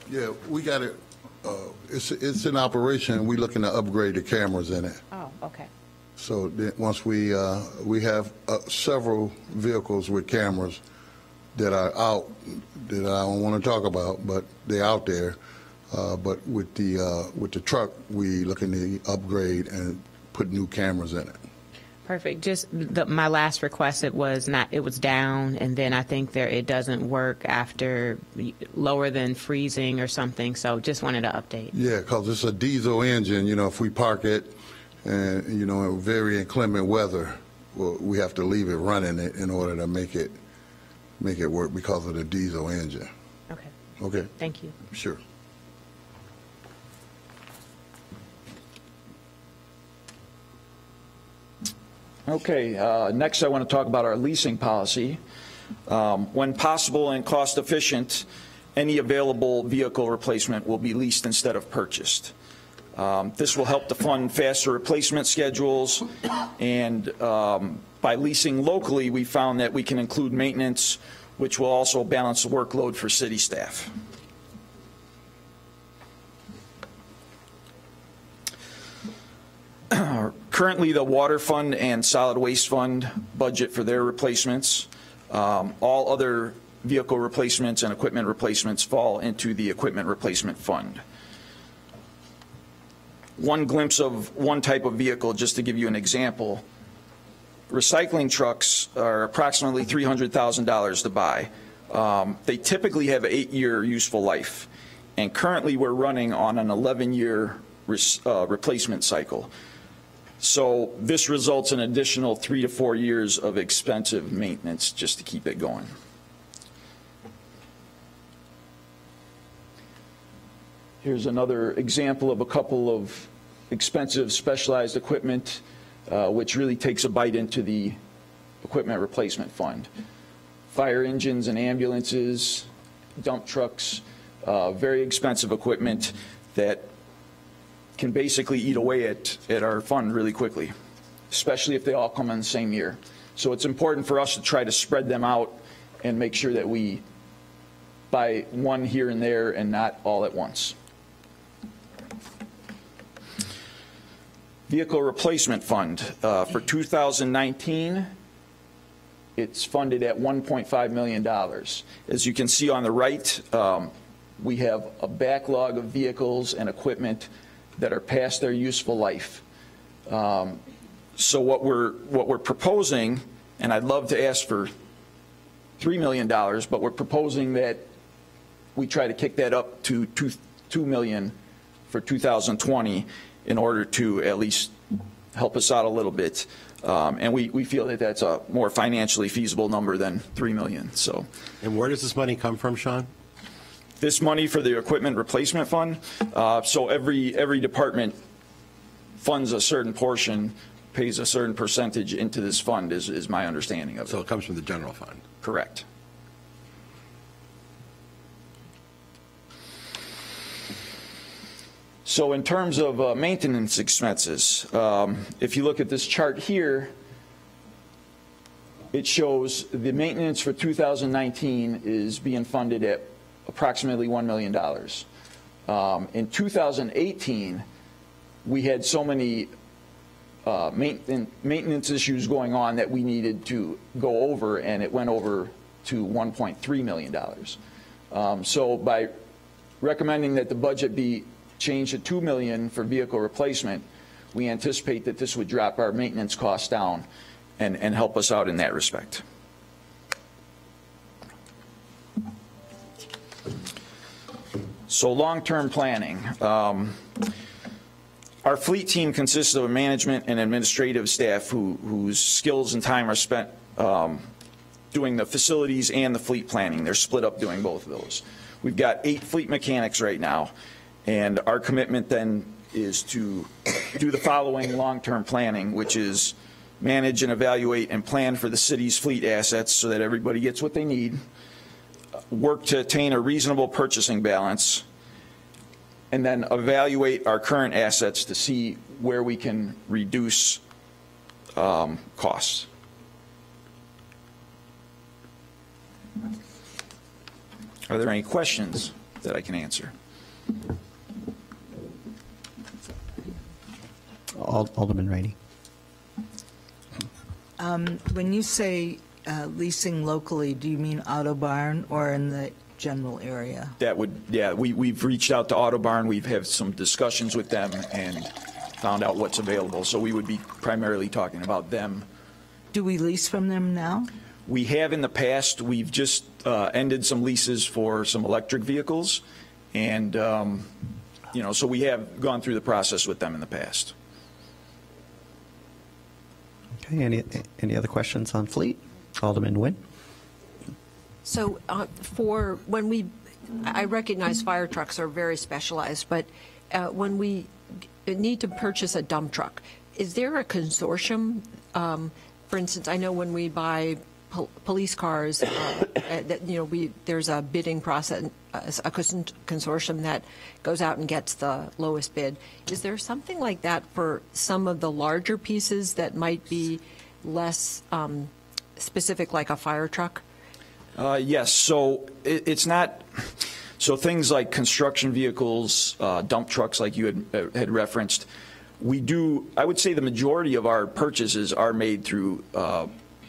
Yeah, we got it. It's in operation. We're looking to upgrade the cameras in it. Oh, okay. So then once we have several vehicles with cameras that are out that I don't want to talk about, but they're out there. But with the truck, we looking to upgrade and put new cameras in it. Perfect. Just my last request, it was down, and then I think it doesn't work after lower than freezing or something. So just wanted to update. Yeah, because it's a diesel engine. You know, if we park it, and in very inclement weather, well, we have to leave it running in order to make it work because of the diesel engine. Okay. Okay. Thank you. Sure. Okay, next I want to talk about our leasing policy. When possible and cost efficient, any available vehicle replacement will be leased instead of purchased. This will help to fund faster replacement schedules, and by leasing locally, we found that we can include maintenance, which will also balance the workload for city staff. Currently, the water fund and solid waste fund budget for their replacements. All other vehicle replacements and equipment replacements fall into the equipment replacement fund. One glimpse of one type of vehicle, just to give you an example. Recycling trucks are approximately $300,000 to buy. They typically have an 8-year useful life, and currently we're running on an 11-year replacement cycle. So this results in additional 3 to 4 years of expensive maintenance just to keep it going. Here's another example of a couple of expensive specialized equipment, which really takes a bite into the equipment replacement fund. Fire engines and ambulances, dump trucks, very expensive equipment that can basically eat away at our fund really quickly, especially if they all come in the same year. So it's important for us to try to spread them out and make sure that we buy one here and there and not all at once. Vehicle replacement fund. For 2019, it's funded at $1.5 million. As you can see on the right, we have a backlog of vehicles and equipment that are past their useful life. So what we're proposing, and I'd love to ask for $3 million, but we're proposing that we try to kick that up to $2 million for 2020 in order to at least help us out a little bit. And we feel that that's a more financially feasible number than $3 million. So. And where does this money come from, Sean? This money for the equipment replacement fund, so every department funds a certain portion, pays a certain percentage into this fund is my understanding of it. So it comes from the general fund? Correct. So in terms of maintenance expenses, if you look at this chart here, it shows the maintenance for 2019 is being funded at approximately $1 million. In 2018, we had so many maintenance issues going on that we needed to go over, and it went over to $1.3 million. So by recommending that the budget be changed to $2 million for vehicle replacement, we anticipate that this would drop our maintenance costs down and help us out in that respect. So long-term planning. Our fleet team consists of a management and administrative staff whose skills and time are spent doing the facilities and the fleet planning. They're split up doing both of those. We've got 8 fleet mechanics right now, and our commitment then is to do the following long-term planning, which is manage and evaluate and plan for the city's fleet assets so that everybody gets what they need, work to attain a reasonable purchasing balance, and then evaluate our current assets to see where we can reduce costs. Are there any questions that I can answer? Alderman Rainey. When you say leasing locally, do you mean Autobarn or in the general area? That would, yeah, we've reached out to Autobarn. We've had some discussions with them and found out what's available. So we would be primarily talking about them. Do we lease from them now? We have in the past. We've just ended some leases for some electric vehicles. And, you know, so we have gone through the process with them in the past. Okay, any other questions on fleet? Alderman Nguyen. So for when I recognize fire trucks are very specialized, but when we need to purchase a dump truck, is there a consortium? For instance, I know when we buy police cars, that, you know, there's a bidding process, a consortium that goes out and gets the lowest bid. Is there something like that for some of the larger pieces that might be less specific, like a fire truck? Yes. So it's not. So things like construction vehicles, dump trucks, like you had referenced, we do. I would say the majority of our purchases are made through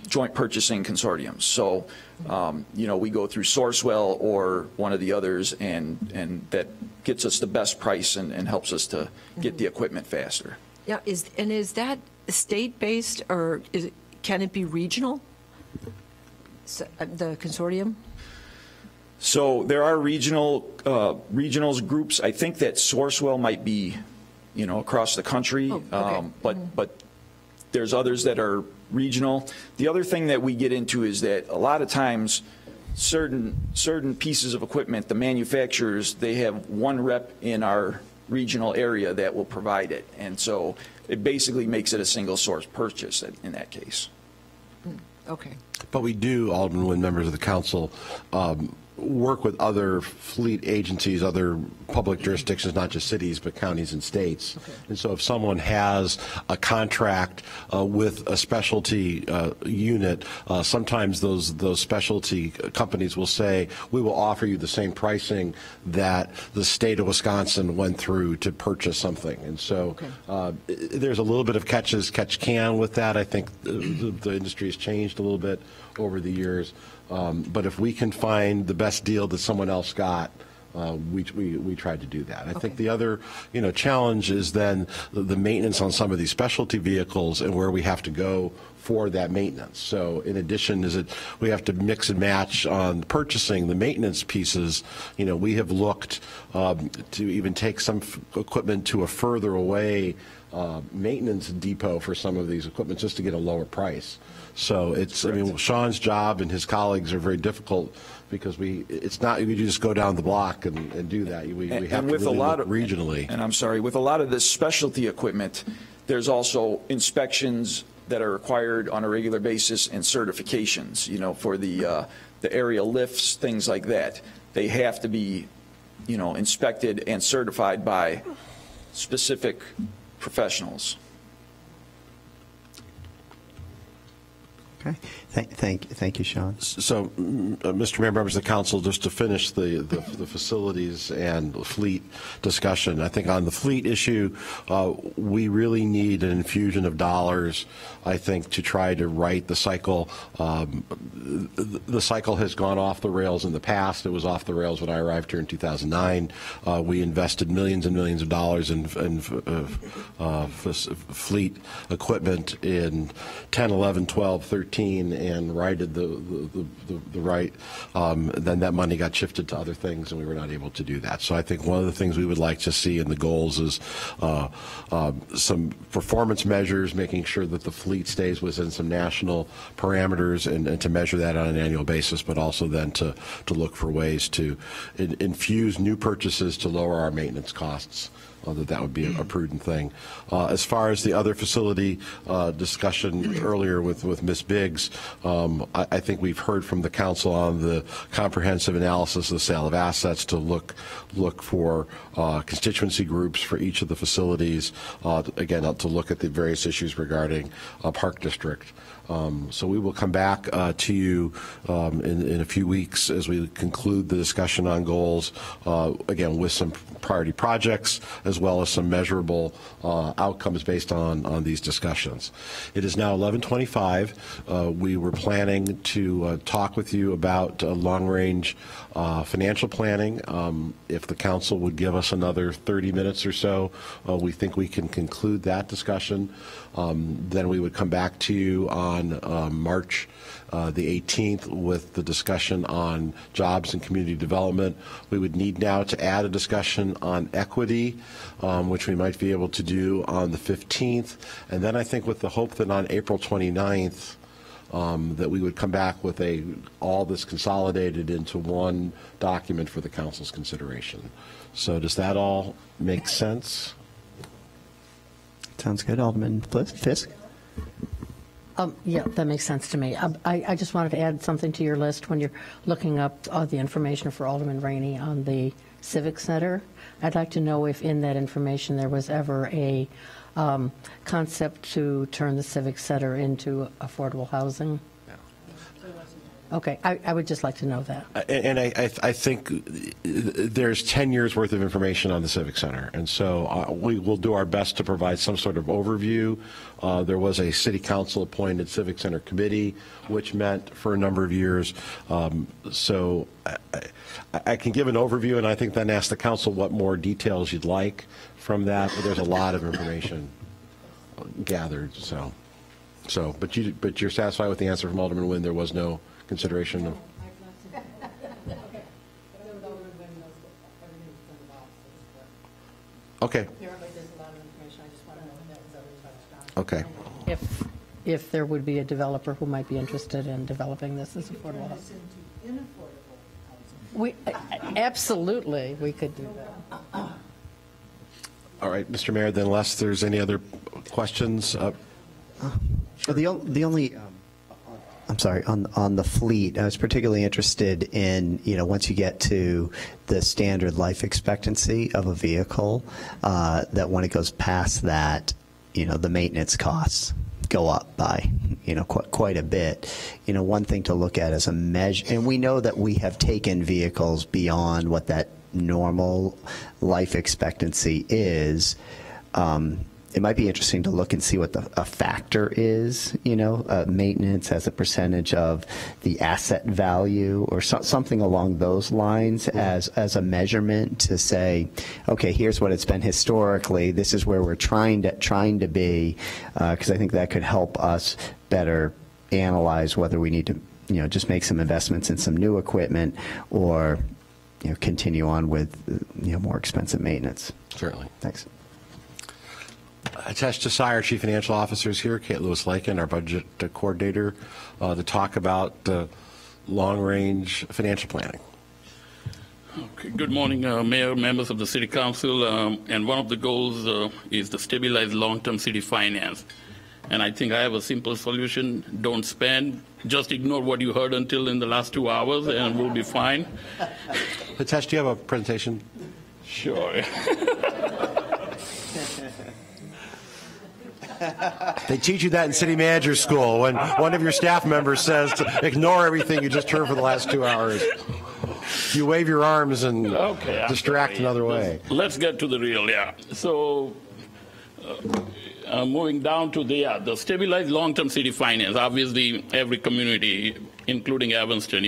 joint purchasing consortiums. So, you know, we go through Sourcewell or one of the others, and that gets us the best price and helps us to get the equipment faster. Yeah. Is that state-based, or can it be regional? So, the consortium? So there are regionals groups. I think that Sourcewell might be, you know, across the country, okay. But there's others that are regional. The other thing that we get into is that a lot of times certain pieces of equipment, the manufacturers, they have one rep in our regional area that will provide it, and so it basically makes it a single source purchase in that case. Okay. But we do, Alderman Nguyen, members of the council, work with other fleet agencies, other public jurisdictions, not just cities, but counties and states. Okay. And so if someone has a contract with a specialty unit, sometimes those specialty companies will say, we will offer you the same pricing that the state of Wisconsin went through to purchase something. And so there's a little bit of catch can with that. I think the industry has changed a little bit over the years. But if we can find the best deal that someone else got, we tried to do that. I think the other, you know, challenge is then the maintenance on some of these specialty vehicles and where we have to go for that maintenance. So in addition, we have to mix and match on purchasing the maintenance pieces. You know, we have looked to even take some equipment to a further away maintenance depot for some of these equipment just to get a lower price. So it's, I mean, Sean's job and his colleagues are very difficult because it's not you just go down the block and do that. We have to really look regionally. And I'm sorry, with a lot of this specialty equipment, there's also inspections that are required on a regular basis and certifications, you know, for the aerial lifts, things like that. They have to be, you know, inspected and certified by specific professionals. Okay. Thank you, Sean. So, Mr. Mayor, members of the council, just to finish the facilities and fleet discussion, I think on the fleet issue, we really need an infusion of dollars, I think, to try to right the cycle. The cycle has gone off the rails in the past. It was off the rails when I arrived here in 2009. We invested millions and millions of dollars in fleet equipment in 10, 11, 12, 13, and righted the right. Then that money got shifted to other things, and we were not able to do that. So I think one of the things we would like to see in the goals is some performance measures, making sure that the fleet stays within some national parameters, and to measure that on an annual basis, but also then to look for ways to infuse new purchases to lower our maintenance costs that would be a prudent thing. As far as the other facility discussion earlier with Ms. Biggs, I think we've heard from the council on the comprehensive analysis of the sale of assets to look for constituency groups for each of the facilities, again, to look at the various issues regarding Park District. So we will come back to you in a few weeks as we conclude the discussion on goals, again, with some priority projects as well as some measurable outcomes based on these discussions. It is now 11:25. We were planning to talk with you about long-range financial planning. If the council would give us another 30 minutes or so, we think we can conclude that discussion. Then we would come back to you on March the 18th with the discussion on jobs and community development. We would need now to add a discussion on equity, which we might be able to do on the 15th. And then I think with the hope that on April 29th, that we would come back with all this consolidated into one document for the council's consideration. So does that all make sense? Sounds good. Alderman Fisk? Yeah, that makes sense to me. I just wanted to add something to your list when you're looking up the information for Alderman Rainey on the Civic Center. I'd like to know if in that information there was ever a concept to turn the Civic Center into affordable housing. Okay, I would just like to know that. And I think there's 10 years worth of information on the Civic Center, and so we will do our best to provide some sort of overview. There was a City Council appointed Civic Center Committee, which met for a number of years. So I can give an overview, and I think then ask the council what more details you'd like from that. But there's a lot of information gathered. But you're satisfied with the answer from Alderman Nguyen? There was no consideration of. Okay. Okay. If there would be a developer who might be interested in developing this as affordable housing. Absolutely, we could do that. All right, Mr. Mayor, then unless there's any other questions. The only, I'm sorry, on the fleet, I was particularly interested in, once you get to the standard life expectancy of a vehicle, that when it goes past that, the maintenance costs go up by, quite a bit. One thing to look at as a measure, and we know that we have taken vehicles beyond what that normal life expectancy is. It might be interesting to look and see what a factor is, maintenance as a percentage of the asset value or something along those lines as a measurement to say, okay, here's what it's been historically. This is where we're trying to be, because I think that could help us better analyze whether we need to, just make some investments in some new equipment or, continue on with, more expensive maintenance. Certainly. Thanks. Tesh Desai, our Chief Financial Officer, is here. Kate Lewis-Lakin, our Budget Coordinator, to talk about long-range financial planning. Okay. Good morning, Mayor, members of the City Council. And one of the goals is to stabilize long-term city finance. And I think I have a simple solution. Don't spend. Just ignore what you heard until in the last 2 hours, and we'll be fine. Tesh, do you have a presentation? Sure. They teach you that in city manager school when one of your staff members says to ignore everything you just heard for the last 2 hours. You wave your arms and distract another way. Let's get to the real, So moving down to the stabilized long-term city finance. Obviously, every community, including Evanston,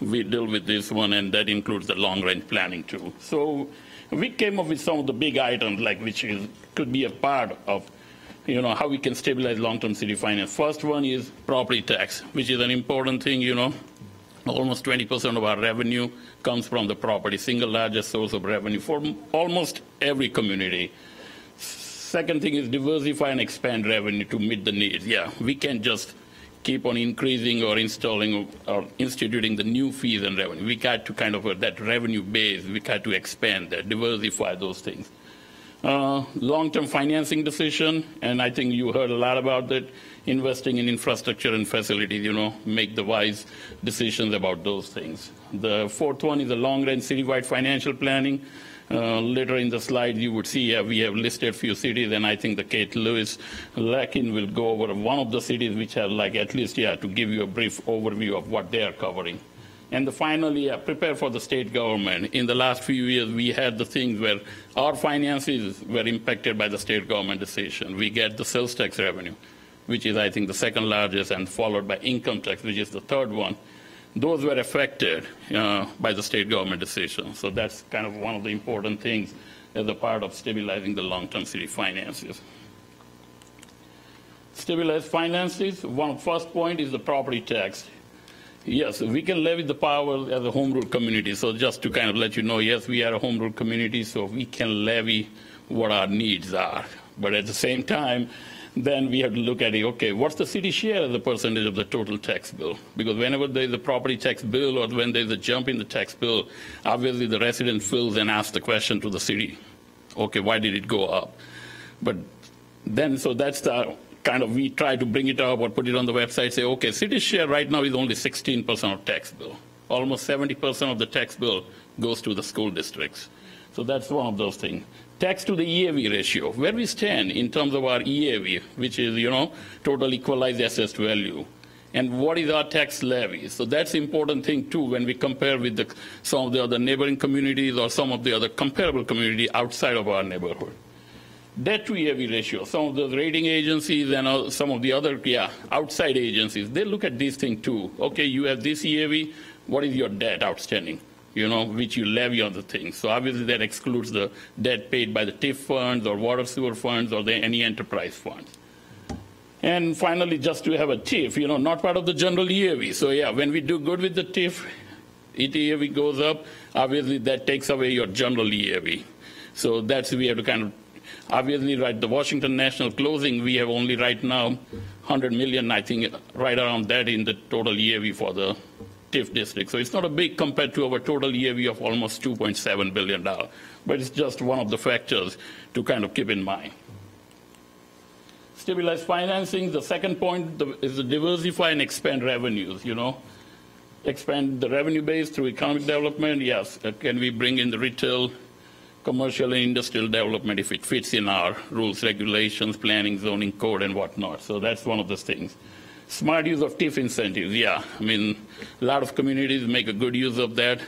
we deal with this one, and that includes the long-range planning too. So we came up with some of the big items, which could be a part of how we can stabilize long-term city finance. First one is property tax, which is an important thing, Almost 20% of our revenue comes from the property, single largest source of revenue for almost every community. Second thing is diversify and expand revenue to meet the needs. We can't just keep on increasing or installing or instituting the new fees and revenue. We got to that revenue base, we got to expand that, diversify those things. Long-term financing decision, and I think you heard a lot about that, investing in infrastructure and facilities, make the wise decisions about those things. The fourth one is the long-range citywide financial planning. Later in the slide, you would see we have listed a few cities, and I think the Kate Lewis Larkin will go over one of the cities which have at least to give you a brief overview of what they are covering. And finally, prepare for the state government. In the last few years, we had the things where our finances were impacted by the state government decision. We get the sales tax revenue, which is, I think, the second largest, and followed by income tax, which is the third one. Those were affected by the state government decision. So that's kind of one of the important things as a part of stabilizing the long-term city finances. Stabilized finances, first point is the property tax. Yes, we can levy the power as a home rule community. So just to kind of let you know, yes, we are a home rule community, so we can levy what our needs are. But at the same time, then we have to look at it, okay, what's the city share as a percentage of the total tax bill? Because whenever there's a property tax bill or when there's a jump in the tax bill, obviously the resident feels and asks the question to the city, okay, why did it go up? But then, so that's the kind of, we try to bring it up or put it on the website, say, okay, city share right now is only 16% of tax bill. Almost 70% of the tax bill goes to the school districts. So that's one of those things. Tax to the EAV ratio, where we stand in terms of our EAV, which is, total equalized assessed value. And what is our tax levy? So that's an important thing, too, when we compare with some of the other neighboring communities or some of the other comparable communities outside of our neighborhood. Debt to EAV ratio, some of the rating agencies and some of the other, outside agencies, they look at these things, too. Okay, you have this EAV, what is your debt outstanding? Which you levy on the thing. So obviously that excludes the debt paid by the TIF funds or water sewer funds or any enterprise funds. And finally, just to have a TIF, not part of the general EAV. So when we do good with the TIF, EAV goes up, obviously that takes away your general EAV. So that's, we have to kind of, obviously, right, the Washington National closing, we have only right now 100 million, I think, right around that in the total EAV for the TIF district. So it's not a big compared to our total EAV of almost $2.7 billion, but it's just one of the factors to kind of keep in mind. Stabilized financing, the second point is to diversify and expand revenues, expand the revenue base through economic development. Yes, can we bring in the retail, commercial and industrial development if it fits in our rules, regulations, planning, zoning code and whatnot. So that's one of those things. Smart use of TIF incentives, a lot of communities make a good use of that,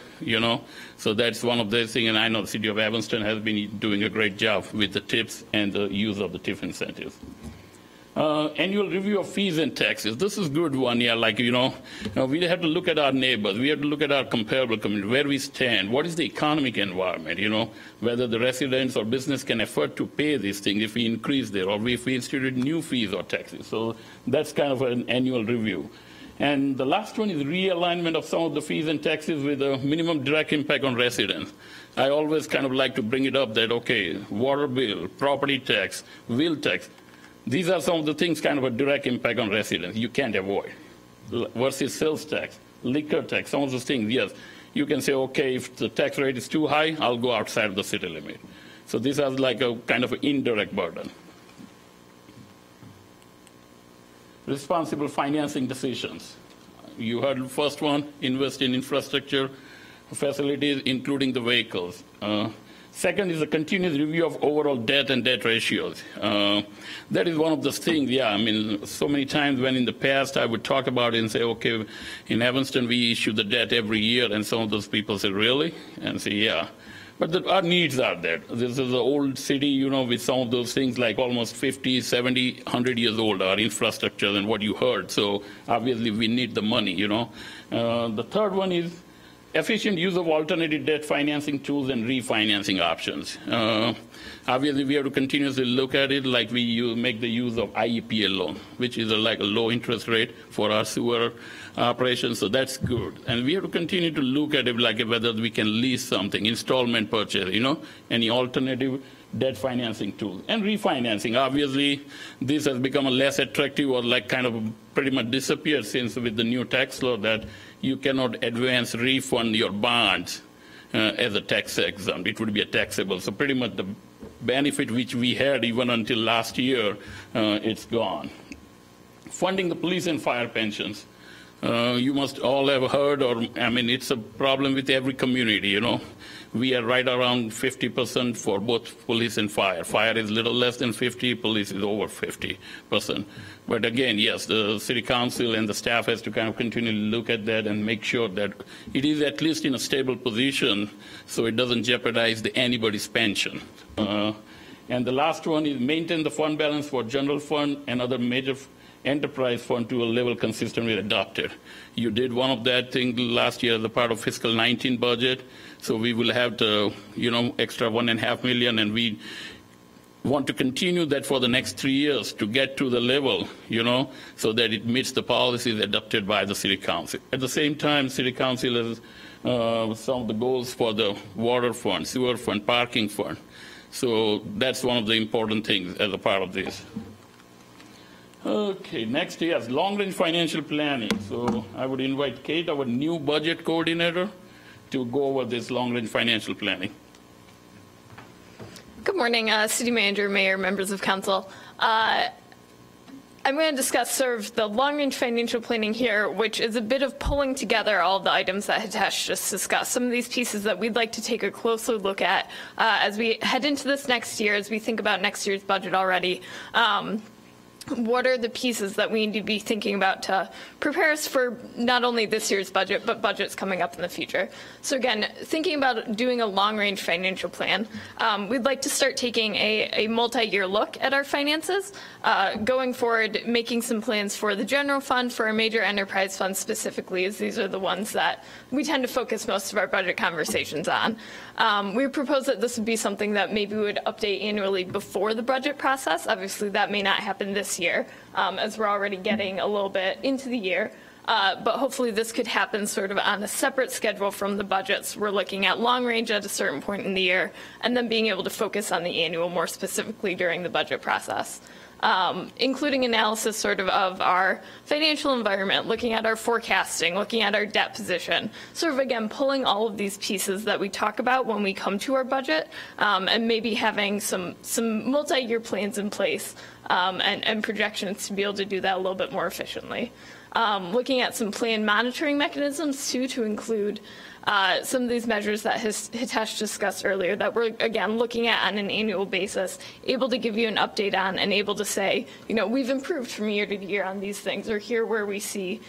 So that's one of those things, and I know the city of Evanston has been doing a great job with the TIFs and the use of the TIF incentives. Annual review of fees and taxes. This is a good one, we have to look at our neighbors. We have to look at our comparable community, where we stand, what is the economic environment, whether the residents or business can afford to pay these things if we increase there or if we institute new fees or taxes. So that's kind of an annual review. And the last one is realignment of some of the fees and taxes with a minimum direct impact on residents. I always kind of like to bring it up that, okay, water bill, property tax, wheel tax, these are some of the things kind of a direct impact on residents you can't avoid. Versus sales tax, liquor tax, some of those things, yes. You can say, okay, if the tax rate is too high, I'll go outside of the city limit. So these are like a kind of an indirect burden. Responsible financing decisions. You heard the first one, invest in infrastructure, facilities, including the vehicles. Second is a continuous review of overall debt and debt ratios. That is one of the things, so many times when in the past I would talk about it and say, okay, in Evanston we issue the debt every year, and some of those people say, really? And say, yeah. But our needs are there. This is an old city, with some of those things like almost 50, 70, 100 years old, our infrastructure and what you heard. So obviously we need the money, The third one is efficient use of alternative debt financing tools and refinancing options. Obviously, we have to continuously look at it, like we make the use of IEPA loan, which is like a low interest rate for our sewer operations, so that's good. And we have to continue to look at it like whether we can lease something, installment purchase, any alternative debt financing tool. And refinancing, obviously, this has become a less attractive or like kind of pretty much disappeared since with the new tax law that you cannot advance refund your bonds as a tax exempt. It would be a taxable. So pretty much the benefit which we had even until last year, it's gone. Funding the police and fire pensions. You must all have heard, it's a problem with every community, you know. We are right around 50% for both police and fire. Fire is a little less than 50, police is over 50%. But again, yes, the city council and the staff has to kind of continually look at that and make sure that it is at least in a stable position so it doesn't jeopardize anybody's pension. And the last one is maintain the fund balance for general fund and other major enterprise fund to a level consistent with adopted. You did one of that thing last year as a part of fiscal 19 budget, so we will have the, extra $1.5 million, and we want to continue that for the next 3 years to get to the level, so that it meets the policies adopted by the city council. At the same time, city council has some of the goals for the water fund, sewer fund, parking fund. So that's one of the important things as a part of this. Okay, next, yes, long-range financial planning. So I would invite Kate, our new budget coordinator, to go over this long-range financial planning. Good morning, City Manager, Mayor, members of Council. I'm going to discuss sort of the long-range financial planning here, which is a bit of pulling together all the items that Hitesh just discussed. Some of these pieces that we'd like to take a closer look at as we head into this next year, as we think about next year's budget already. What are the pieces that we need to be thinking about to prepare us for not only this year's budget, but budgets coming up in the future? So again, thinking about doing a long-range financial plan, we'd like to start taking a multi-year look at our finances, going forward, making some plans for the general fund, for our major enterprise funds specifically, as these are the ones that we tend to focus most of our budget conversations on. We propose that this would be something that maybe we would update annually before the budget process. Obviously, that may not happen this year, as we're already getting a little bit into the year. But hopefully this could happen sort of on a separate schedule from the budgets. We're looking at long range at a certain point in the year, and then being able to focus on the annual more specifically during the budget process. Including analysis sort of our financial environment, looking at our forecasting, looking at our debt position, sort of again pulling all of these pieces that we talk about when we come to our budget, and maybe having some multi-year plans in place and projections to be able to do that a little bit more efficiently. Looking at some plan monitoring mechanisms too, to include some of these measures that Hitesh discussed earlier that we're, again, looking at on an annual basis, able to give you an update on and able to say, we've improved from year to year on these things, or here where we see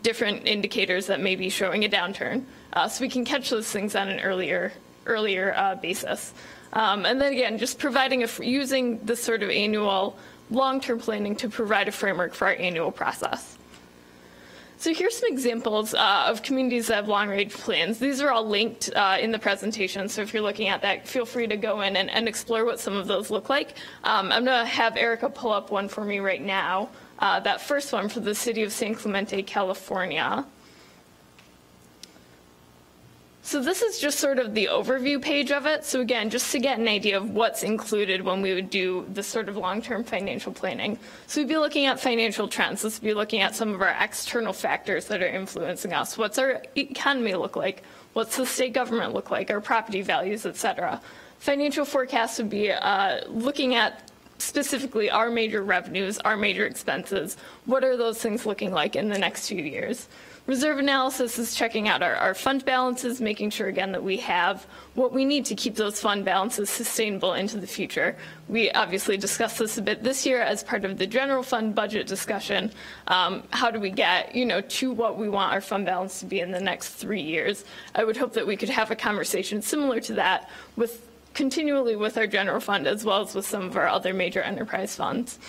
different indicators that may be showing a downturn. So we can catch those things on an earlier basis. And then again, just providing using this sort of annual long-term planning to provide a framework for our annual process. So here's some examples of communities that have long-range plans. These are all linked in the presentation, so if you're looking at that, feel free to go in and explore what some of those look like. I'm going to have Erica pull up one for me right now. That first one for the city of San Clemente, California. So this is just sort of the overview page of it. So again, just to get an idea of what's included when we would do this sort of long-term financial planning. So we'd be looking at financial trends. This would be looking at some of our external factors that are influencing us. What's our economy look like? What's the state government look like? Our property values, et cetera. Financial forecasts would be looking at specifically our major revenues, our major expenses. What are those things looking like in the next few years? Reserve analysis is checking out our fund balances, making sure, again, that we have what we need to keep those fund balances sustainable into the future. We obviously discussed this a bit this year as part of the general fund budget discussion. How do we get, to what we want our fund balance to be in the next 3 years? I would hope that we could have a conversation similar to that continually with our general fund as well as with some of our other major enterprise funds.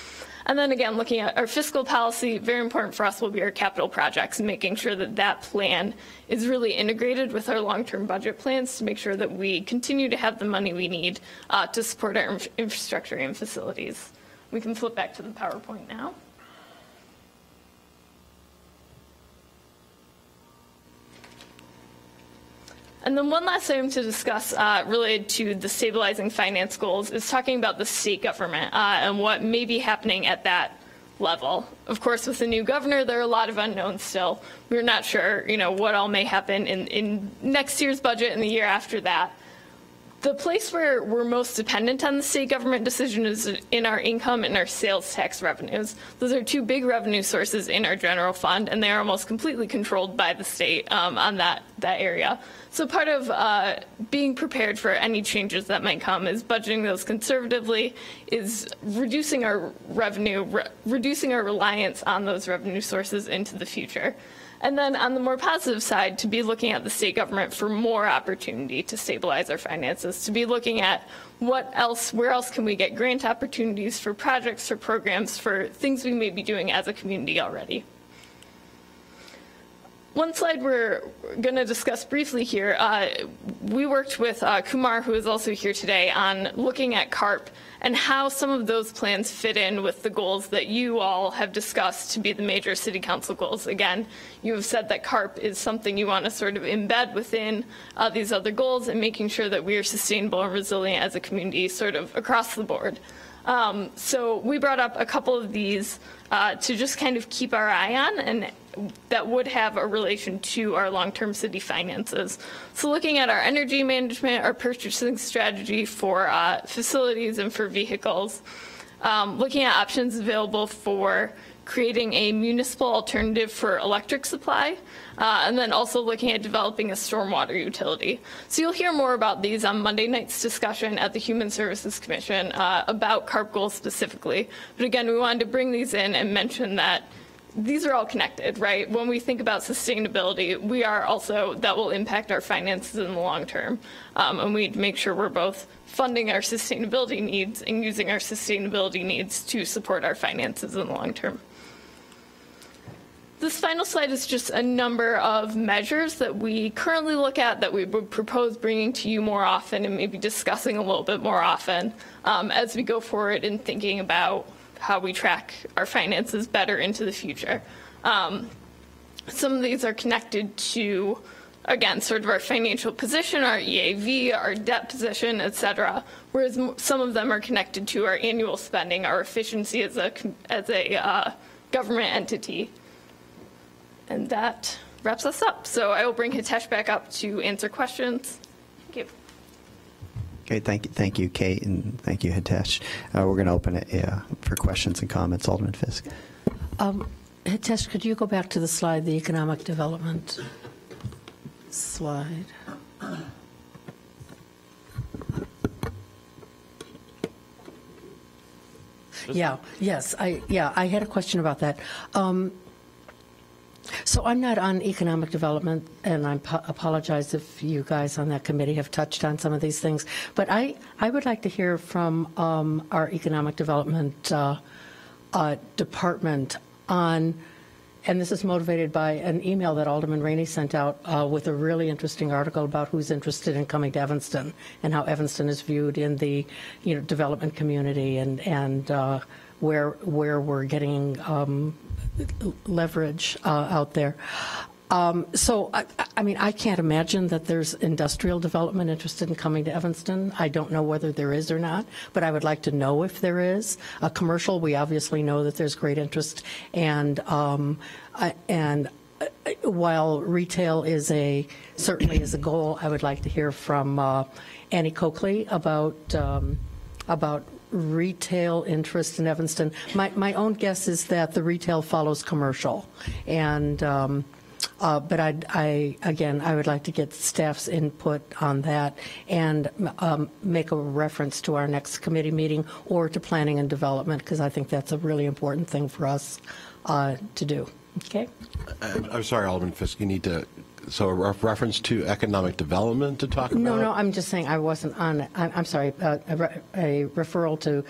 And then again, looking at our fiscal policy, very important for us will be our capital projects and making sure that that plan is really integrated with our long-term budget plans to make sure that we continue to have the money we need to support our infrastructure and facilities. We can flip back to the PowerPoint now. And then one last item to discuss related to the stabilizing finance goals is talking about the state government and what may be happening at that level. Of course, with the new governor, there are a lot of unknowns still. We're not sure, what all may happen in next year's budget and the year after that. The place where we're most dependent on the state government decision is in our income and our sales tax revenues. Those are two big revenue sources in our general fund, and they are almost completely controlled by the state on that area. So part of being prepared for any changes that might come is budgeting those conservatively, is reducing our revenue, reducing our reliance on those revenue sources into the future. And then on the more positive side, to be looking at the state government for more opportunity to stabilize our finances, to be looking at where else can we get grant opportunities for projects, for programs, for things we may be doing as a community already. One slide we're going to discuss briefly here, we worked with Kumar, who is also here today, on looking at CARP and how some of those plans fit in with the goals that you all have discussed to be the major city council goals. Again, you have said that CARP is something you want to sort of embed within these other goals and making sure that we are sustainable and resilient as a community sort of across the board. So we brought up a couple of these to just kind of keep our eye on, and that would have a relation to our long-term city finances. So looking at our energy management, our purchasing strategy for facilities and for vehicles, looking at options available for creating a municipal alternative for electric supply, and then also looking at developing a stormwater utility. So you'll hear more about these on Monday night's discussion at the Human Services Commission about CARP goals specifically. But again, we wanted to bring these in and mention that these are all connected, right? When we think about sustainability, we are also, that will impact our finances in the long term. And we make sure we're both funding our sustainability needs and using our sustainability needs to support our finances in the long term. This final slide is just a number of measures that we currently look at that we would propose bringing to you more often and maybe discussing a little bit more often as we go forward in thinking about how we track our finances better into the future. Some of these are connected to, again, sort of our financial position, our EAV, our debt position, et cetera, whereas some of them are connected to our annual spending, our efficiency as a government entity. And that wraps us up. So I will bring Hitesh back up to answer questions. Thank you. Okay, thank you, Kate, and thank you, Hitesh. We're going to open it for questions and comments. Alderman Fisk. Hitesh, could you go back to the slide, the economic development slide? I had a question about that. So I'm not on economic development, and I apologize if you guys on that committee have touched on some of these things. But I would like to hear from our economic development department on, and this is motivated by an email that Alderman Rainey sent out with a really interesting article about who's interested in coming to Evanston and how Evanston is viewed in the development community and where we're getting leverage out there. So, I mean, I can't imagine that there's industrial development interested in coming to Evanston. I don't know whether there is or not, but I would like to know if there is. Commercial, we obviously know that there's great interest, and while retail is certainly is a goal, I would like to hear from Annie Coakley about retail interest in Evanston. My own guess is that the retail follows commercial, and but I would like to get staff's input on that and make a reference to our next committee meeting or to planning and development, because I think that's a really important thing for us to do. Okay. I'm sorry, Alderman Fisk, you need to. So a reference to economic development to talk about? No, I'm just saying I wasn't on it. I'm sorry, a referral to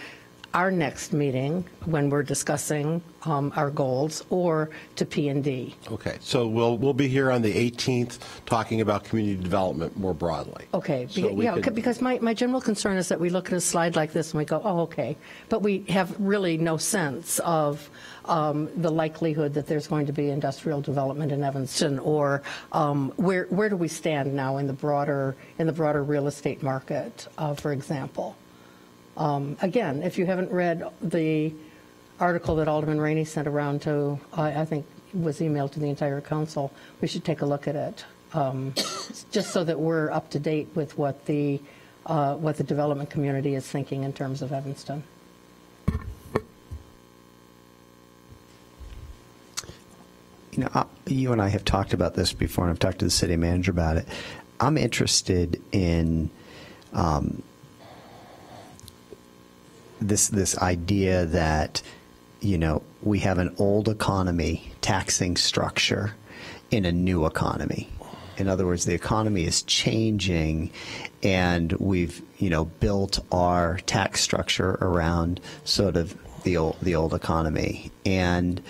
our next meeting when we're discussing our goals, or to P&D. Okay, so we'll be here on the 18th talking about community development more broadly. Okay, so because my general concern is that we look at a slide like this and we go, oh, okay, but we have really no sense of the likelihood that there's going to be industrial development in Evanston, or where do we stand now in the broader real estate market, for example. Again, if you haven't read the article that Alderman Rainey sent around to, I think was emailed to the entire council, we should take a look at it, just so that we're up to date with what the what the development community is thinking in terms of Evanston. You know, you and I have talked about this before, and I've talked to the city manager about it. I'm interested in this idea that, you know, we have an old economy taxing structure in a new economy. In other words, the economy is changing, and we've, you know, built our tax structure around sort of the old economy. And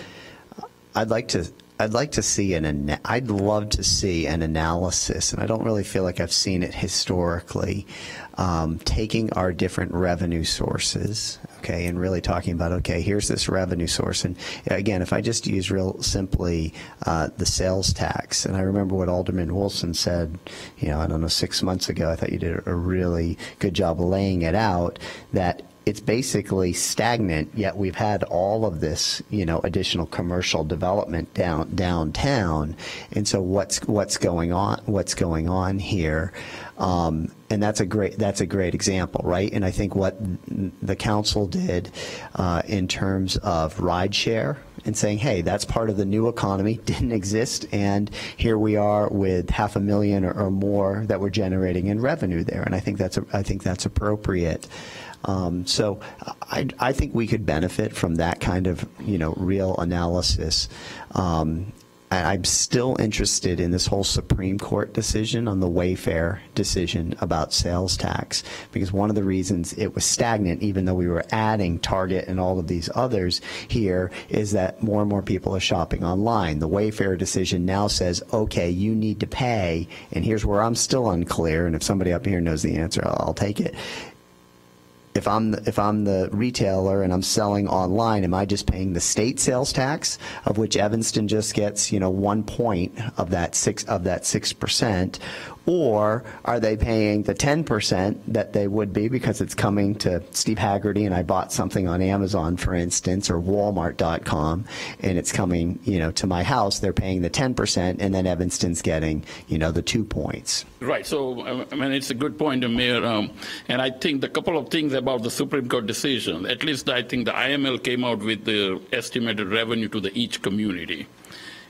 I'd love to see an analysis, and I don't really feel like I've seen it historically, taking our different revenue sources, okay, and really talking about, okay, here's this revenue source. And again, if I just use real simply the sales tax, and I remember what Alderman Wilson said, you know, I don't know, 6 months ago, I thought you did a really good job of laying it out, that it's basically stagnant, yet we've had all of this, you know, additional commercial development downtown. And so what's going on here? And that's a great example, right? And I think what the council did in terms of rideshare and saying, hey, that's part of the new economy, didn't exist, and here we are with $500,000 or more that we're generating in revenue there. And I think that's appropriate. So I think we could benefit from that kind of, you know, real analysis. I'm still interested in this whole Supreme Court decision on the Wayfair decision about sales tax, because one of the reasons it was stagnant, even though we were adding Target and all of these others here, is that more and more people are shopping online. The Wayfair decision now says, okay, you need to pay, and here's where I'm still unclear, and if somebody up here knows the answer, I'll take it. If I'm the retailer and I'm selling online, am I just paying the state sales tax, of which Evanston just gets, you know, 1 point of that 6%, or are they paying the 10% that they would be because it's coming to Steve Haggerty and I bought something on Amazon, for instance, or Walmart.com, and it's coming, you know, to my house? They're paying the 10%, and then Evanston's getting, you know, the 2 points. Right. So, I mean, it's a good point, Mayor. And I think the couple of things about the Supreme Court decision, at least I think the IML came out with the estimated revenue to each community.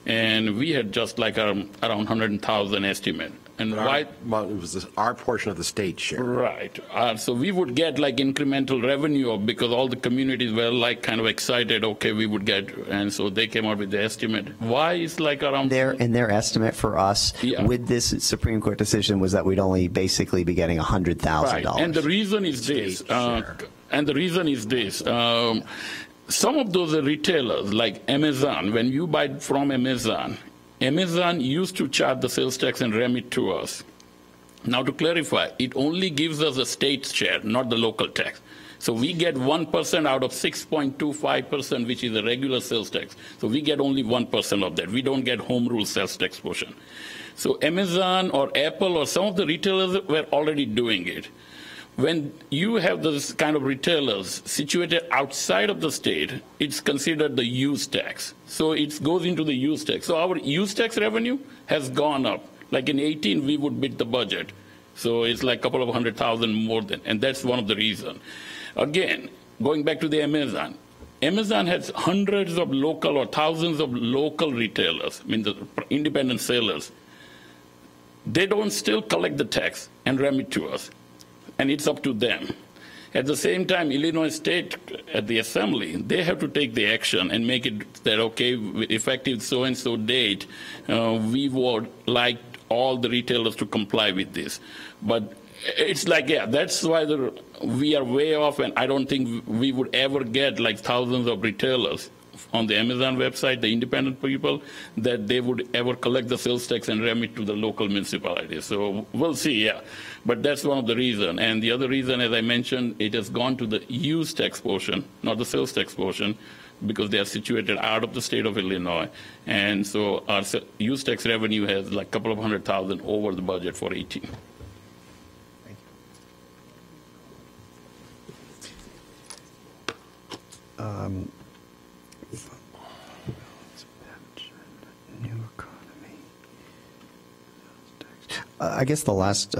And we had just like around 100,000 estimate. And why? Well, it was our portion of the state share. Right. So we would get like incremental revenue because all the communities were like kind of excited, okay, we would get, and so they came out with the estimate. Why is like around? Their estimate for us with this Supreme Court decision was that we'd only basically be getting $100,000. Right. And the reason is this. Some of those retailers, like Amazon, when you buy from Amazon used to charge the sales tax and remit to us. Now, to clarify, it only gives us a state share, not the local tax. So we get 1% out of 6.25%, which is the regular sales tax. So we get only 1% of that. We don't get home rule sales tax portion. So Amazon or Apple or some of the retailers were already doing it. When you have this kind of retailers situated outside of the state, it's considered the use tax. So it goes into the use tax. So our use tax revenue has gone up. Like in 18, we would beat the budget. So it's like a couple of 100,000 more than, and that's one of the reasons. Again, going back to the Amazon has hundreds of local or thousands of local retailers, I mean the independent sellers. They don't still collect the tax and remit to us. And it's up to them. At the same time, Illinois State, at the Assembly, they have to take the action and make it that, okay, effective so-and-so date, we would like all the retailers to comply with this. But it's like, yeah, that's why we are way off, and I don't think we would ever get like thousands of retailers on the Amazon website, the independent people, that they would ever collect the sales tax and remit to the local municipalities. So we'll see, yeah. But that's one of the reasons. And the other reason, as I mentioned, it has gone to the use tax portion, not the sales tax portion, because they are situated out of the state of Illinois. And so our use tax revenue has like a couple of 100,000 over the budget for 18. I guess the last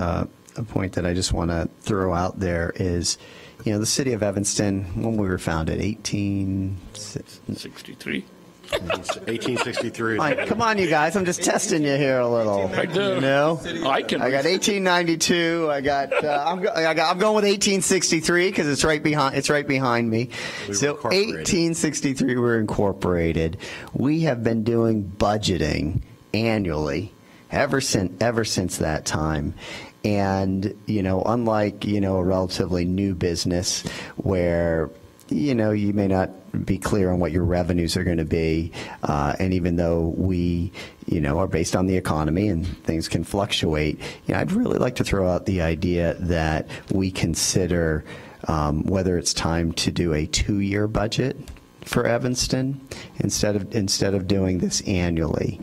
point that I just want to throw out there is, you know, the city of Evanston, when we were founded, 1863. 1863. Come on, you guys. I'm just testing you here a little. Right there. You know? I got 1892. I'm going with 1863 because it's right behind me. So 1863 we're incorporated. We have been doing budgeting annually ever since that time. And, you know, unlike, you know, a relatively new business where, you know, you may not be clear on what your revenues are going to be. And even though we, you know, are based on the economy and things can fluctuate, you know, I'd really like to throw out the idea that we consider whether it's time to do a 2-year budget for Evanston instead of doing this annually.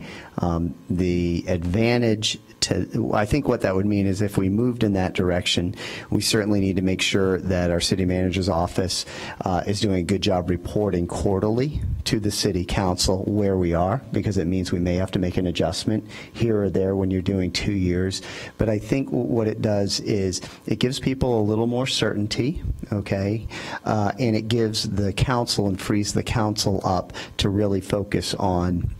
The advantage I think what that would mean is if we moved in that direction, we certainly need to make sure that our city manager's office is doing a good job reporting quarterly to the city council where we are, because it means we may have to make an adjustment here or there when you're doing 2 years. But I think what it does is it gives people a little more certainty, okay, and it gives the council and frees the council up to really focus on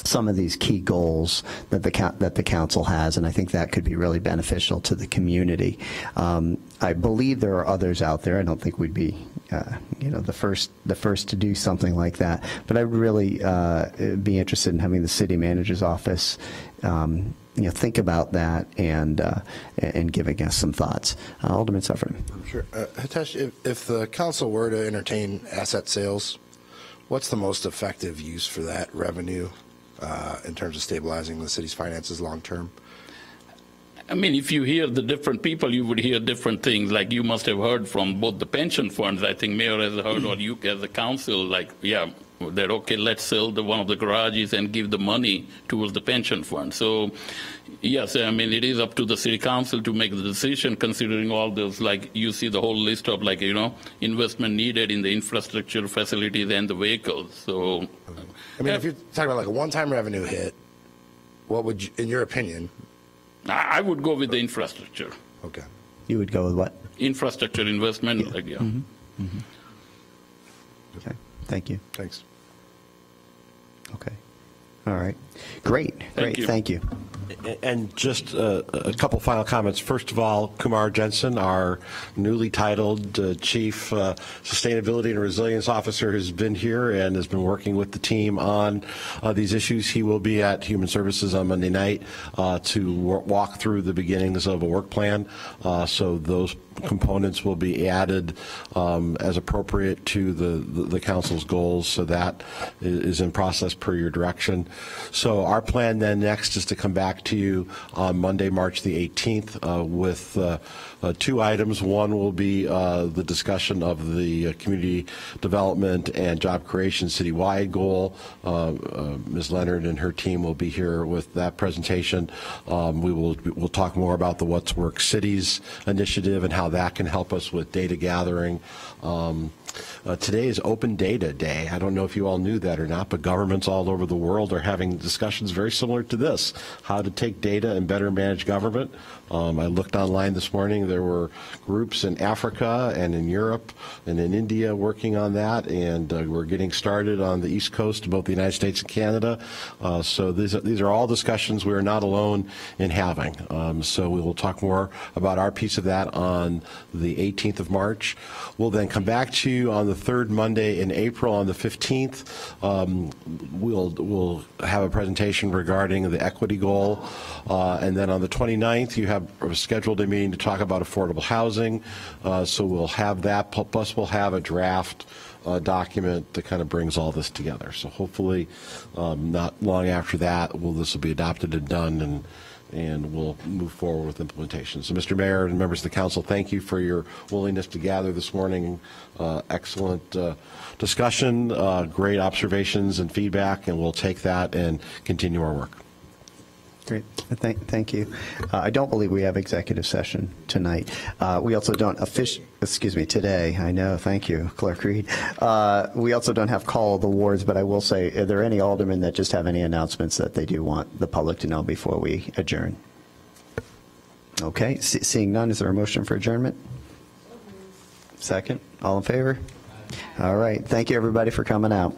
some of these key goals that the council has, and I think that could be really beneficial to the community. I believe there are others out there. I don't think we'd be, you know, the first to do something like that. But I'd really be interested in having the city manager's office, you know, think about that and giving us some thoughts. Alderman Sufferman. Sure, Hitesh, if the council were to entertain asset sales, what's the most effective use for that revenue? In terms of stabilizing the city's finances long term? I mean, if you hear the different people, you would hear different things. Like you must have heard from both the pension funds. I think Mayor has heard, or you as a council, like, yeah, that, okay, let's sell one of the garages and give the money towards the pension fund. So, yes, I mean, it is up to the city council to make the decision considering all those, like you see the whole list of, like, you know, investment needed in the infrastructure, facilities, and the vehicles. So, I mean, if you're talking about like a one-time revenue hit, what would you, in your opinion? I would go with the infrastructure. Okay. You would go with what? Infrastructure investment, yeah. Like, yeah. Mm-hmm. Mm-hmm. Okay. Thank you. Thanks. Okay. All right. Great. Thank you. And just a couple final comments. First of all, Kumar Jensen, our newly titled Chief Sustainability and Resilience Officer, has been here and has been working with the team on these issues. He will be at Human Services on Monday night to walk through the beginnings of a work plan. So those components will be added as appropriate to the council's goals. So that is in process per your direction. So our plan then next is to come back to you on Monday, March the 18th with 2 items. One will be the discussion of the community development and job creation citywide goal. Ms. Leonard and her team will be here with that presentation. We'll talk more about the What's Work Cities initiative and how that can help us with data gathering. Today is Open Data Day. I don't know if you all knew that or not, but governments all over the world are having discussions very similar to this, how to take data and better manage government. I looked online this morning. There were groups in Africa and in Europe and in India working on that, and we're getting started on the East Coast of both the United States and Canada. So these are all discussions we are not alone in having. So we will talk more about our piece of that on the 18th of March. We'll then come back to you on the third Monday in April on the 15th. We'll have a presentation regarding the equity goal. And then on the 29th, you have scheduled a meeting to talk about affordable housing. So we'll have that, plus we'll have a draft document that kind of brings all this together. So hopefully not long after that, this will be adopted and done, and we'll move forward with implementation. So, Mr. Mayor and members of the council, thank you for your willingness to gather this morning. Excellent discussion, great observations and feedback, and we'll take that and continue our work. Great. Thank you. I don't believe we have executive session tonight. We also don't today. I know. Thank you, Clerk Reed. We also don't have call of the wards, but I will say, are there any aldermen that just have any announcements that they do want the public to know before we adjourn? Okay, seeing none, is there a motion for adjournment? Second, all in favor? All right, thank you everybody for coming out.